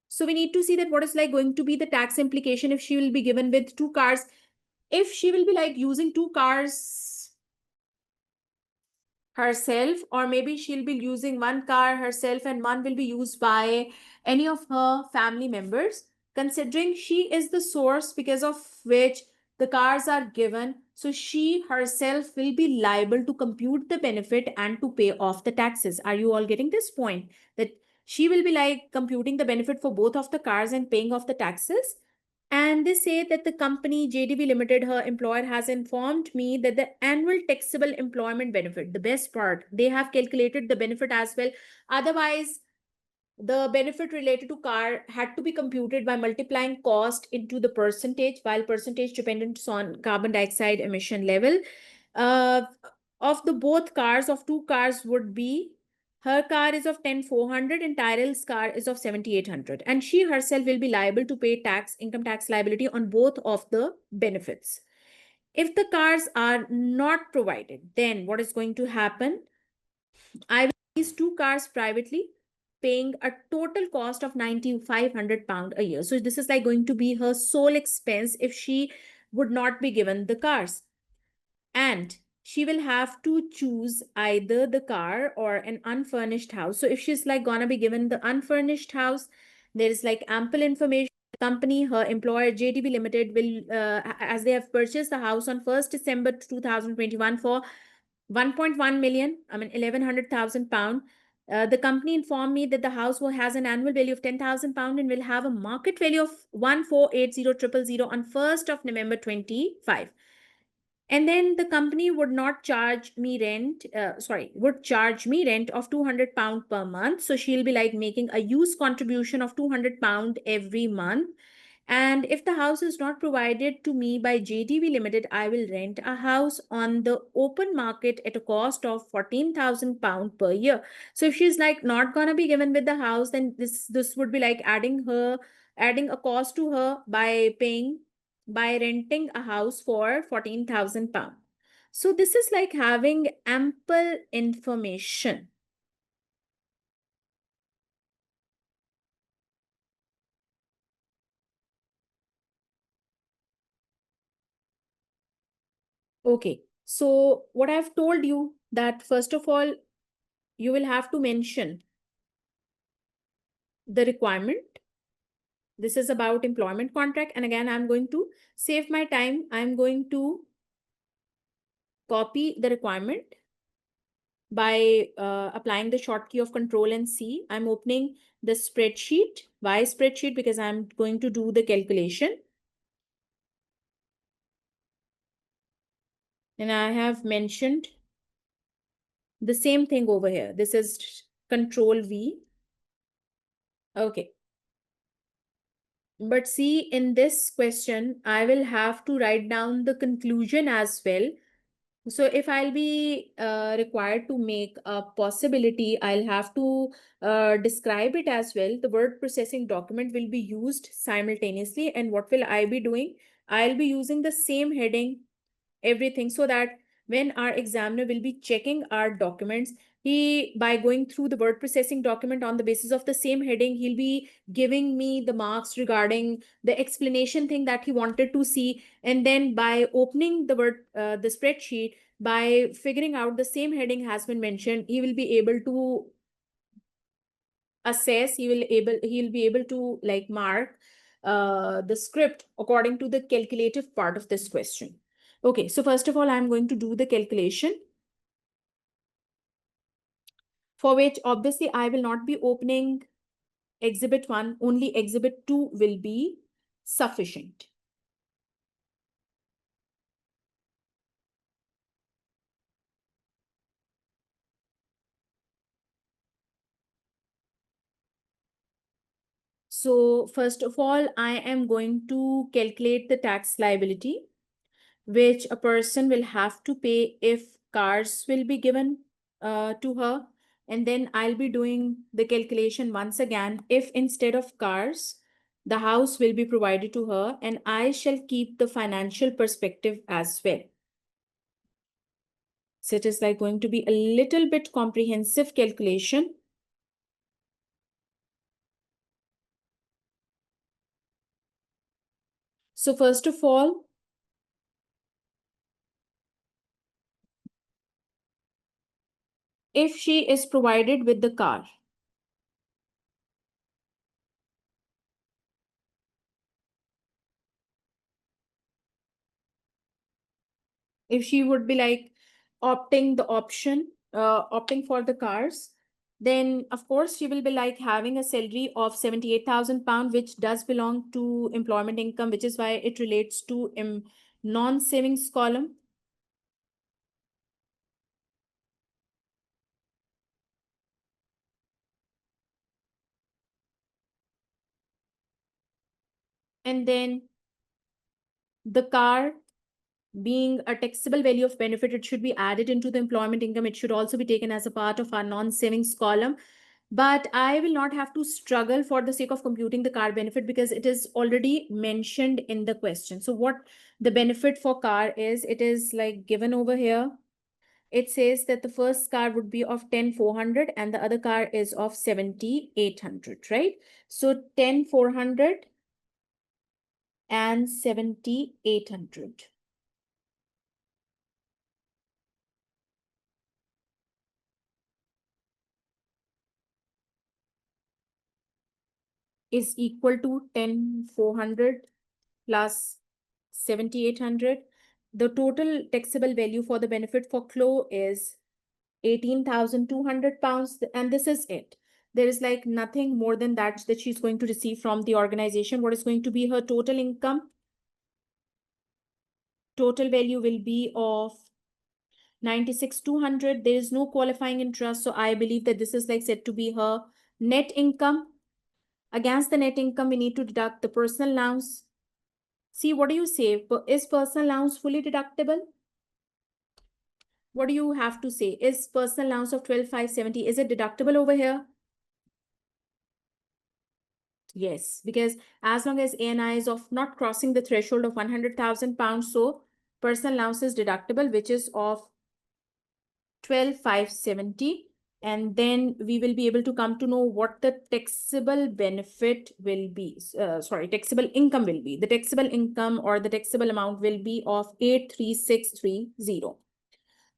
So we need to see that what is like going to be the tax implication if she will be given with 2 cars. If she will be like using 2 cars herself, or maybe she'll be using 1 car herself and one will be used by any of her family members, considering she is the source because of which the cars are given, so she herself will be liable to compute the benefit and to pay off the taxes. Are you all getting this point? That she will be like computing the benefit for both of the cars and paying off the taxes. And they say that the company JDB Limited, her employer, has informed me that the annual taxable employment benefit, the best part, they have calculated the benefit as well. Otherwise, the benefit related to car had to be computed by multiplying cost into the percentage, while percentage dependent on carbon dioxide emission level. Uh, of the both cars, of two cars would be, her car is of 10,400 and Tyrell's car is of 7,800. And she herself will be liable to pay tax, income tax liability on both of the benefits. If the cars are not provided, then what is going to happen? I will lease two cars privately, paying a total cost of £9,500 a year. So this is like going to be her sole expense if she would not be given the cars. And she will have to choose either the car or an unfurnished house. So if she's like gonna be given the unfurnished house, there is like ample information. The company, her employer JDB Limited, will as they have purchased the house on 1st December 2021 for 1.1 million, I mean £1,100,000. The company informed me that the house has an annual value of £10,000 and will have a market value of 1,480,000 on 1st of November 25. And then the company would not charge me rent, would charge me rent of £200 per month. So she'll be like making a use contribution of £200 every month. And if the house is not provided to me by JDB Limited, I will rent a house on the open market at a cost of £14,000 per year. So if she's like not gonna be given with the house, then this would be like adding a cost to her by renting a house for £14,000. So this is like having ample information. Okay, so what I've told you that first of all, you will have to mention the requirement. This is about employment contract. And again, I'm going to save my time. I'm going to copy the requirement by applying the shortcut of Control and C. I'm opening the spreadsheet. Why spreadsheet? Because I'm going to do the calculation. And I have mentioned the same thing over here. This is Control V. Okay. But see, in this question, I will have to write down the conclusion as well. So if I'll be required to make a possibility, I'll have to describe it as well. The word processing document will be used simultaneously. And what will I be doing? I'll be using the same heading, everything, so that when our examiner will be checking our documents, by going through the word processing document on the basis of the same heading, he'll be giving me the marks regarding the explanation thing that he wanted to see. And then by opening the spreadsheet, by figuring out the same heading has been mentioned, he will be able to assess, he'll be able to like mark the script according to the calculative part of this question. Okay, so first of all, I'm going to do the calculation, for which obviously I will not be opening exhibit 1, only exhibit 2 will be sufficient. So first of all, I am going to calculate the tax liability which a person will have to pay if cars will be given to her. And then I'll be doing the calculation once again if instead of cars, the house will be provided to her, and I shall keep the financial perspective as well. So it is like going to be a little bit comprehensive calculation. So first of all, if she is provided with the car, if she would be like opting for the cars, Then, of course, she will be like having a salary of 78,000 pound, which does belong to employment income, which is why it relates to non-savings column. And then the car being a taxable value of benefit, it should be added into the employment income. It should also be taken as a part of our non-savings column. But I will not have to struggle for the sake of computing the car benefit because it is already mentioned in the question. So what the benefit for car is, it is like given over here. It says that the first car would be of 10,400 and the other car is of 7,800, right? So 10,400 and 7,800. Is equal to 10,400 plus 7,800. The total taxable value for the benefit for Chloe is 18,200 pounds. And this is it. There is like nothing more than that she's going to receive from the organization. What is going to be her total income? Total value will be of 96,200. There is no qualifying interest. So I believe that this is like said to be her net income. Against the net income, we need to deduct the personal allowance. See, what do you say? Is personal allowance fully deductible? What do you have to say? Is personal allowance of 12,570, is it deductible over here? Yes, because as long as ANI is of not crossing the threshold of 100,000 pounds, so personal allowance is deductible, which is of 12,570. And then we will be able to come to know what the taxable benefit will be. Taxable income will be. The taxable income or the taxable amount will be of 83630,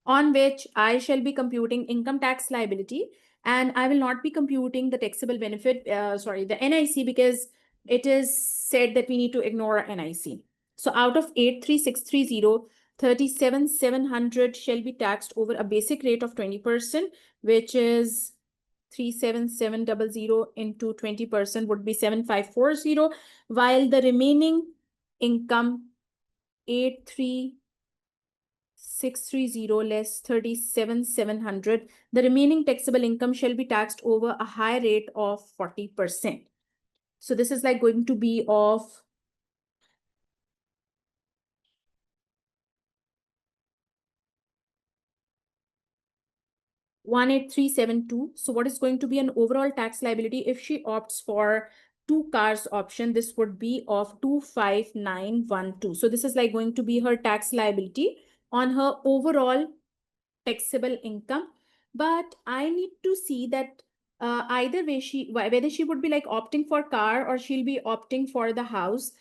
on which I shall be computing income tax liability, and I will not be computing the taxable benefit, the NIC, because it is said that we need to ignore NIC. So out of 83630, 37,700 shall be taxed over a basic rate of 20%, which is 37700 into 20% would be 7540, while the remaining income 83630 less 37,700, the remaining taxable income shall be taxed over a high rate of 40%. So this is like going to be of 18372. So what is going to be an overall tax liability if she opts for two cars option? This would be of 25912. So this is like going to be her tax liability on her overall taxable income. But I need to see that either way whether she would be like opting for car or she'll be opting for the house.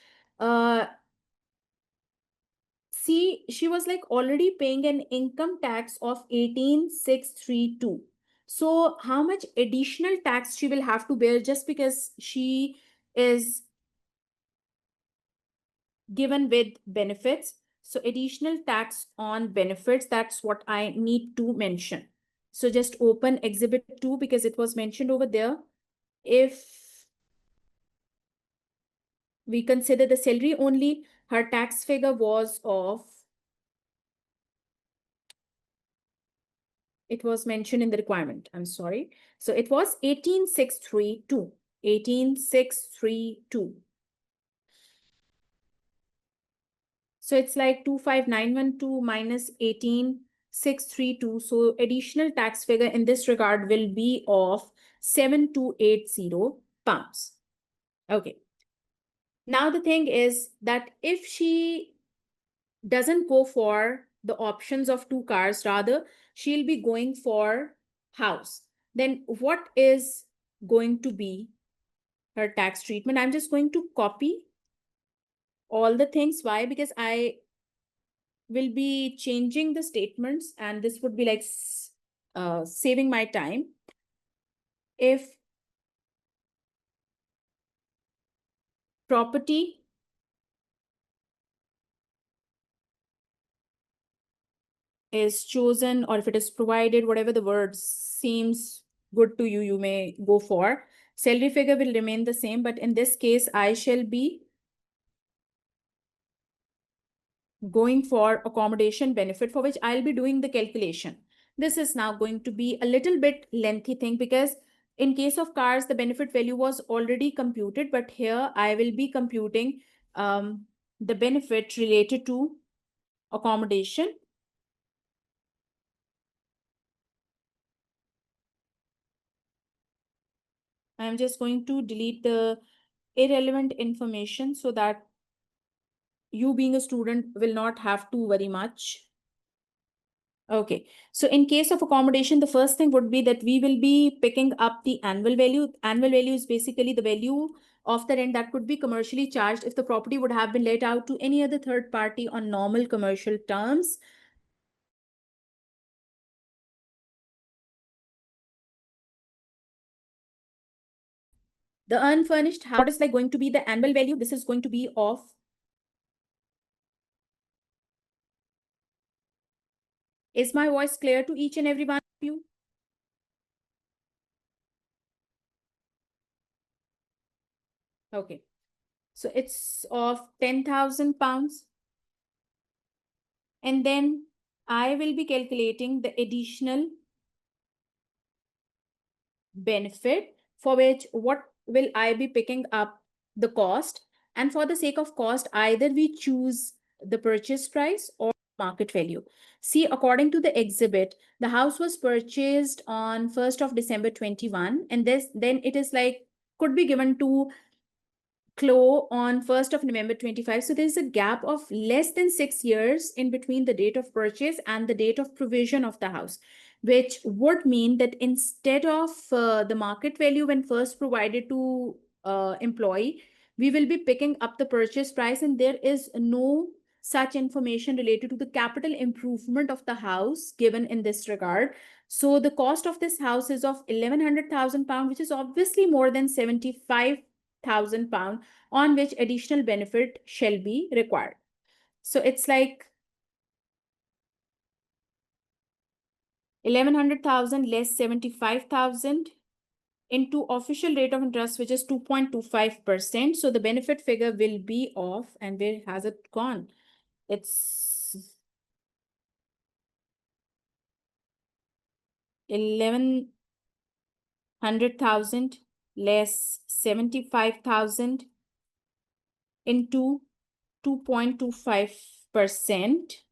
See, she was like already paying an income tax of 18,632. So how much additional tax she will have to bear just because she is given with benefits? So additional tax on benefits, that's what I need to mention. So just open exhibit 2 because it was mentioned over there. If we consider the salary only, her tax figure was of, it was mentioned in the requirement, I'm sorry. So it was 18,632, 18,632. So it's like 25,912 minus 18,632. So additional tax figure in this regard will be of 7,280 pounds. Okay. Now the thing is that if she doesn't go for the options of two cars, rather she'll be going for house, then what is going to be her tax treatment? I'm just going to copy all the things. Why? Because I will be changing the statements and this would be like saving my time. If property is chosen or if it is provided, whatever the word seems good to you, you may go for. Salary figure will remain the same, but in this case, I shall be going for accommodation benefit, for which I'll be doing the calculation. This is now going to be a little bit lengthy thing, because in case of cars, the benefit value was already computed, but here I will be computing the benefit related to accommodation. I'm just going to delete the irrelevant information so that you being a student will not have to worry much. Okay, so in case of accommodation, the first thing would be that we will be picking up the annual value. Annual value is basically the value of the rent that could be commercially charged if the property would have been let out to any other third party on normal commercial terms. The unfurnished house, what is like going to be the annual value? This is going to be of, is my voice clear to each and every one of you? Okay, so it's of 10,000 pounds. And then I will be calculating the additional benefit, for which what will I be picking up the cost. And for the sake of cost, either we choose the purchase price or market value. See, according to the exhibit, the house was purchased on 1st of December 21, and then it is like could be given to close on 1st of November 25. So there's a gap of less than 6 years in between the date of purchase and the date of provision of the house, which would mean that instead of the market value when first provided to employee, we will be picking up the purchase price, and there is no such information related to the capital improvement of the house given in this regard. So the cost of this house is of 1,100,000 pounds, which is obviously more than 75,000 pounds, on which additional benefit shall be required. So it's like 1,100,000 less 75,000 into official rate of interest, which is 2.25%. So the benefit figure will be of, and where has it gone? It's 1,100,000 less 75,000 into 2.25%.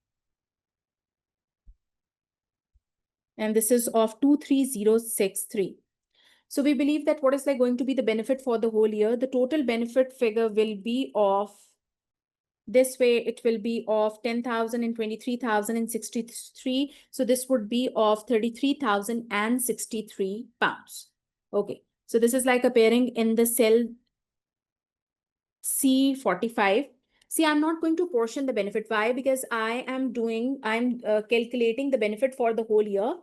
And this is of 23063. So we believe that what is like going to be the benefit for the whole year? The total benefit figure will be of, this way it will be of 10,000 and 23,000 and 63. So this would be of 33,063 pounds. Okay, so this is like appearing in the cell C45. See, I'm not going to portion the benefit. Why? Because I'm calculating the benefit for the whole year.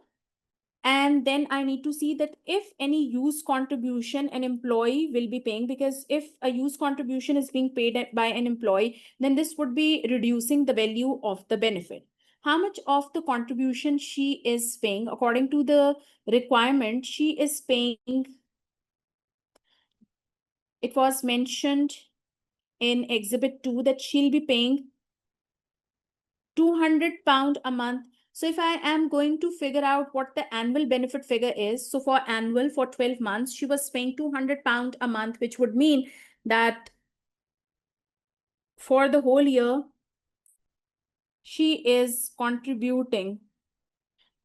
And then I need to see that if any use contribution an employee will be paying, because if a use contribution is being paid by an employee, then this would be reducing the value of the benefit. How much of the contribution she is paying? According to the requirement, she is paying, it was mentioned in Exhibit 2 that she'll be paying 200 pound a month. So if I am going to figure out what the annual benefit figure is, so for annual for 12 months, she was paying 200 pound a month, which would mean that for the whole year, she is contributing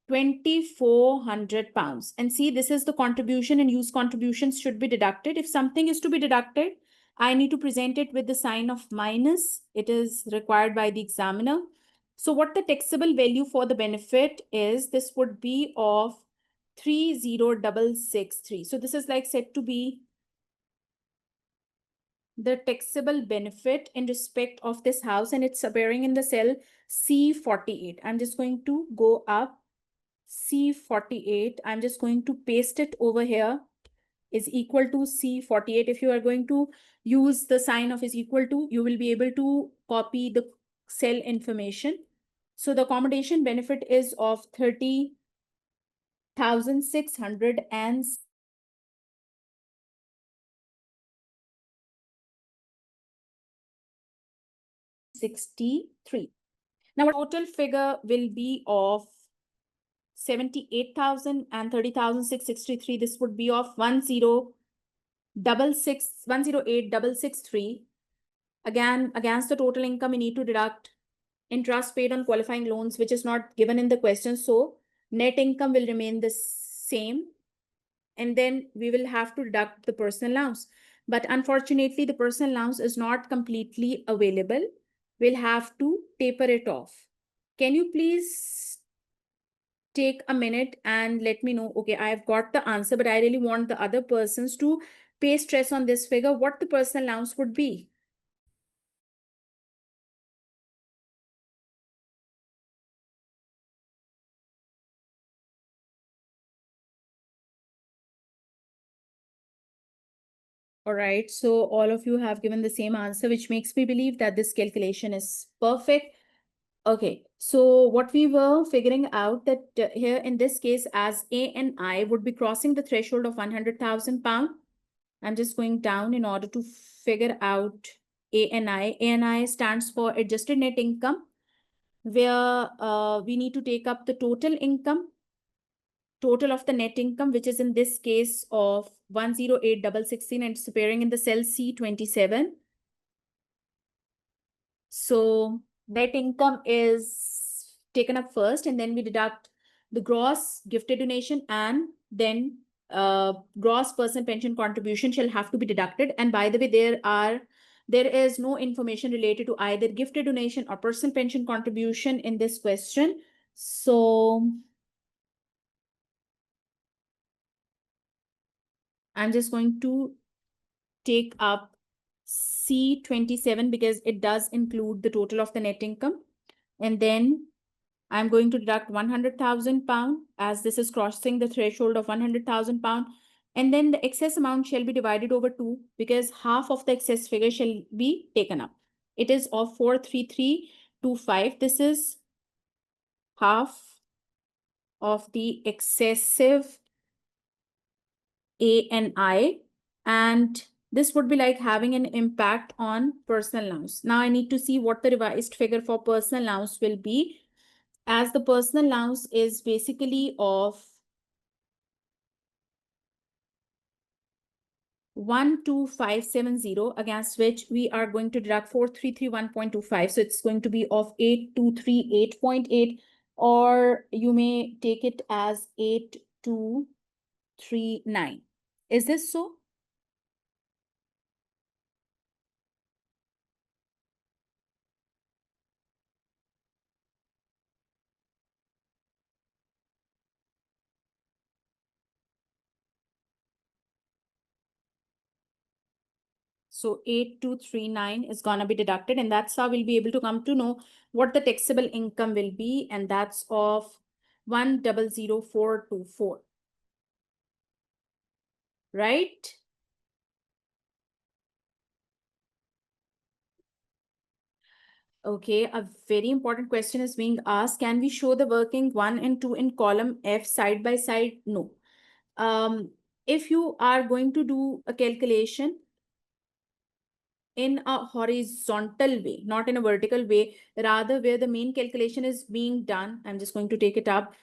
2,400 pounds. And see, this is the contribution, and use contributions should be deducted. If something is to be deducted, I need to present it with the sign of minus. It is required by the examiner. So what the taxable value for the benefit is, this would be of 30,663. So this is like said to be the taxable benefit in respect of this house, and it's appearing in the cell C48. I'm just going to go up C48. I'm just going to paste it over here, is equal to C48. If you are going to use the sign of is equal to, you will be able to copy the cell information. So the accommodation benefit is of 30,000 63. Now, our total figure will be of 78,000 and 30,663. This would be of 108,663. Again, against the total income, we need to deduct interest paid on qualifying loans, which is not given in the question. So net income will remain the same. And then we will have to deduct the personal allowance. But unfortunately, the personal allowance is not completely available. We'll have to taper it off. Can you please take a minute and let me know, okay, I've got the answer, but I really want the other persons to pay stress on this figure, what the personal allowance would be. All right, so all of you have given the same answer, which makes me believe that this calculation is perfect. Okay, so what we were figuring out that here in this case, as A and I would be crossing the threshold of 100,000 pound. I'm just going down in order to figure out A and I. A and I stands for adjusted net income, where we need to take up the total income, total of the net income, which is in this case of 108,616, and it's appearing in the cell C27. So net income is taken up first, and then we deduct the gross gifted donation, and then gross person pension contribution shall have to be deducted. And by the way, there is no information related to either gifted donation or personal pension contribution in this question. So I'm just going to take up C27 because it does include the total of the net income. And then I'm going to deduct 100,000 pound, as this is crossing the threshold of 100,000 pound. And then the excess amount shall be divided over 2 because half of the excess figure shall be taken up. It is of 43325. This is half of the excessive A and I, and this would be like having an impact on personal allowance. Now I need to see what the revised figure for personal allowance will be, as the personal allowance is basically of 12570, against which we are going to deduct 4331.25. So it's going to be of 8238.8, or you may take it as 8239. Is this so? So 8239 is going to be deducted, and that's how we'll be able to come to know what the taxable income will be, and that's of 100,424. Right? Okay, a very important question is being asked. Can we show the working 1 and 2 in column F side by side? No. If you are going to do a calculation in a horizontal way, not in a vertical way, rather where the main calculation is being done, I'm just going to take it up.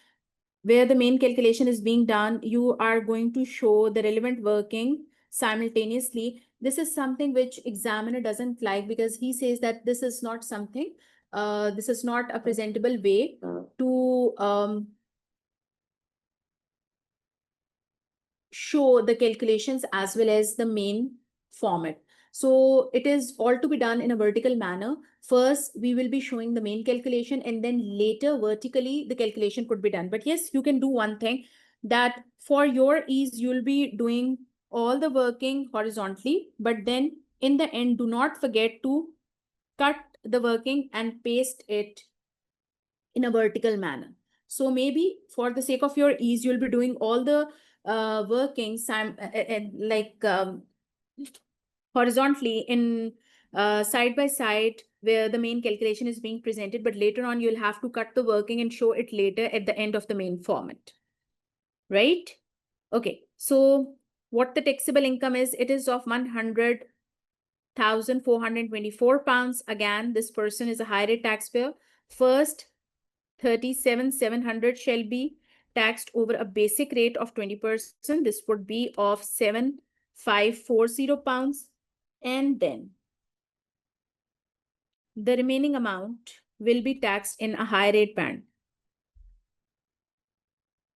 Where the main calculation is being done, you are going to show the relevant working simultaneously. This is something which examiner doesn't like because he says that this is not something, this is not a presentable way to show the calculations as well as the main format. So it is all to be done in a vertical manner. First, we will be showing the main calculation, and then later vertically the calculation could be done. But yes, you can do one thing, that for your ease, you'll be doing all the working horizontally, but then in the end, do not forget to cut the working and paste it in a vertical manner. So maybe for the sake of your ease, you'll be doing all the working horizontally in side by side where the main calculation is being presented, but later on you'll have to cut the working and show it later at the end of the main format. right? Okay, so what the taxable income is, it is of 100,424 pounds. Again, this person is a high rate taxpayer. First, 37,700 shall be taxed over a basic rate of 20%. This would be of 7,540 pounds. And then the remaining amount will be taxed in a high rate band.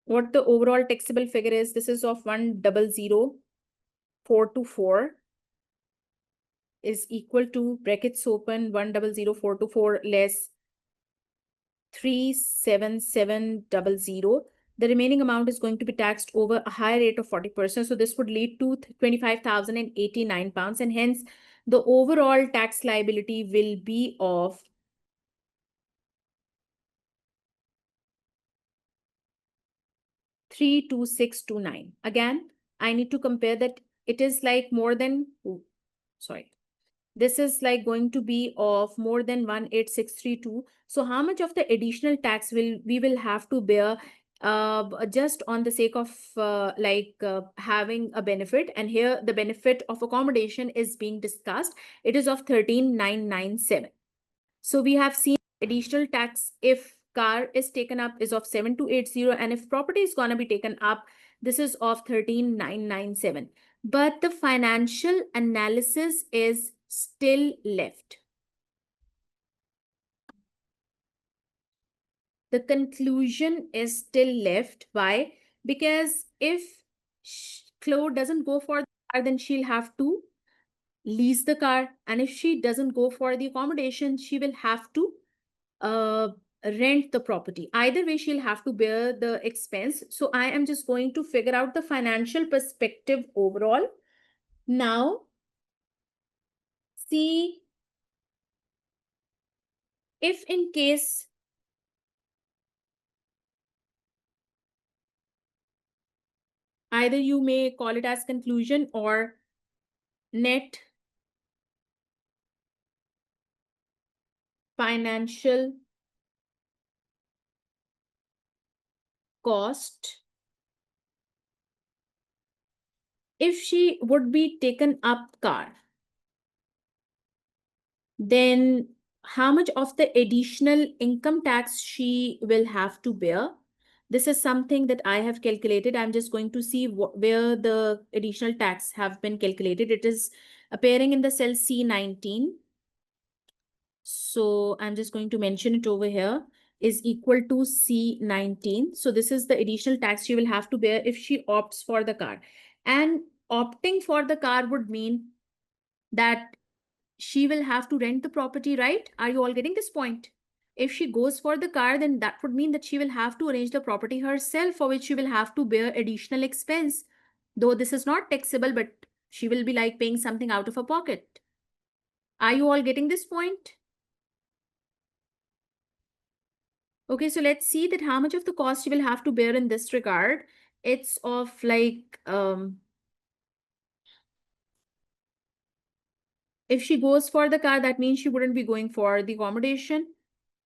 What the overall taxable figure is, this is of 100,424 is equal to, brackets open, 100,424 less 37700. The remaining amount is going to be taxed over a higher rate of 40%. So this would lead to 25,089 pounds. And hence the overall tax liability will be of 32629. Again, I need to compare that. It is like more than, sorry, this is like going to be of more than 18632. So how much of the additional tax will we will have to bear just on the sake of having a benefit? And here the benefit of accommodation is being discussed. It is of 13,997. So we have seen additional tax if car is taken up is of 7,280, and if property is going to be taken up, this is of 13,997. But the financial analysis is still left. The conclusion is still left. Why? Because if Chloe doesn't go for the car, then she'll have to lease the car. And if she doesn't go for the accommodation, she will have to rent the property. Either way, she'll have to bear the expense. So I am just going to figure out the financial perspective overall. Now, see, if in case either you may call it as conclusion or net financial cost, if she would be taken up car, then how much of the additional income tax she will have to bear? This is something that I have calculated. I'm just going to see where the additional tax have been calculated. It is appearing in the cell C19. So I'm just going to mention it over here, is equal to C19. So this is the additional tax she will have to bear if she opts for the car. And opting for the car would mean that she will have to rent the property, right? Are you all getting this point? If she goes for the car, then that would mean that she will have to arrange the property herself, for which she will have to bear additional expense. Though this is not taxable, but she will be like paying something out of her pocket. Are you all getting this point? Okay, so let's see that how much of the cost she will have to bear in this regard. It's of like, if she goes for the car, that means she wouldn't be going for the accommodation.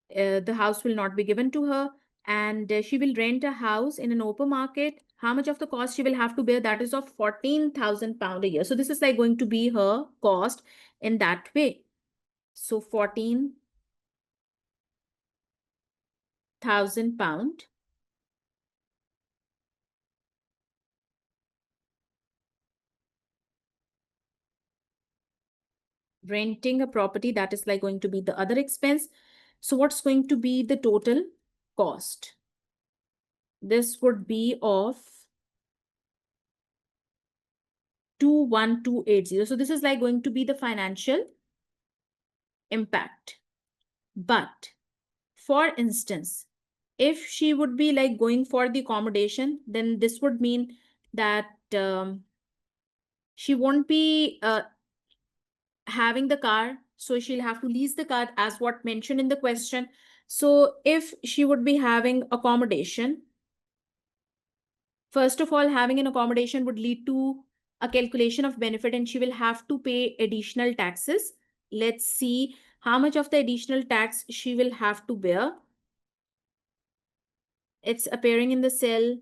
The house will not be given to her, and she will rent a house in an open market. How much of the cost she will have to bear? That is of 14,000 pound a year. So this is like going to be her cost in that way. So 14,000 pound. Renting a property, that is like going to be the other expense. So what's going to be the total cost? This would be of 21280. So this is like going to be the financial impact. But for instance, if she would be like going for the accommodation, then this would mean that she won't be having the car. So she'll have to lease the car as what mentioned in the question. So if she would be having accommodation, first of all, having an accommodation would lead to a calculation of benefit, and she will have to pay additional taxes. Let's see how much of the additional tax she will have to bear. It's appearing in the cell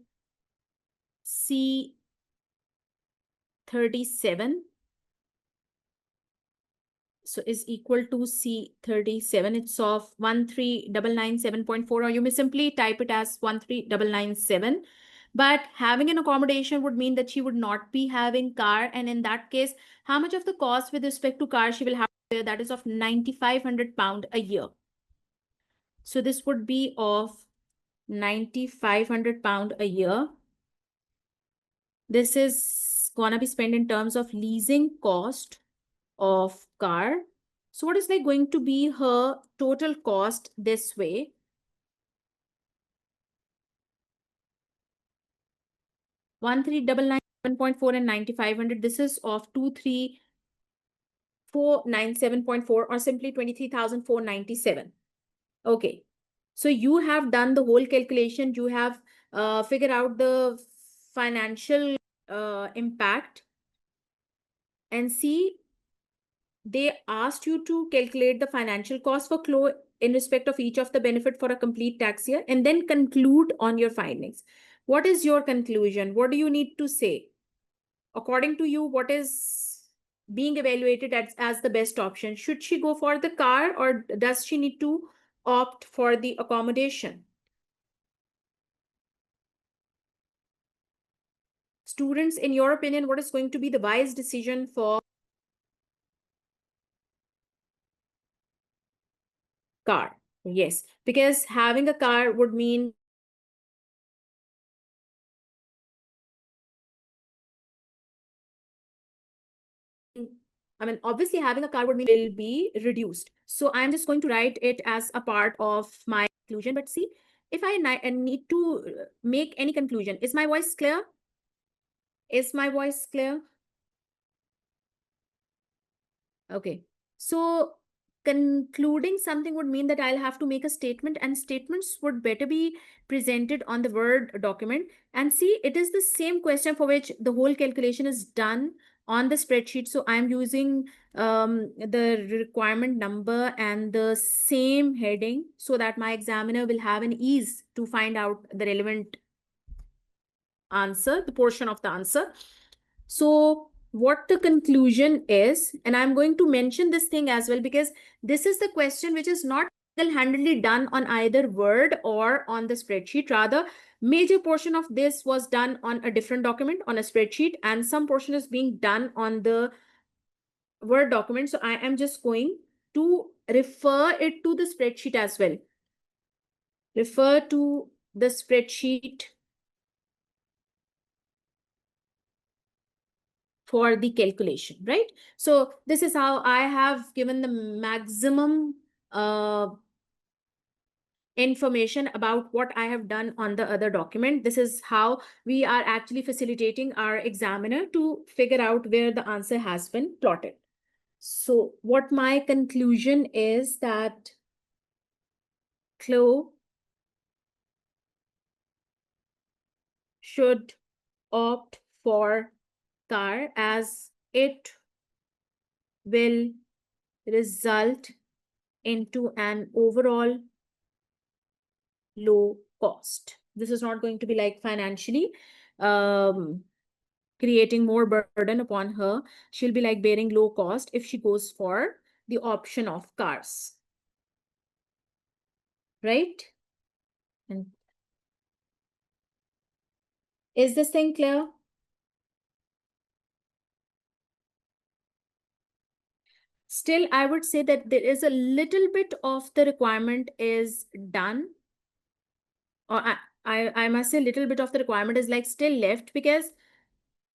C37. So is equal to C37. It's of 13997.4, or you may simply type it as 13997. But having an accommodation would mean that she would not be having car. And in that case, how much of the cost with respect to car she will have to pay? That is of £9,500 a year. So this would be of £9,500 a year. This is gonna be spent in terms of leasing cost of car. So what is like going to be her total cost this way? One three double nine 7.4 and 9,500. This is of 23,497.4, or simply 23,497. Okay. So you have done the whole calculation. You have figured out the financial impact, and see, they asked you to calculate the financial cost for CLO in respect of each of the benefit for a complete tax year, and then conclude on your findings. What is your conclusion? What do you need to say? According to you, what is being evaluated as the best option? Should she go for the car, or does she need to opt for the accommodation? Students, in your opinion, what is going to be the wise decision for car? Yes, because having a car would mean obviously having a car would mean will be reduced. So I'm just going to write it as a part of my conclusion. But see, if I need to make any conclusion, is my voice clear? Is my voice clear? Okay. So concluding something would mean that I'll have to make a statement, and statements would better be presented on the Word document. And see, it is the same question for which the whole calculation is done on the spreadsheet. So I'm using the requirement number and the same heading so that my examiner will have an ease to find out the relevant answer, the portion of the answer. So what the conclusion is, and I'm going to mention this thing as well, because this is the question which is not single-handedly done on either Word or on the spreadsheet. Rather, major portion of this was done on a different document, on a spreadsheet, and some portion is being done on the Word document. So I am just going to refer it to the spreadsheet as well. Refer to the spreadsheet for the calculation, right? So this is how I have given the maximum information about what I have done on the other document. This is how we are actually facilitating our examiner to figure out where the answer has been plotted. So what my conclusion is that CLO should opt for car, as it will result into an overall low cost. This is not going to be like financially creating more burden upon her. She'll be like bearing low cost if she goes for the option of cars. Right? And is this thing clear? Still, I would say that there is a little bit of the requirement is done. Or I must say little bit of the requirement is like still left, because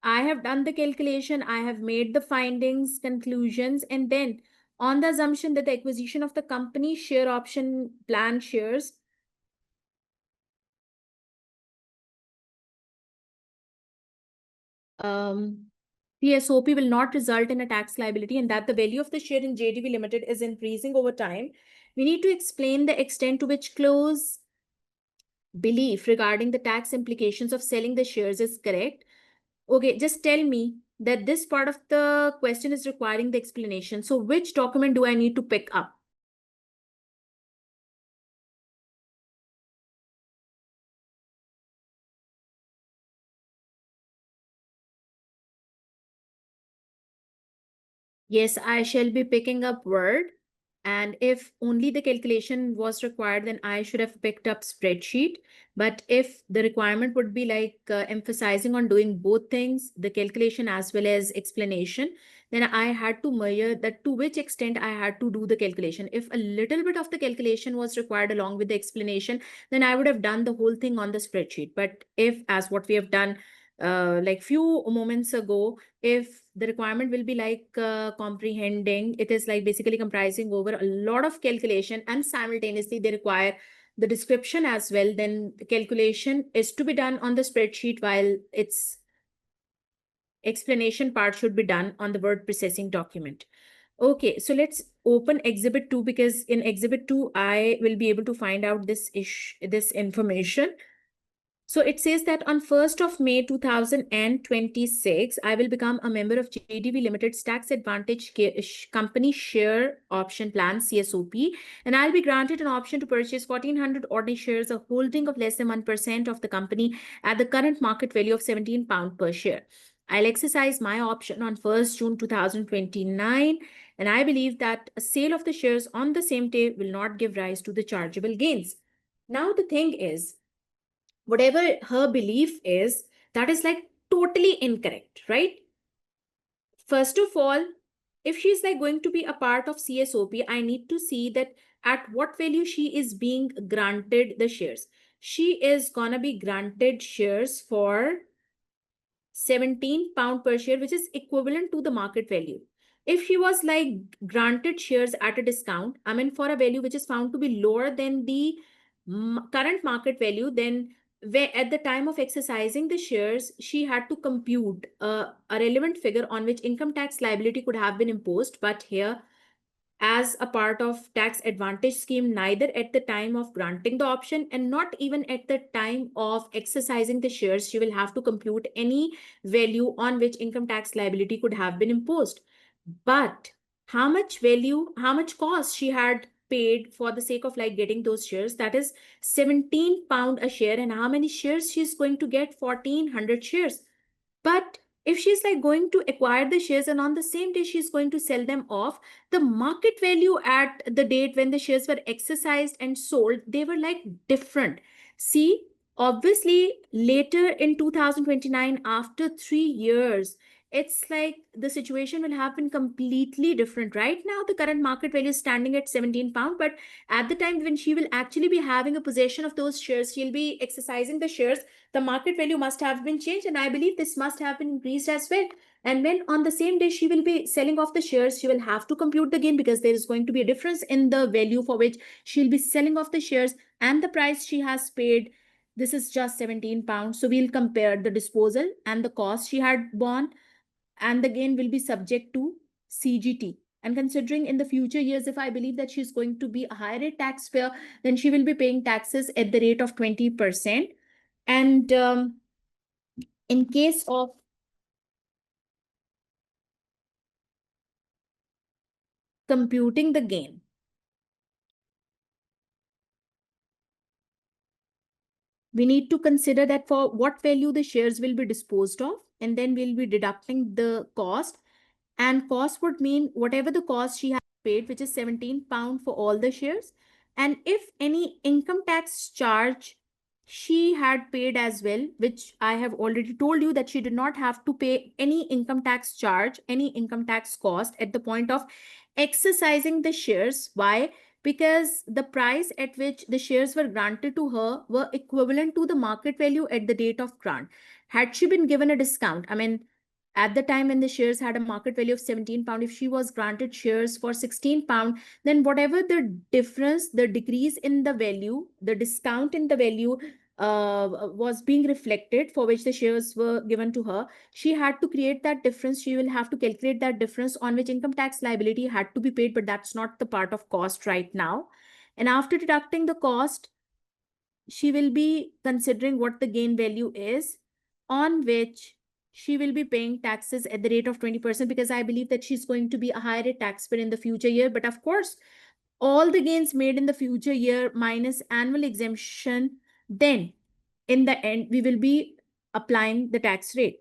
I have done the calculation, I have made the findings, conclusions, and then on the assumption that the acquisition of the company share option plan shares the SOP will not result in a tax liability, and that the value of the share in JDB Limited is increasing over time. We need to explain the extent to which close belief regarding the tax implications of selling the shares is correct. Okay, just tell me that this part of the question is requiring the explanation. So which document do I need to pick up? Yes, I shall be picking up Word. And if only the calculation was required, then I should have picked up spreadsheet. But if the requirement would be like emphasizing on doing both things, the calculation as well as explanation, then I had to measure that to which extent I had to do the calculation. If a little bit of the calculation was required along with the explanation, then I would have done the whole thing on the spreadsheet. But if, as what we have done like few moments ago, if the requirement will be like comprehending, it is like basically comprising over a lot of calculation and simultaneously they require the description as well, then the calculation is to be done on the spreadsheet while its explanation part should be done on the word processing document. Okay, so let's open exhibit 2 because in exhibit 2 I will be able to find out this information. So it says that on 1st of May 2026, I will become a member of JDV Limited's Tax Advantage Company Share Option Plan, CSOP, and I'll be granted an option to purchase 1,400 ordinary shares, a holding of less than 1% of the company at the current market value of £17 per share. I'll exercise my option on 1st June 2029, and I believe that a sale of the shares on the same day will not give rise to the chargeable gains. Now, the thing is, whatever her belief is, that is like totally incorrect, right? First of all, if she's like going to be a part of CSOP, I need to see that at what value she is being granted the shares. She is gonna be granted shares for £17 per share, which is equivalent to the market value. If she was like granted shares at a discount, I mean, for a value which is found to be lower than the current market value, then where at the time of exercising the shares, she had to compute a relevant figure on which income tax liability could have been imposed. But here, as a part of tax advantage scheme, neither at the time of granting the option and not even at the time of exercising the shares, she will have to compute any value on which income tax liability could have been imposed. But how much value, how much cost she had paid for the sake of like getting those shares, that is £17 a share, and how many shares she's going to get? 1,400 shares. But if she's like going to acquire the shares and on the same day she's going to sell them off, the market value at the date when the shares were exercised and sold, they were like different. See, obviously later in 2029, after 3 years, it's like the situation will have been completely different. Right now, the current market value is standing at £17, but at the time when she will actually be having a possession of those shares, she'll be exercising the shares, the market value must have been changed, and I believe this must have been increased as well. And when on the same day she will be selling off the shares, she will have to compute the gain because there is going to be a difference in the value for which she'll be selling off the shares and the price she has paid. This is just £17. So we'll compare the disposal and the cost she had borne, and the gain will be subject to CGT. And considering in the future years, if I believe that she's going to be a higher rate taxpayer, then she will be paying taxes at the rate of 20%. And in case of computing the gain, we need to consider that for what value the shares will be disposed of, and then we'll be deducting the cost. And cost would mean whatever the cost she has paid, which is £17 for all the shares. And if any income tax charge she had paid as well, which I have already told you that she did not have to pay any income tax charge, any income tax cost at the point of exercising the shares. Why? Because the price at which the shares were granted to her were equivalent to the market value at the date of grant. Had she been given a discount, I mean, at the time when the shares had a market value of £17, if she was granted shares for £16, then whatever the difference, the decrease in the value, the discount in the value was being reflected for which the shares were given to her, she had to create that difference. She will have to calculate that difference on which income tax liability had to be paid, but that's not the part of cost right now. And after deducting the cost, she will be considering what the gain value is on which she will be paying taxes at the rate of 20%, because I believe that she's going to be a higher rate taxpayer in the future year. But of course, all the gains made in the future year minus annual exemption, then in the end, we will be applying the tax rate.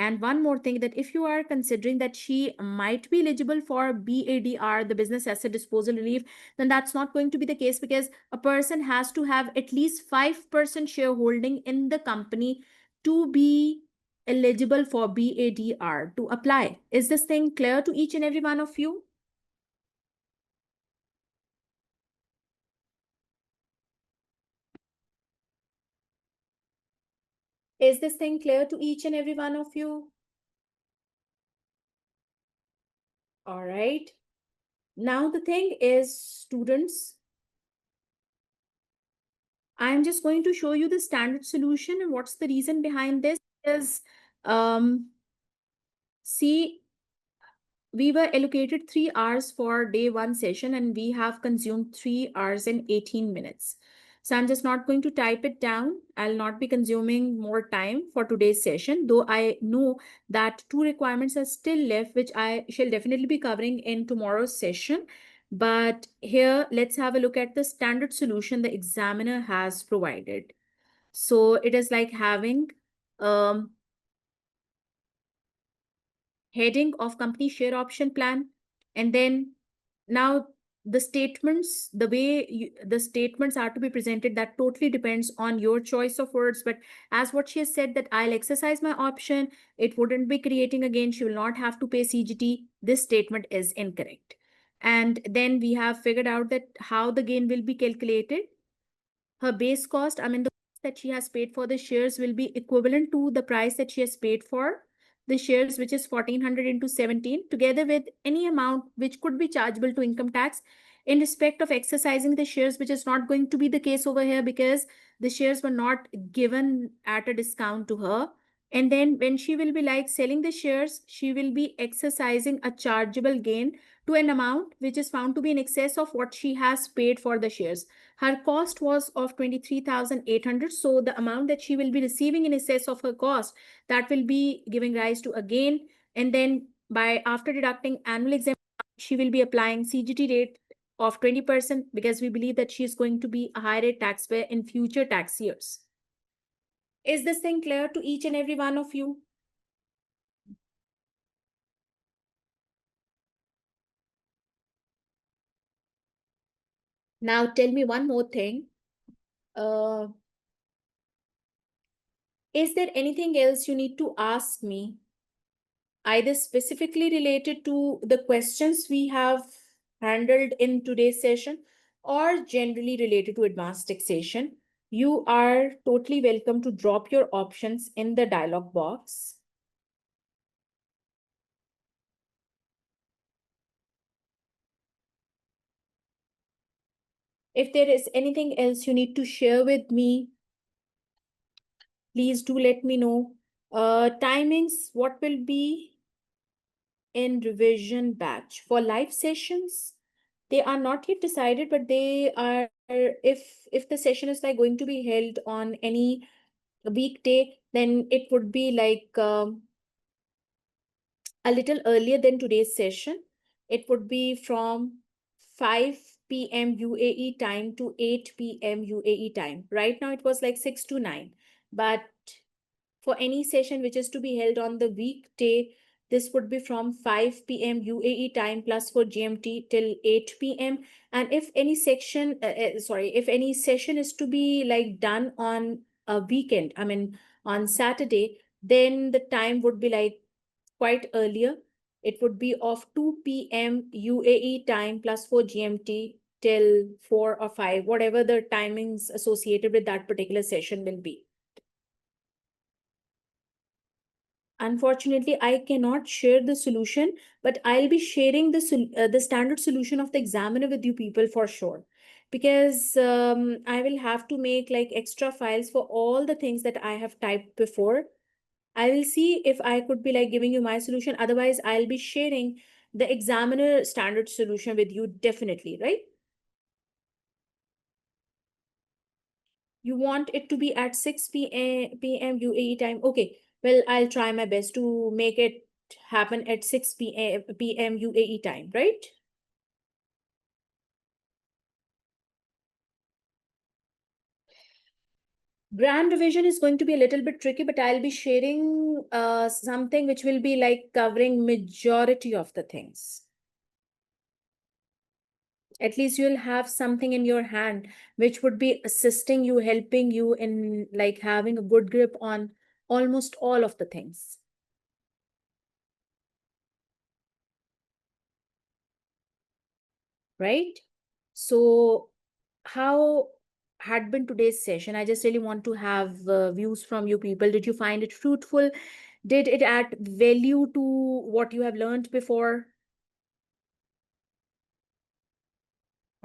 And one more thing, that if you are considering that she might be eligible for BADR, the business asset disposal relief, then that's not going to be the case, because a person has to have at least 5% shareholding in the company to be eligible for BADR to apply. Is this thing clear to each and every one of you? Is this thing clear to each and every one of you? All right. Now the thing is, students, I'm just going to show you the standard solution, and what's the reason behind this is, see, we were allocated 3 hours for day one session, and we have consumed 3 hours and 18 minutes. So I'm just not going to type it down. I'll not be consuming more time for today's session, though I know that 2 requirements are still left, which I shall definitely be covering in tomorrow's session. But here, let's have a look at the standard solution the examiner has provided. So it is like having heading of company share option plan, and then now the statements, the way the statements are to be presented, that totally depends on your choice of words. But as what she has said, that I'll exercise my option, it wouldn't be creating again, she will not have to pay CGT, this statement is incorrect. And then we have figured out that how the gain will be calculated. Her base cost, I mean, the price that she has paid for the shares will be equivalent to the price that she has paid for the shares, which is 1400 into 17, together with any amount which could be chargeable to income tax in respect of exercising the shares, which is not going to be the case over here because the shares were not given at a discount to her. And then when she will be like selling the shares, she will be exercising a chargeable gain to an amount which is found to be in excess of what she has paid for the shares. Her cost was of 23,800. So the amount that she will be receiving in excess of her cost, that will be giving rise to a gain. And then by after deducting annual exemption, she will be applying CGT rate of 20% because we believe that she is going to be a high rate taxpayer in future tax years. Is this thing clear to each and every one of you? Now tell me one more thing. Is there anything else you need to ask me, either specifically related to the questions we have handled in today's session or generally related to advanced taxation? You are totally welcome to drop your options in the dialog box. If there is anything else you need to share with me, please do let me know. Timings, what will be in revision batch for live sessions? They are not yet decided, but they are, if the session is like going to be held on any weekday, then it would be like a little earlier than today's session. It would be from 5 p.m. UAE time to 8 p.m. UAE time. Right now it was like 6 to 9, but for any session which is to be held on the weekday, this would be from 5 p.m. UAE time plus for GMT till 8 p.m. And if any section, if any session is to be like done on a weekend, I mean on Saturday, then the time would be like quite earlier. It would be of 2 p.m. UAE time plus for GMT till 4 or 5, whatever the timings associated with that particular session will be. Unfortunately, I cannot share the solution, but I'll be sharing the standard solution of the examiner with you people for sure. Because I will have to make like extra files for all the things that I have typed before. I will see if I could be like giving you my solution. Otherwise, I'll be sharing the examiner standard solution with you definitely, right? You want it to be at 6 p.m. UAE time. Okay, well, I'll try my best to make it happen at 6 p.m. UAE time, right? Grand revision is going to be a little bit tricky, but I'll be sharing something which will be like covering majority of the things. At least you'll have something in your hand which would be assisting you, helping you in like having a good grip on almost all of the things. Right? So how had been today's session? I just really want to have views from you people. Did you find it fruitful? Did it add value to what you have learned before?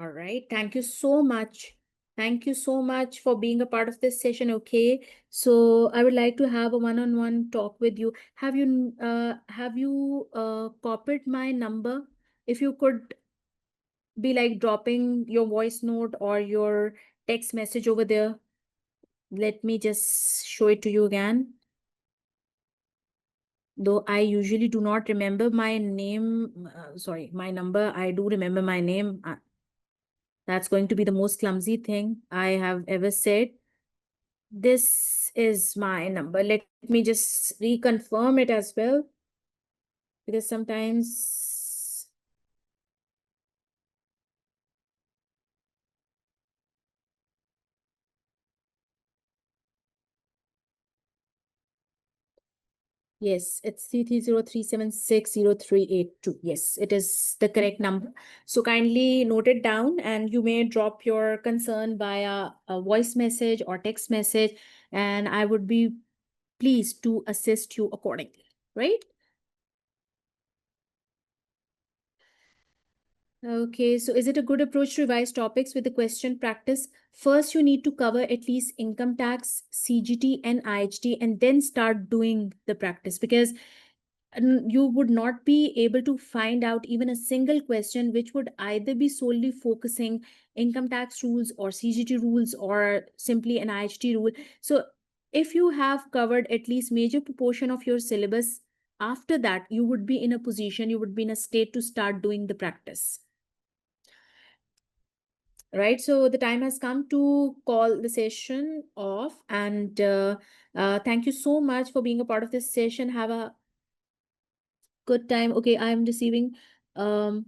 All right. Thank you so much. Thank you so much for being a part of this session. Okay. So I would like to have a one-on-one talk with you. Have you copied my number? If you could be like dropping your voice note or your text message over there. Let me just show it to you again. Though I usually do not remember my name, sorry, my number, I do remember my name. That's going to be the most clumsy thing I have ever said. This is my number. Let me just reconfirm it as well, because sometimes yes, it's 330376038 Yes, it is the correct number. So kindly note it down, and you may drop your concern via a voice message or text message, and I would be pleased to assist you accordingly, right? Okay, so is it a good approach to revise topics with the question practice? First, you need to cover at least income tax, CGT, and IHT, and then start doing the practice, because you would not be able to find out even a single question which would either be solely focusing income tax rules or CGT rules or simply an IHT rule. So if you have covered at least major proportion of your syllabus, after that, you would be in a position, you would be in a state to start doing the practice. Right, so the time has come to call the session off, and thank you so much for being a part of this session. Have a good time. Okay, I'm receiving IHT,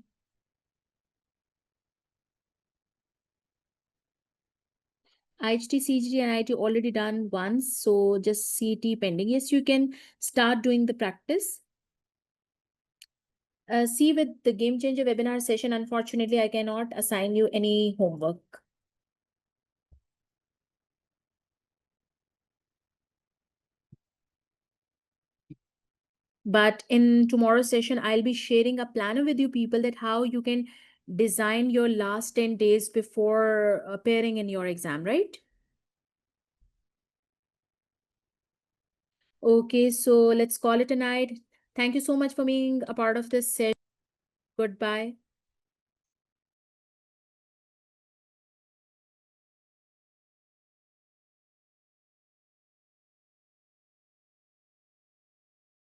CGT, and IT already done once, so just CT pending. Yes, you can start doing the practice. See, with the Game Changer webinar session, unfortunately, I cannot assign you any homework. But in tomorrow's session, I'll be sharing a planner with you people that how you can design your last 10 days before appearing in your exam, right? Okay, so let's call it a night. Thank you so much for being a part of this session. Goodbye.